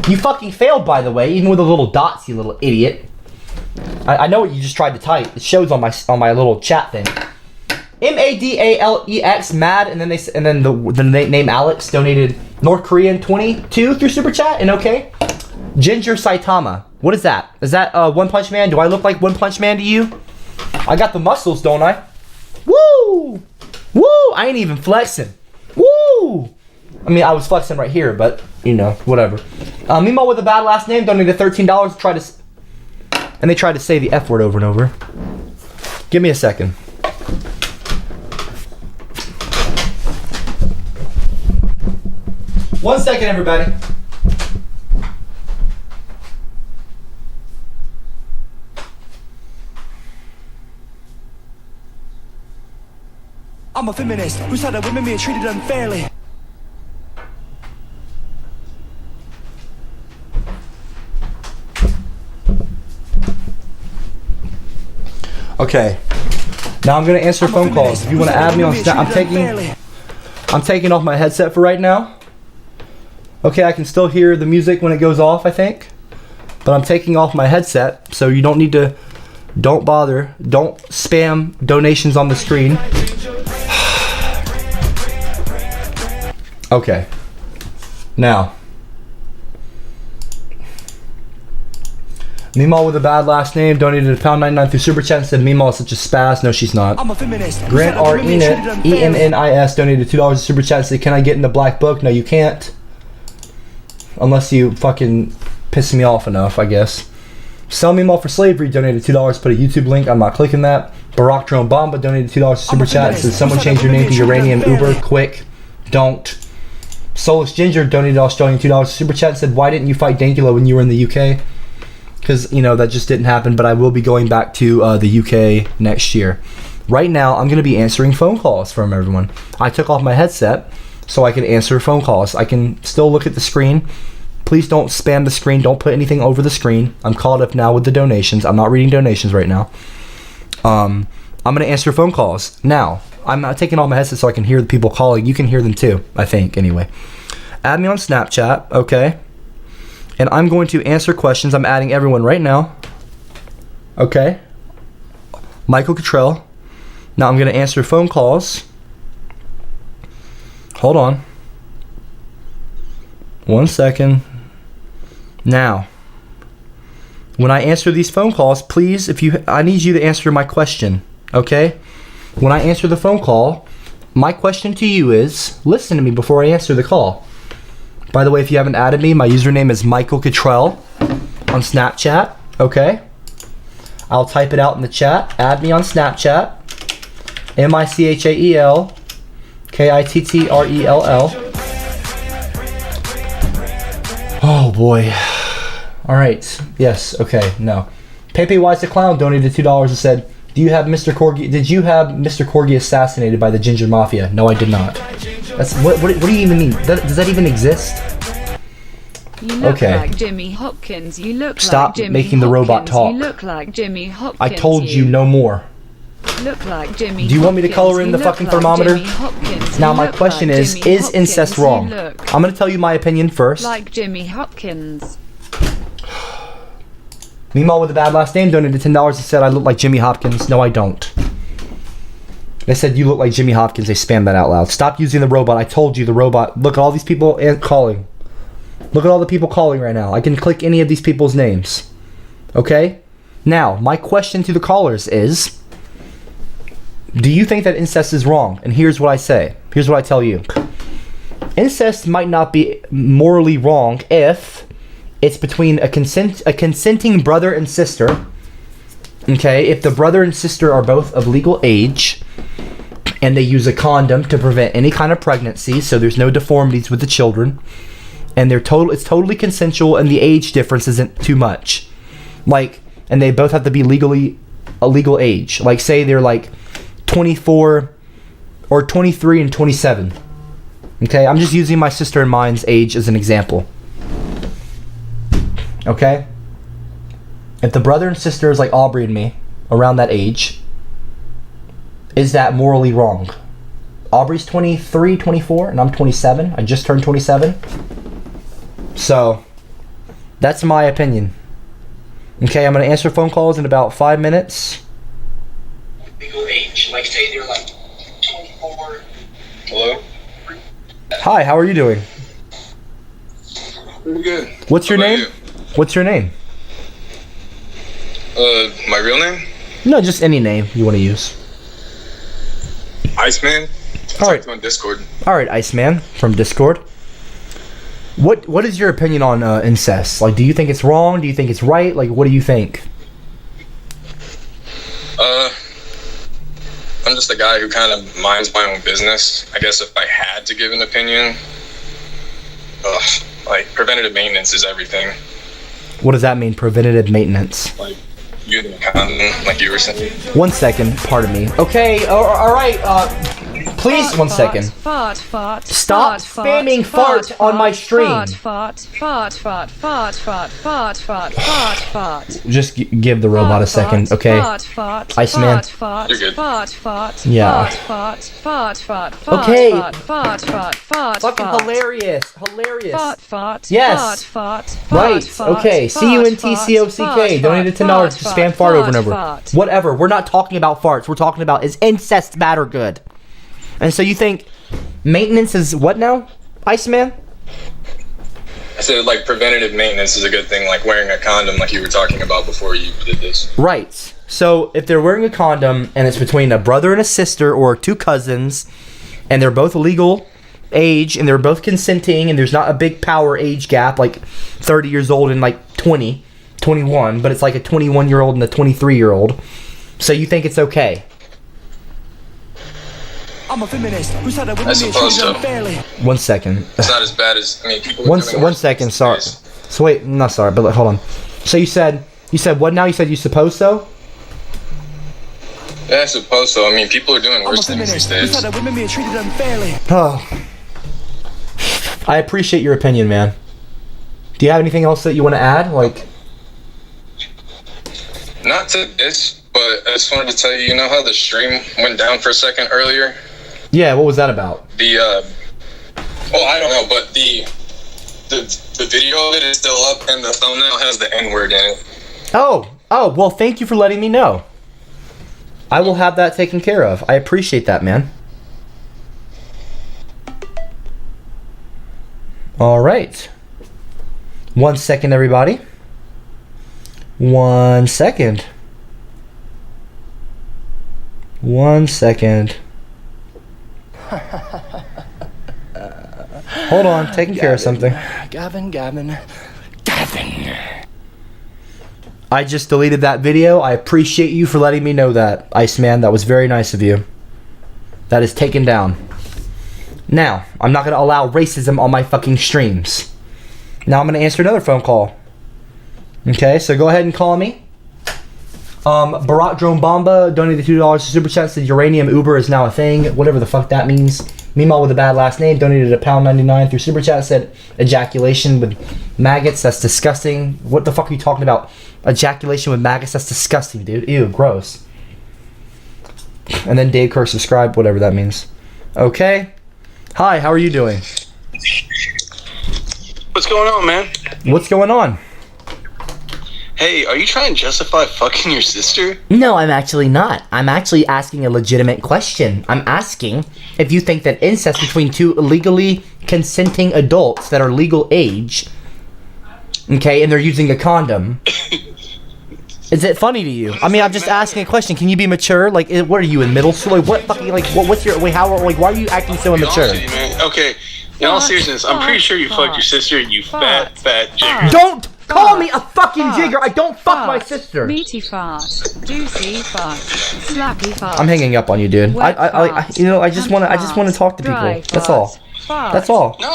You fucking failed, by the way, even with the little dots, you little idiot. I know what you just tried to type. It shows on my little chat thing. MADALEX mad, and then the name Alex donated North Korean 22 through super chat and okay. Ginger Saitama. What is that? Is that One Punch Man? Do I look like One Punch Man to you? I got the muscles, don't I? Woo! Woo! I ain't even flexing. Woo! I mean, I was flexing right here, but, you know, whatever. Meemaw with a bad last name donated $13 to try to... And they tried to say the F word over and over. Give me a second. 1 second, everybody. I'm a feminist who's had her women being treated unfairly. Okay. Now I'm gonna answer phone calls. If you want to add me on Snap, I'm taking off my headset for right now. Okay, I can still hear the music when it goes off, I think. But I'm taking off my headset, so you don't need to. Don't bother. Don't spam donations on the screen. Okay. Now. Meemaw with a bad last name donated £1.99 through Super Chat and said Meemaw is such a spaz. No, she's not. I'm a feminist. Grant R. Ennis donated $2 to Super Chat and said, can I get in the black book? No, you can't. Unless you fucking piss me off enough, I guess. Sell Meemaw for Slavery donated $2. Put a YouTube link. I'm not clicking that. Barack Drone Bomba donated $2 to Super Chat and said, someone change your name to Uranium Uber. Quick. Don't. Soulless Ginger donated Australian $2 to Super Chat and said, why didn't you fight Dankula when you were in the UK? Because, you know, that just didn't happen, but I will be going back to the UK next year. Right now, I'm going to be answering phone calls from everyone. I took off my headset so I can answer phone calls. I can still look at the screen. Please don't spam the screen. Don't put anything over the screen. I'm caught up now with the donations. I'm not reading donations right now. I'm going to answer phone calls. Now, I'm not taking off my headset so I can hear the people calling. You can hear them too, I think, anyway. Add me on Snapchat, okay? And I'm going to answer questions. I'm adding everyone right now. Okay. Michael Cottrell. Now I'm going to answer phone calls. Hold on. 1 second. Now, when I answer these phone calls, please, I need you to answer my question. Okay? When I answer the phone call, my question to you is, listen to me before I answer the call. By the way, if you haven't added me, my username is Michael Cottrell on Snapchat, okay? I'll type it out in the chat. Add me on Snapchat. MICHAEL KITTRELL. Oh boy. Alright. Yes, okay, no. Pepe Wise the Clown donated $2 and said, did you have Mr. Corgi assassinated by the Ginger Mafia? No, I did not. That's what do you even mean? Does that even exist? You look like Jimmy Hopkins. You look Stop like Jimmy making the robot talk. You look like Jimmy Hopkins. I told you no more. Look like Jimmy. Do you want me to color in the fucking thermometer? Now my question is incest wrong? I'm gonna tell you my opinion first. Like Jimmy Hopkins. Meemaw with a bad last name donated $10 and said I look like Jimmy Hopkins. No, I don't. They said you look like Jimmy Hopkins. They spammed that out loud. Stop using the robot. I told you the robot. Look at all these people calling. Look at all the people calling right now. I can click any of these people's names. Okay? Now, my question to the callers is, do you think that incest is wrong? And here's what I say. Here's what I tell you. Incest might not be morally wrong if it's between a consenting brother and sister. Okay? If the brother and sister are both of legal age and they use a condom to prevent any kind of pregnancy, so there's no deformities with the children, and it's totally consensual and the age difference isn't too much. Like, and they both have to be a legal age. Like, say they're like 24 or 23 and 27. Okay? I'm just using my sister and mine's age as an example. Okay? If the brother and sister is like Aubrey and me, around that age, is that morally wrong? Aubrey's 23, 24, and I'm 27. I just turned 27. So, that's my opinion. Okay, I'm going to answer phone calls in about 5 minutes. Legal age, like say they're like 24. Hello? Hi, how are you doing? Pretty good. What's your name? What's your name? My real name? No, just any name you want to use. Iceman. Alright. On Discord. Alright, Iceman from Discord. What is your opinion on incest? Like, do you think it's wrong? Do you think it's right? Like, what do you think? I'm just a guy who kind of minds my own business. I guess if I had to give an opinion, like preventative maintenance is everything. What does that mean, preventative maintenance? Like using a condom, like you were saying. 1 second, pardon me. Okay, all right, please, 1 second. Fart. Stop spamming fart on my stream. Fart. Just give the robot a second, okay? Iceman. You're good. Yeah. Okay. Fucking hilarious. Yes. Right. Okay. CUNTCOCK. Donated $10 to spam fart over and over. Whatever. We're not talking about farts. We're talking about is incest bad or good? And so you think maintenance is what now, Iceman? I said like preventative maintenance is a good thing, like wearing a condom, like you were talking about before you did this. Right. So if they're wearing a condom and it's between a brother and a sister or two cousins, and they're both legal age and they're both consenting and there's not a big power age gap, like 30 years old and like 21, but it's like a 21-year-old and a 23-year-old. So you think it's okay? I'm a feminist who's had a women I suppose so. unfairly. 1 second. It's not as bad as, I mean, people are One doing worse second, these sorry. days. So wait, not sorry, but hold on. So you said what now? You said you suppose so? Yeah, I suppose so. I mean, people are doing I'm a worse things these feminist who's days. had a women being treated unfairly. Oh. I appreciate your opinion, man. Do you have anything else that you want to add? Like, Not to this, but I just wanted to tell you, you know how the stream went down for a second earlier? yeah, what was that about? The, I don't know, but the video of it is still up and the thumbnail has the N-word in it. Oh, well, thank you for letting me know. I will have that taken care of. I appreciate that, man. All right. 1 second, everybody. 1 second. 1 second. Hold on, taking care of something. Gavin. I just deleted that video. I appreciate you for letting me know that, Iceman. That was very nice of you. That is taken down. Now, I'm not going to allow racism on my fucking streams. Now I'm going to answer another phone call. Okay, so go ahead and call me. Barack Drone Bomba donated $2 to Super Chat, said uranium Uber is now a thing. Whatever the fuck that means. Meemaw with a bad last name donated £1.99 through Super Chat, said ejaculation with maggots, that's disgusting. What the fuck are you talking about? Ejaculation with maggots, that's disgusting, dude. Ew, gross. And then Dave Kerr subscribed, whatever that means. Okay. Hi, how are you doing? What's going on, man? What's going on? Hey, are you trying to justify fucking your sister? No, I'm actually not. I'm actually asking a legitimate question. I'm asking if you think that incest between two legally consenting adults that are legal age, okay, and they're using a condom, is it funny to you? I mean, I'm just asking a question. Can you be mature? Like, what are you in middle school? Like, what fucking, like, what's your, wait, how, like, why are you acting so immature? Honestly, man. Okay, in all seriousness, I'm pretty sure you fucked your sister, you fat jigger. Don't call me a fucking jigger. I don't fuck my sister. Meaty fart. Juicy fart. Slappy fart. I'm hanging up on you, dude. I you know, I just want to talk to people. That's all. That's all. No.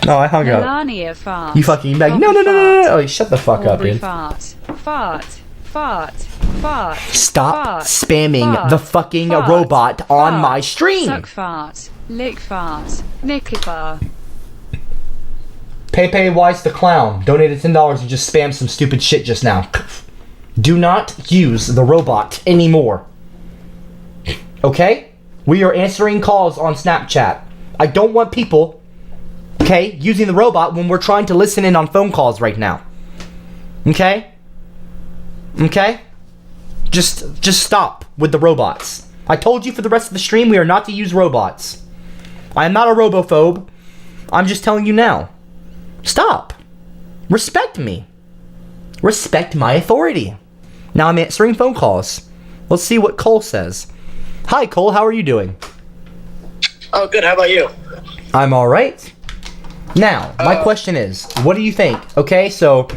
No, I hung up. Melania fart. You fucking beg. No. Oh, shut the fuck up, Aubrey dude. fart. Stop spamming fart, the fucking fart, robot on fart, my stream. Suck fart. Lick fart. Nickipper. Pepe Weiss the Clown donated $10 and just spammed some stupid shit just now. Do not use the robot anymore. Okay? We are answering calls on Snapchat. I don't want people, okay, using the robot when we're trying to listen in on phone calls right now. Okay? Okay? Just stop with the robots. I told you for the rest of the stream we are not to use robots. I am not a robophobe. I'm just telling you now. Stop. Respect me. Respect my authority. Now I'm answering phone calls. Let's see what Cole says. Hi, Cole. How are you doing? Oh, good. How about you? I'm all right. Now, my question is, what do you think? Okay, so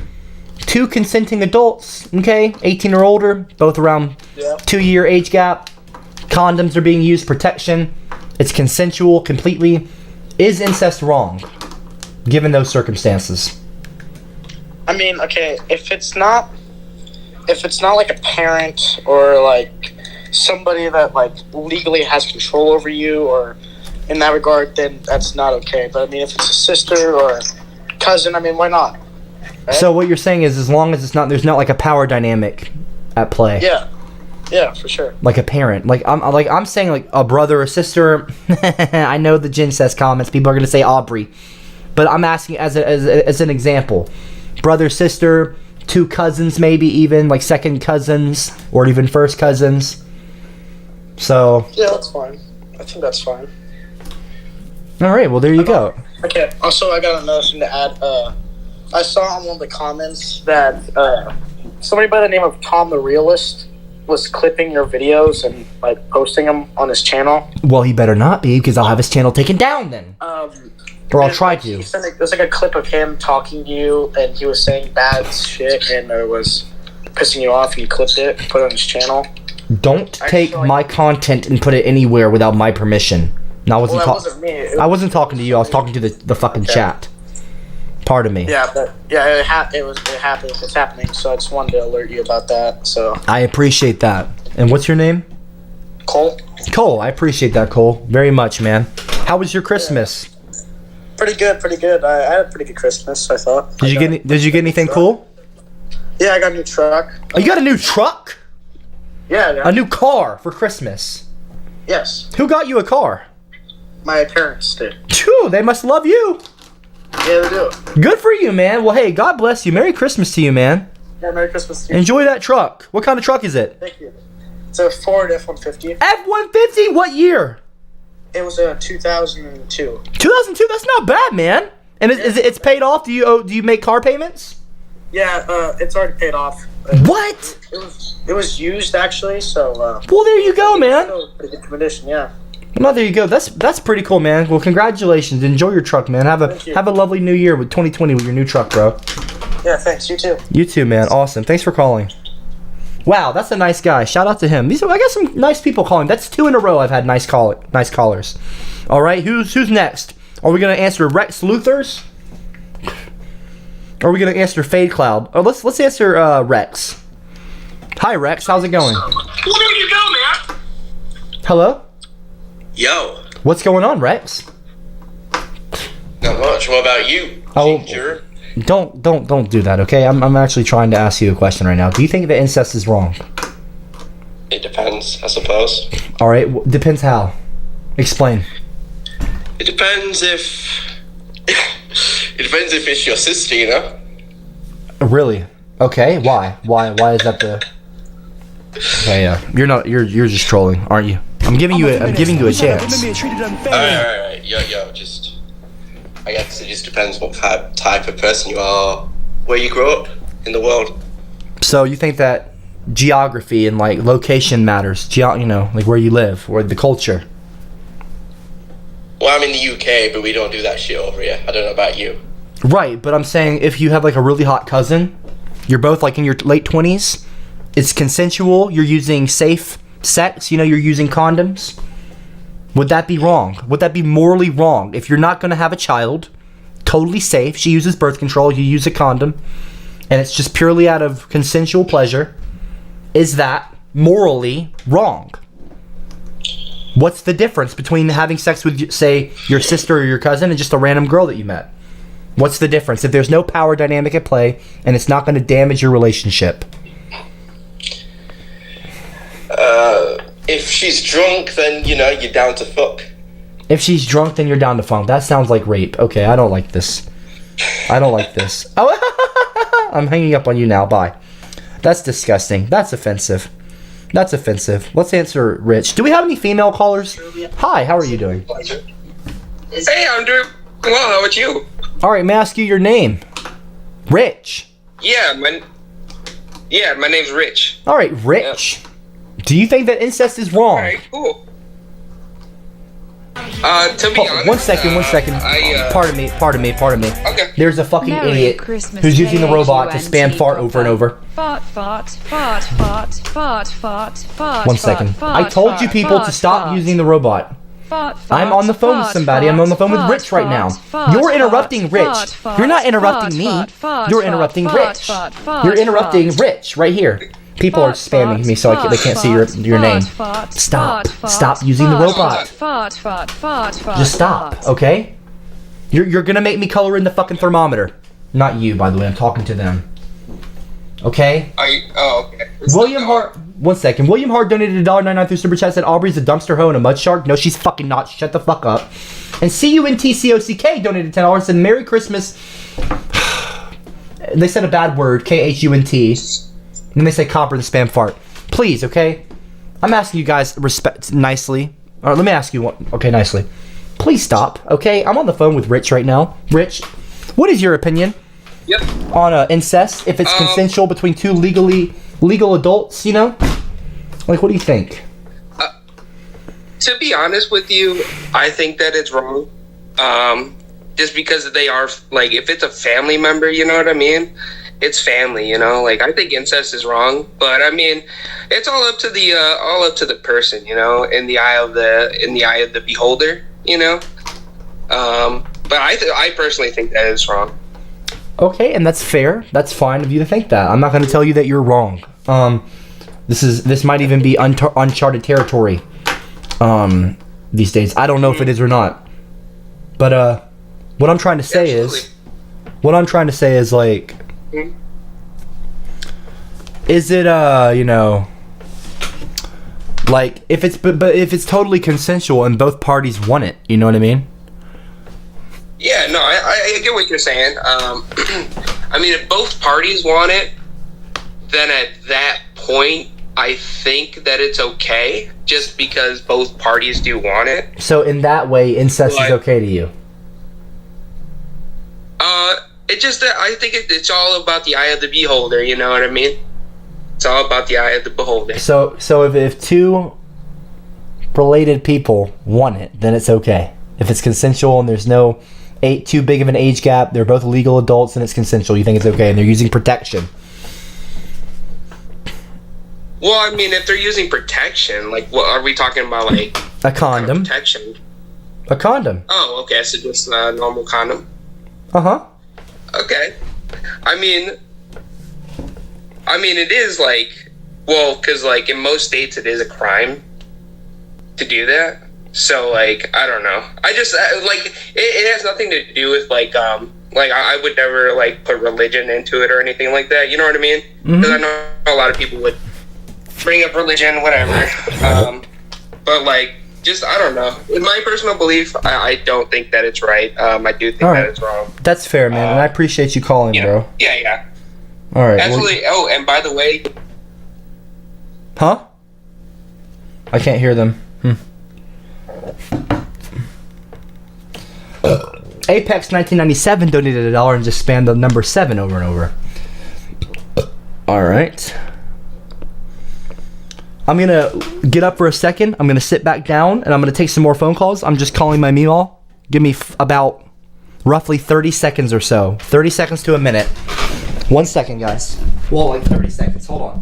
two consenting adults, okay, 18 or older, both around 2-year age gap. Condoms are being used, protection. It's consensual completely. Is incest wrong, given those circumstances? I mean, okay, if it's not like a parent or like somebody that like legally has control over you or in that regard, then that's not okay. But I mean, if it's a sister or cousin, I mean, why not? Right? So what you're saying is, as long as there's not like a power dynamic at play. Yeah, for sure. Like a parent, I'm saying like a brother or sister. I know the Gincest comments. People are gonna say Aubrey, but I'm asking as an example, brother, sister, 2 cousins, maybe even like second cousins or even first cousins. So yeah, that's fine. I think that's fine. All right, well there you go. Okay. Also, I got another thing to add. I saw on one of the comments that somebody by the name of Tom the Realist was clipping your videos and like posting them on his channel. Well, he better not be, because I'll have his channel taken down then. Or I'll try to. There's like a clip of him talking to you, and he was saying bad shit, and it was pissing you off, and he clipped it, put it on his channel. Don't take my content and put it anywhere without my permission. No, That wasn't me. I wasn't talking to you. I was talking to the fucking chat. Pardon me. Yeah, but yeah, it happened. It's happening. So I just wanted to alert you about that. So I appreciate that. And what's your name? Cole. Cole, I appreciate that, Cole, very much, man. How was your Christmas? Pretty good. I had a pretty good Christmas, I thought. Did you get anything cool? Yeah, I got a new truck. Oh, you got a new truck? Yeah. A new car for Christmas? Yes. Who got you a car? My parents did. Phew, they must love you. Yeah, they do. Good for you, man. Well, hey, God bless you. Merry Christmas to you, man. Yeah, Merry Christmas to you. Enjoy that truck. What kind of truck is it? Thank you. It's a Ford F-150. F-150? What year? It was a 2002. 2002? That's not bad, man. And it's paid off? Do you make car payments? Yeah, it's already paid off. What? It was used actually, so. Well, there you go, man. Pretty good condition, yeah. Well, there you go. That's pretty cool, man. Well, congratulations. Enjoy your truck, man. Have a lovely new year with 2020 with your new truck, bro. Yeah, thanks. You too. You too, man. Awesome. Thanks for calling. Wow, that's a nice guy. Shout out to him. I got some nice people calling. That's 2 in a row I've had nice callers. All right, who's next? Are we gonna answer Rex Luthers? Or are we gonna answer Fade Cloud? Oh, let's answer Rex. Hi, Rex. How's it going? Where do you go, man? Hello. Yo. What's going on, Rex? Not much. What about you? Oh, Ginger? don't do that, okay? I'm actually trying to ask you a question right now. Do you think that incest is wrong? It depends, I suppose. All right, depends how. Explain. It depends if... it depends if it's your sister, you know? Really? Okay. Why? Why is that the? Okay, yeah. You're just trolling, aren't you? I'm giving you a chance. Alright. Yo, just... I guess it just depends what type of person you are, where you grew up in the world. So you think that geography and like location matters? Like where you live or the culture. Well, I'm in the UK, but we don't do that shit over here. I don't know about you. Right, but I'm saying if you have like a really hot cousin, you're both like in your late 20s, it's consensual, you're using safe sex, you're using condoms. Would that be wrong? Would that be morally wrong? If you're not going to have a child, totally safe, she uses birth control, you use a condom, and it's just purely out of consensual pleasure, is that morally wrong? What's the difference between having sex with, say, your sister or your cousin and just a random girl that you met? What's the difference if there's no power dynamic at play and it's not going to damage your relationship? If she's drunk, then, you're down to fuck. If she's drunk, then you're down to funk. That sounds like rape. Okay, I don't like this. Oh, I'm hanging up on you now. Bye. That's disgusting. That's offensive. Let's answer Rich. Do we have any female callers? Hi, how are you doing? Hey, I'm doing well. How about you? All right, may I ask you your name? Rich. Yeah, my name's Rich. All right, Rich. Yep. Do you think that incest is wrong? All right, cool. To be honest, one second. Pardon me. Okay. There's a fucking Merry idiot Christmas who's using the robot to KSUNT spam fart over and over. Fart. 1 second. I told you people to stop using the robot. I'm on the phone with somebody. I'm on the phone with Rich right now. You're interrupting Rich. You're not interrupting me. You're interrupting Rich. You're interrupting Rich right here. People are spamming me so they can't see your name. Stop using the robot. Just stop, okay? You're gonna make me color in the fucking thermometer. Not you, by the way. I'm talking to them. Okay? Okay. William Hart. One second. William Hart donated $1.99 through Super Chat. Said Aubrey's a dumpster hoe and a mud shark. No, she's fucking not. Shut the fuck up. And CUNTCOCK donated $10. Said Merry Christmas. They said a bad word. KHUNT. And then they say copper the spam fart. Please, okay? I'm asking you guys respect nicely. All right, let me ask you one. Okay, nicely. Please stop, okay? I'm on the phone with Rich right now. Rich, what is your opinion on incest? If it's consensual between two legal adults, you know? Like, what do you think? To be honest with you, I think that it's wrong. Just because they are, like, if it's a family member, you know what I mean? It's family, you know? Like, I think incest is wrong, but I mean, it's all up to the person, you know, in the eye of the beholder, you know? But I personally think that is wrong. Okay, and that's fair. That's fine of you to think that. I'm not going to tell you that you're wrong. This might even be uncharted territory these days. I don't know if it is or not. But what I'm trying to say is like, is it you know, like if it's totally consensual and both parties want it, you know what I mean? Yeah, no, I get what you're saying. I mean, if both parties want it, then at that point, I think that it's okay, just because both parties do want it. So in that way, incest is okay to you? It just, I think it's all about the eye of the beholder, you know what I mean? It's all about the eye of the beholder. So if two related people want it, then it's okay. If it's consensual and there's no too big of an age gap, they're both legal adults and it's consensual, you think it's okay, and they're using protection. Well, I mean, if they're using protection, like, what are we talking about? Like a condom? Kind of protection. A condom. Oh, okay. So just a normal condom. Okay. I mean, it is like, well, because like in most states it is a crime to do that. So like, I don't know. I just like it has nothing to do with like I would never like put religion into it or anything like that. You know what I mean? Because I know a lot of people would bring up religion, whatever. But like, just, I don't know. In my personal belief, I don't think that it's right. I do think that it's wrong. That's fair, man, and I appreciate you calling, bro. Yeah. All right. Absolutely. Oh, and by the way... Huh? I can't hear them. Apex 1997 donated $1 and just spammed the number 7 over and over. All right. I'm going to get up for a second. I'm going to sit back down, and I'm going to take some more phone calls. I'm just calling my meemaw. Give me about roughly 30 seconds or so. 30 seconds to a minute. 1 second, guys. Well, like 30 seconds. Hold on.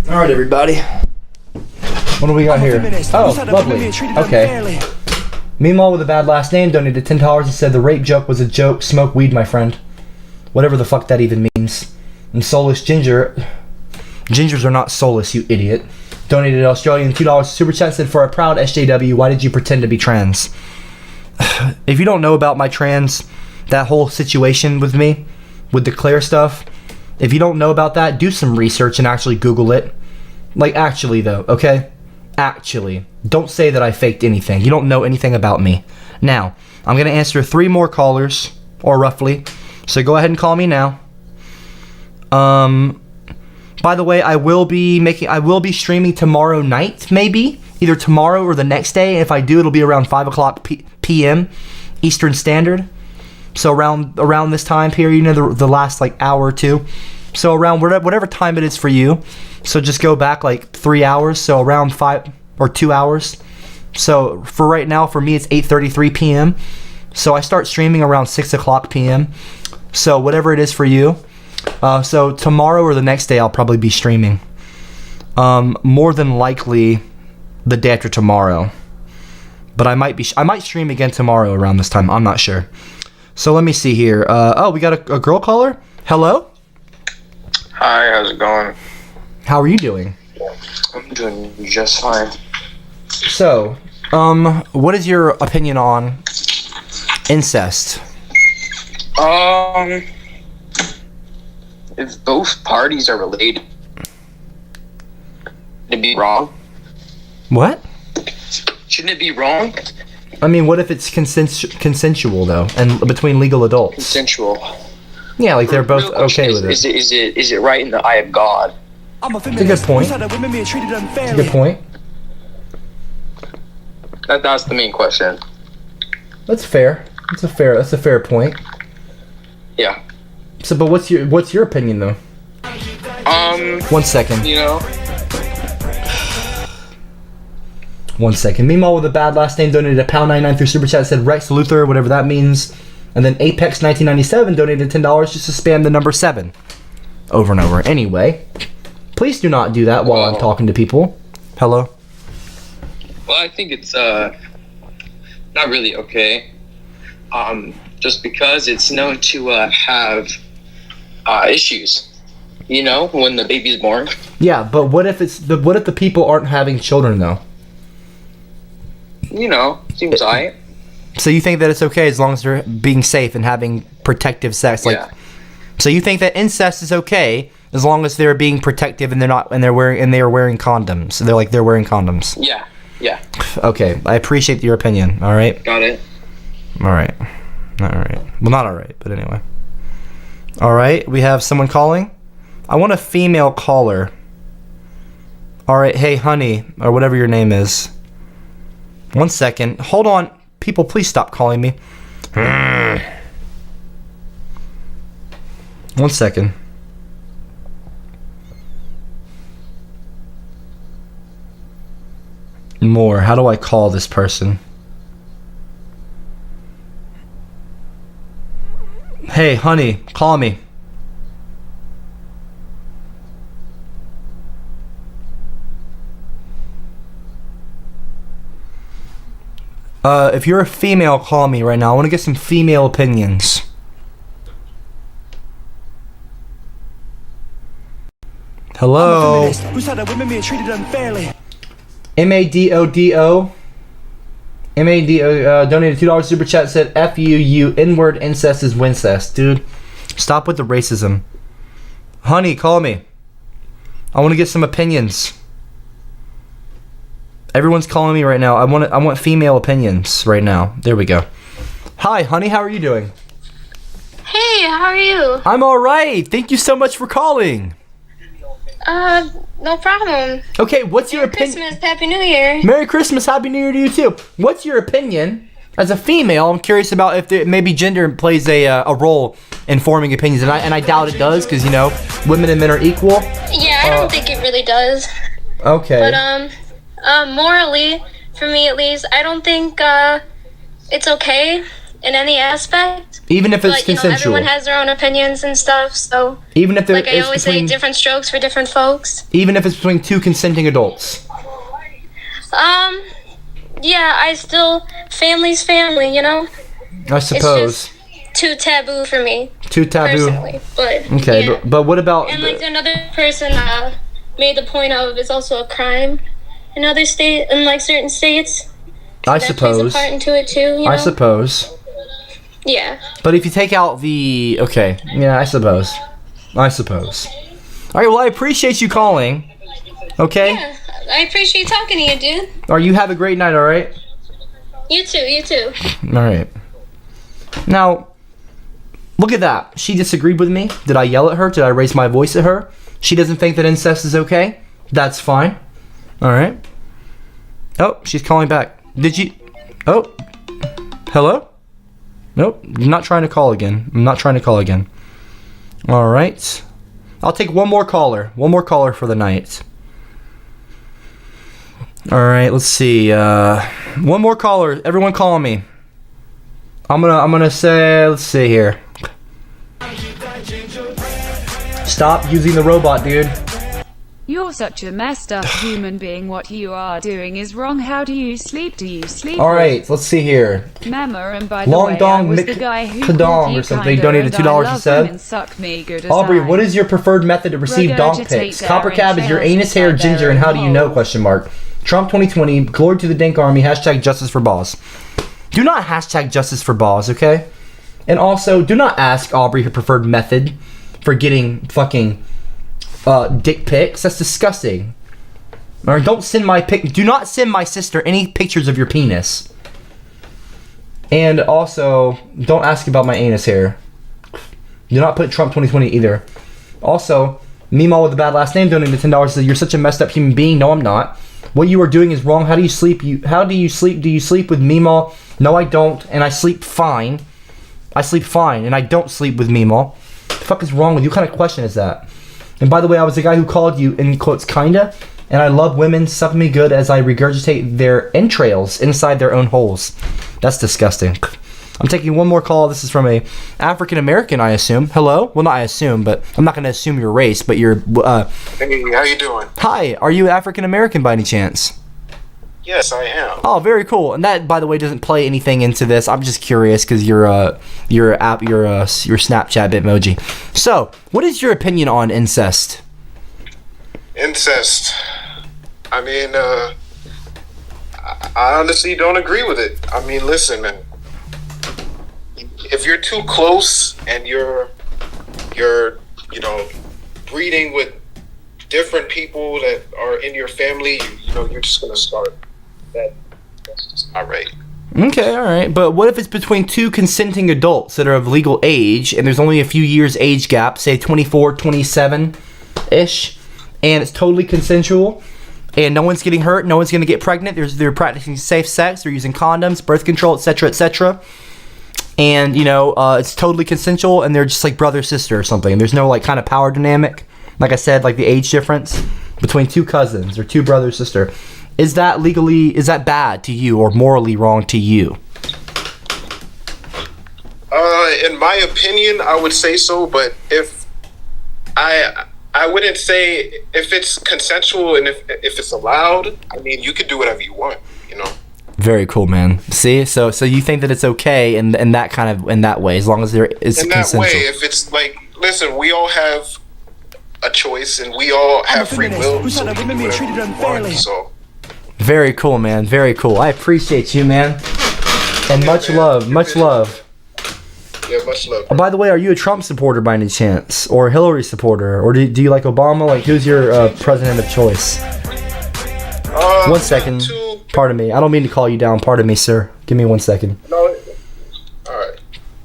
All right, everybody. What do we got here? Oh, lovely. Okay. Meemaw with a bad last name donated $10 and said the rape joke was a joke. Smoke weed, my friend. Whatever the fuck that even means. And Soulless Ginger. Gingers are not soulless, you idiot. Donated Australian $2 super chat, said for a proud SJW, why did you pretend to be trans? If you don't know about my trans, that whole situation with me, with the Claire stuff, if you don't know about that, do some research and actually Google it. Like, actually, though, okay? Actually. Don't say that I faked anything. You don't know anything about me. Now, I'm going to answer 3 more callers, or roughly. So go ahead and call me now. By the way, I will be streaming tomorrow night, maybe either tomorrow or the next day. And if I do, it'll be around 5 o'clock p.m. Eastern Standard. So around this time period, the last like hour or two. So around whatever time it is for you. So just go back like 3 hours. So around 5 or 2 hours. So for right now, for me, it's 8:33 p.m. So I start streaming around 6 o'clock p.m. So whatever it is for you. So tomorrow or the next day, I'll probably be streaming. More than likely, the day after tomorrow. But I might stream again tomorrow around this time. I'm not sure. So let me see here. We got a girl caller. Hello. Hi, how's it going? How are you doing? I'm doing just fine. So, what is your opinion on incest? If both parties are related, it'd be wrong. What? Shouldn't it be wrong? I mean, what if it's consensual though, and between legal adults? Consensual. Yeah, like they're both okay with it. Is it right in the eye of God? I'm a It's a good feminist. point. Who said that women being treated It's a unfairly? good point. That's the main question. That's fair. That's a fair point. Yeah. So, but what's your opinion though? 1 second. You know. 1 second. Meanwhile, with a bad last name, donated £1.99 through Super Chat, said Rex Luther, whatever that means. And then Apex1997 donated $10 just to spam the number 7 over and over. Anyway, please do not do that while I'm talking to people. Hello? Well, I think it's not really okay. Just because it's known to have issues. You know, when the baby's born. Yeah, but what if the people aren't having children though? You know, seems alright. So you think that it's okay as long as they're being safe and having protective sex? Like, Yeah. So you think that incest is okay as long as they're being protective and they are wearing condoms? So they're wearing condoms. Yeah. Yeah. Okay, I appreciate your opinion. All right. Got it. All right. All right. Well, not all right, but anyway. All right. We have someone calling. I want a female caller. All right. Hey, honey, or whatever your name is. 1 second. Hold on. People, please stop calling me. 1 second. More. How do I call this person? Hey, honey, call me. If you're a female, call me right now. I want to get some female opinions. Hello. I'm a feminist. Who said that women being treated unfairly? MADODO donated $2 super chat, said F you N-word incest is wincest. Dude, stop with the racism. Honey, call me. I want to get some opinions. Everyone's calling me right now. I want female opinions right now. There we go. Hi, honey, how are you doing? Hey, how are you? I'm all right. Thank you so much for calling. No problem. Okay, what's your opinion? Christmas, Happy New Year. Merry Christmas, Happy New Year to you too. What's your opinion as a female? I'm curious about if maybe gender plays a role in forming opinions, and I doubt it does, because women and men are equal. Yeah, I don't think it really does. Okay. But morally, for me at least, I don't think it's okay in any aspect. Even if it's consensual. Everyone has their own opinions and stuff, so. Even if like I always say, different strokes for different folks. Even if it's between two consenting adults. Yeah, family's family, I suppose. It's just too taboo for me. Too taboo. Personally, but. Okay, yeah. but what about? And like another person made the point of, it's also a crime in other certain states. I that suppose. plays a part into it too. I suppose. Yeah. But if you take out the I suppose. All right. Well, I appreciate you calling. Okay. Yeah, I appreciate talking to you, dude. All right. You have a great night. All right. You too. All right. Now, Look at that. She disagreed with me. Did I yell at her? Did I raise my voice at her? She doesn't think that incest is okay. That's fine. All right. Oh, she's calling back. Did you? Oh. Hello? Nope. I'm not trying to call again. All right. I'll take one more caller. One more caller for the night. All right. Let's see. One more caller. Everyone call me. I'm gonna say. Let's see here. Stop using the robot, dude. You're such a messed up human being. What you are doing is wrong. How do you sleep? Do you sleep? All right, let's see here. Mema, and by the Long way, Dong I was the guy who Kadong or something donated $2. He said. Suck me good as Aubrey, I. what is your preferred method to receive donk pics? CopperCab is your anus hair ginger, and how do you know? Question mark. Trump 2020. Glory to the Dink Army. Hashtag justice for balls. Do not hashtag justice for balls, okay? And also, do not ask Aubrey her preferred method for getting fucking dick pics. That's disgusting. Or don't send my pic. Do not send my sister any pictures of your penis. And also, don't ask about my anus hair. Do not put Trump 2020 either. Also, Meemaw with the bad last name donated $10 says you're such a messed up human being. No, I'm not. What you are doing is wrong. How do you sleep? How do you sleep? Do you sleep with Meemaw? No, I don't, and I sleep fine. I sleep fine, and I don't sleep with Meemaw. What the fuck is wrong with you? What kind of question is that? And by the way, I was the guy who called you, in quotes, kinda, and I love women suck me good as I regurgitate their entrails inside their own holes. That's disgusting. I'm taking one more call. This is from a African American, I assume. Hello? Well, not I assume, but I'm not going to assume your race, but you're... Hey, how you doing? Hi, are you African American by any chance? Yes, I am. Oh, very cool. And that, by the way, doesn't play anything into this. I'm just curious because your Snapchat Bitmoji. So, what is your opinion on incest? Incest. I mean, I honestly don't agree with it. I mean, listen, man. If you're too close and you're breeding with different people that are in your family, you're just gonna start. That's just not right. Okay, all right. But what if it's between two consenting adults that are of legal age and there's only a few years age gap, say 24, 27-ish, and it's totally consensual and no one's getting hurt, no one's going to get pregnant, they're practicing safe sex, they're using condoms, birth control, etc., and, it's totally consensual and they're just like brother, sister or something. There's no like kind of power dynamic, like I said, like the age difference between two cousins or two brother, sister. Is that bad to you or morally wrong to you? In my opinion, I would say so, but if I wouldn't say if it's consensual and if it's allowed, I mean, you could do whatever you want, Very cool, man. See, so you think that it's okay in that way, as long as there is consensual. In that way, if it's like, listen, we all have a choice and we all have free will, so we can do whatever we want, so. Very cool, man. Very cool. I appreciate you, man. And much love. Much love. Yeah, much love. Oh, by the way, are you a Trump supporter by any chance? Or a Hillary supporter? Or do you like Obama? Like, who's your president of choice? 1 second. Pardon me. I don't mean to call you down. Pardon me, sir. Give me 1 second. No. Alright.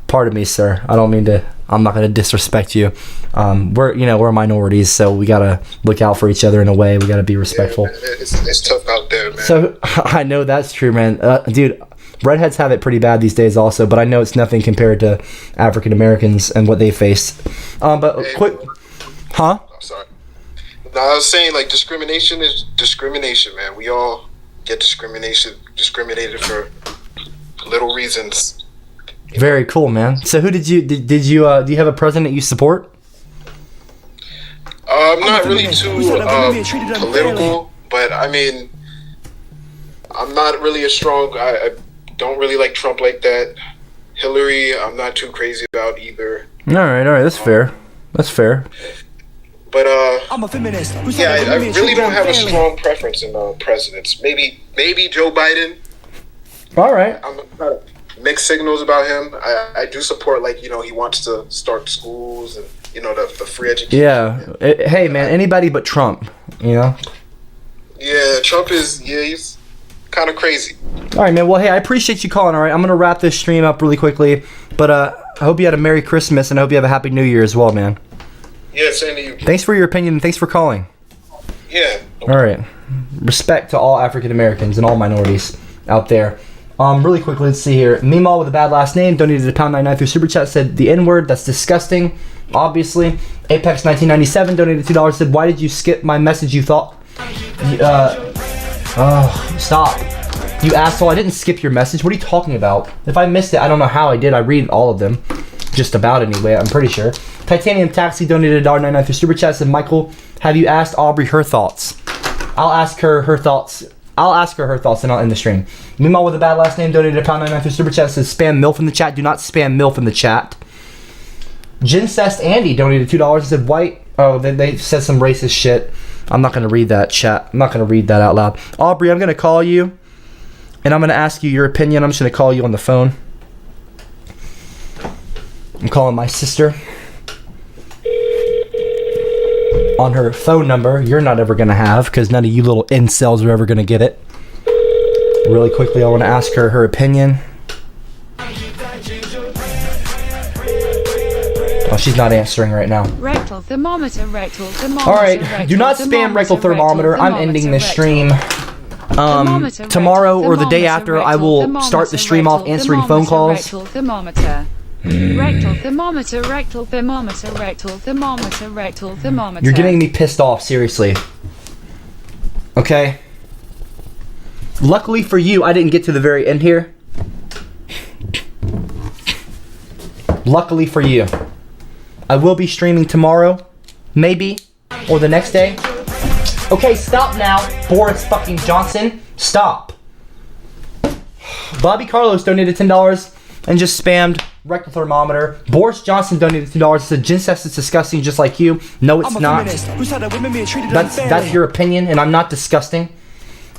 Pardon me, sir. I don't mean to... I'm not going to disrespect you. We're minorities, so we got to look out for each other in a way. We got to be respectful. Yeah, it's tough out there, man. So, I know that's true, man. Dude, redheads have it pretty bad these days also, but I know it's nothing compared to African Americans and what they face. Huh? I'm sorry. No, I was saying, like, discrimination is discrimination, man. We all get discriminated for little reasons. Very cool, man. So who do you have a president you support? I'm not really too political, but I mean, I'm not really I don't really like Trump like that. Hillary, I'm not too crazy about either. All right, that's fair. That's fair. But I'm a feminist. Yeah, I really don't have a strong preference in presidents. Maybe Joe Biden. All right. I'm not mixed signals about him. I do support, like, he wants to start schools and the free education. Yeah. Hey, man, anybody but Trump. Yeah, Trump he's kind of crazy. All right, man. Well, hey, I appreciate you calling. All right, I'm gonna wrap this stream up really quickly, but hope you had a Merry Christmas, and I hope you have a Happy New Year as well, man. Yeah, same to you. Thanks for your opinion, and thanks for calling. Yeah. All right. Respect to all African Americans and all minorities out there. Really quickly, let's see here. Meemaw with a bad last name donated £1.99 through Super Chat, said the N-word. That's disgusting. Obviously. Apex 1997 donated $2. Said, why did you skip my message? You thought. Stop. You asshole. I didn't skip your message. What are you talking about? If I missed it, I don't know how I did. I read all of them. Just about anyway, I'm pretty sure. Titanium Taxi donated $1.99 through Super Chat, said, Michael, have you asked Aubrey her thoughts? I'll ask her her thoughts. I'll ask her her thoughts and I'll end the stream. Meemaw with a bad last name donated $1.99 through Super Chat, says, spam MILF in the chat. Do not spam MILF in the chat. Gincest Andy donated $2 and said, white. Oh, they said some racist shit. I'm not going to read that chat. I'm not going to read that out loud. Aubrey, I'm going to call you and I'm going to ask you your opinion. I'm just going to call you on the phone. I'm calling my sister on her phone number you're not ever going to have because none of you little incels are ever going to get it. Really quickly, I want to ask her her opinion. Oh, she's not answering right now. Rectal thermometer, rectal thermometer. Alright, do not spam rectal thermometer. I'm ending this stream. Tomorrow or the day after, I will start the stream off answering phone calls. Rectal thermometer. Rectal thermometer, rectal thermometer, rectal thermometer, rectal thermometer. You're getting me pissed off, seriously. Okay? Luckily for you, I didn't get to the very end here. Luckily for you. I will be streaming tomorrow, maybe, or the next day. Okay, stop now, Boris fucking Johnson. Stop. Bobby Carlos donated $10 and just spammed rectal thermometer. Boris Johnson donated $2 and said, Gincest is disgusting just like you. No, it's not. That's your opinion, and I'm not disgusting.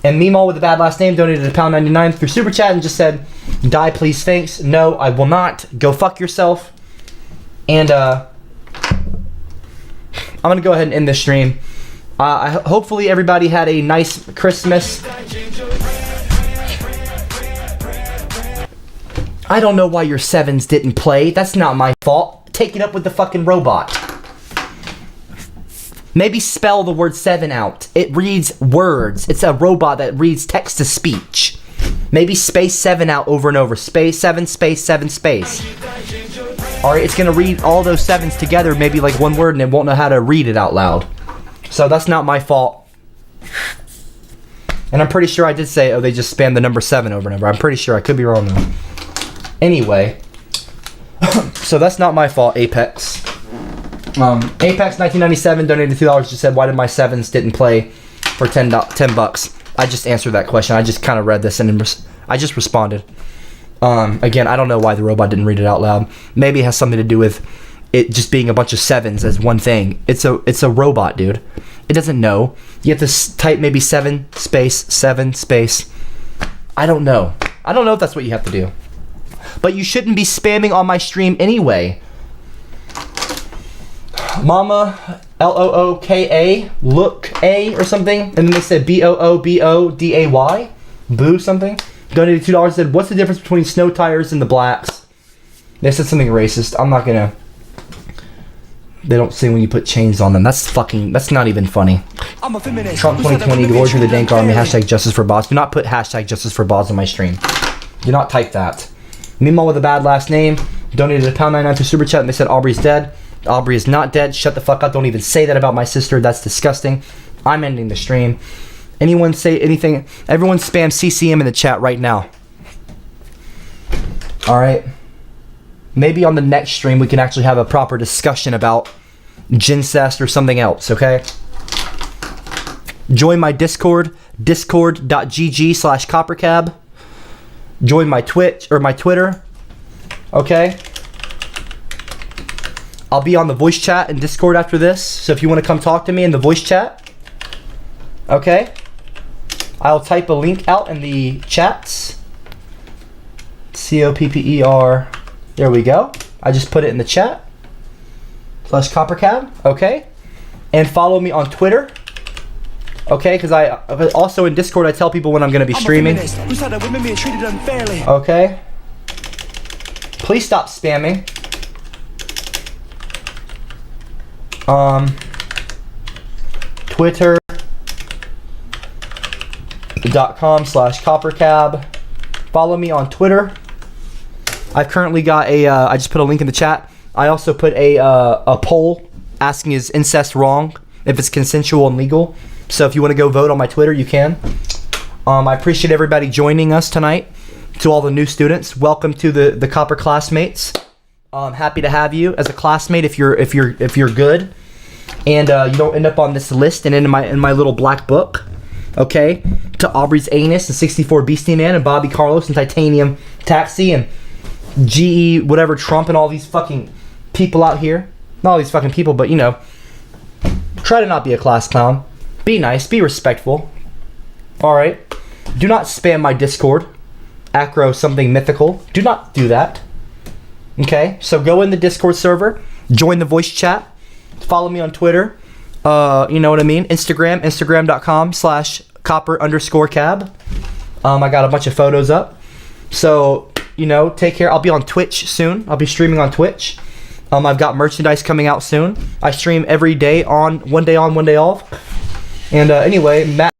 And Meemaw with a bad last name donated £1.99 through Super Chat and just said, die please, thanks. No, I will not. Go fuck yourself. And I'm going to go ahead and end this stream. Hopefully everybody had a nice Christmas. I don't know why your 7s didn't play. That's not my fault. Take it up with the fucking robot. Maybe spell the word 7 out. It reads words. It's a robot that reads text to speech. Maybe space 7 out over and over. Space 7, space 7, space. Alright, it's gonna read all those 7s together, maybe like one word, and it won't know how to read it out loud. So that's not my fault. And I'm pretty sure I did say, oh, they just spammed the number 7 over and over. I'm pretty sure. I could be wrong though. Anyway. So that's not my fault, Apex. Apex 1997 donated $2, just said, why did my 7s didn't play for $10 bucks? I just answered that question. I just kind of read this and I just responded. Again, I don't know why the robot didn't read it out loud. Maybe it has something to do with it just being a bunch of 7s as one thing. It's a robot, dude. It doesn't know. You have to type maybe 7 space 7 space. I don't know. I don't know if that's what you have to do. But you shouldn't be spamming on my stream anyway. Mama Looka, look A or something, and then they said BOOBODAY, boo something. Donated $2, said, what's the difference between snow tires and the blacks? They said something racist. I'm not gonna. They don't say when you put chains on them. That's not even funny. Trump 2020, glory to the dank army, hashtag justice for bots. Do not put hashtag justice for bots on my stream. Do not type that. Meemaw with a bad last name donated £1.99 through Super Chat and they said Aubrey's dead. Aubrey is not dead. Shut the fuck up. Don't even say that about my sister. That's disgusting. I'm ending the stream. Anyone say anything? Everyone spam CCM in the chat right now. Alright. Maybe on the next stream we can actually have a proper discussion about Gincest or something else, okay? Join my Discord, discord.gg/CopperCab. Join my Twitch or my Twitter, okay? I'll be on the voice chat and Discord after this, so if you want to come talk to me in the voice chat, okay? I'll type a link out in the chats. COPPER. There we go. I just put it in the chat. /CopperCab, okay? And follow me on Twitter. Okay, because I also in Discord I tell people when I'm going to be streaming. Okay. Please stop spamming. Twitter.com/CopperCab. Follow me on Twitter. I've currently got I just put a link in the chat. I also put a poll asking is incest wrong, if it's consensual and legal. So if you want to go vote on my Twitter, you can. I appreciate everybody joining us tonight. To all the new students, welcome to the Copper classmates. Happy to have you as a classmate if you're good, and you don't end up on this list and in my little black book. Okay, to Aubrey's Anus and 64 Beastie Man and Bobby Carlos and Titanium Taxi and GE whatever Trump and all these fucking people out here. Not all these fucking people, but you know, try to not be a class clown. Be nice, be respectful. All right, do not spam my Discord. Acro something mythical. Do not do that. Okay, so go in the Discord server, join the voice chat, follow me on Twitter. You know what I mean? Instagram.com/copper_cab. I got a bunch of photos up. So, you know, take care. I'll be on Twitch soon. I'll be streaming on Twitch. I've got merchandise coming out soon. I stream every day one day on, one day off. And anyway, Matt.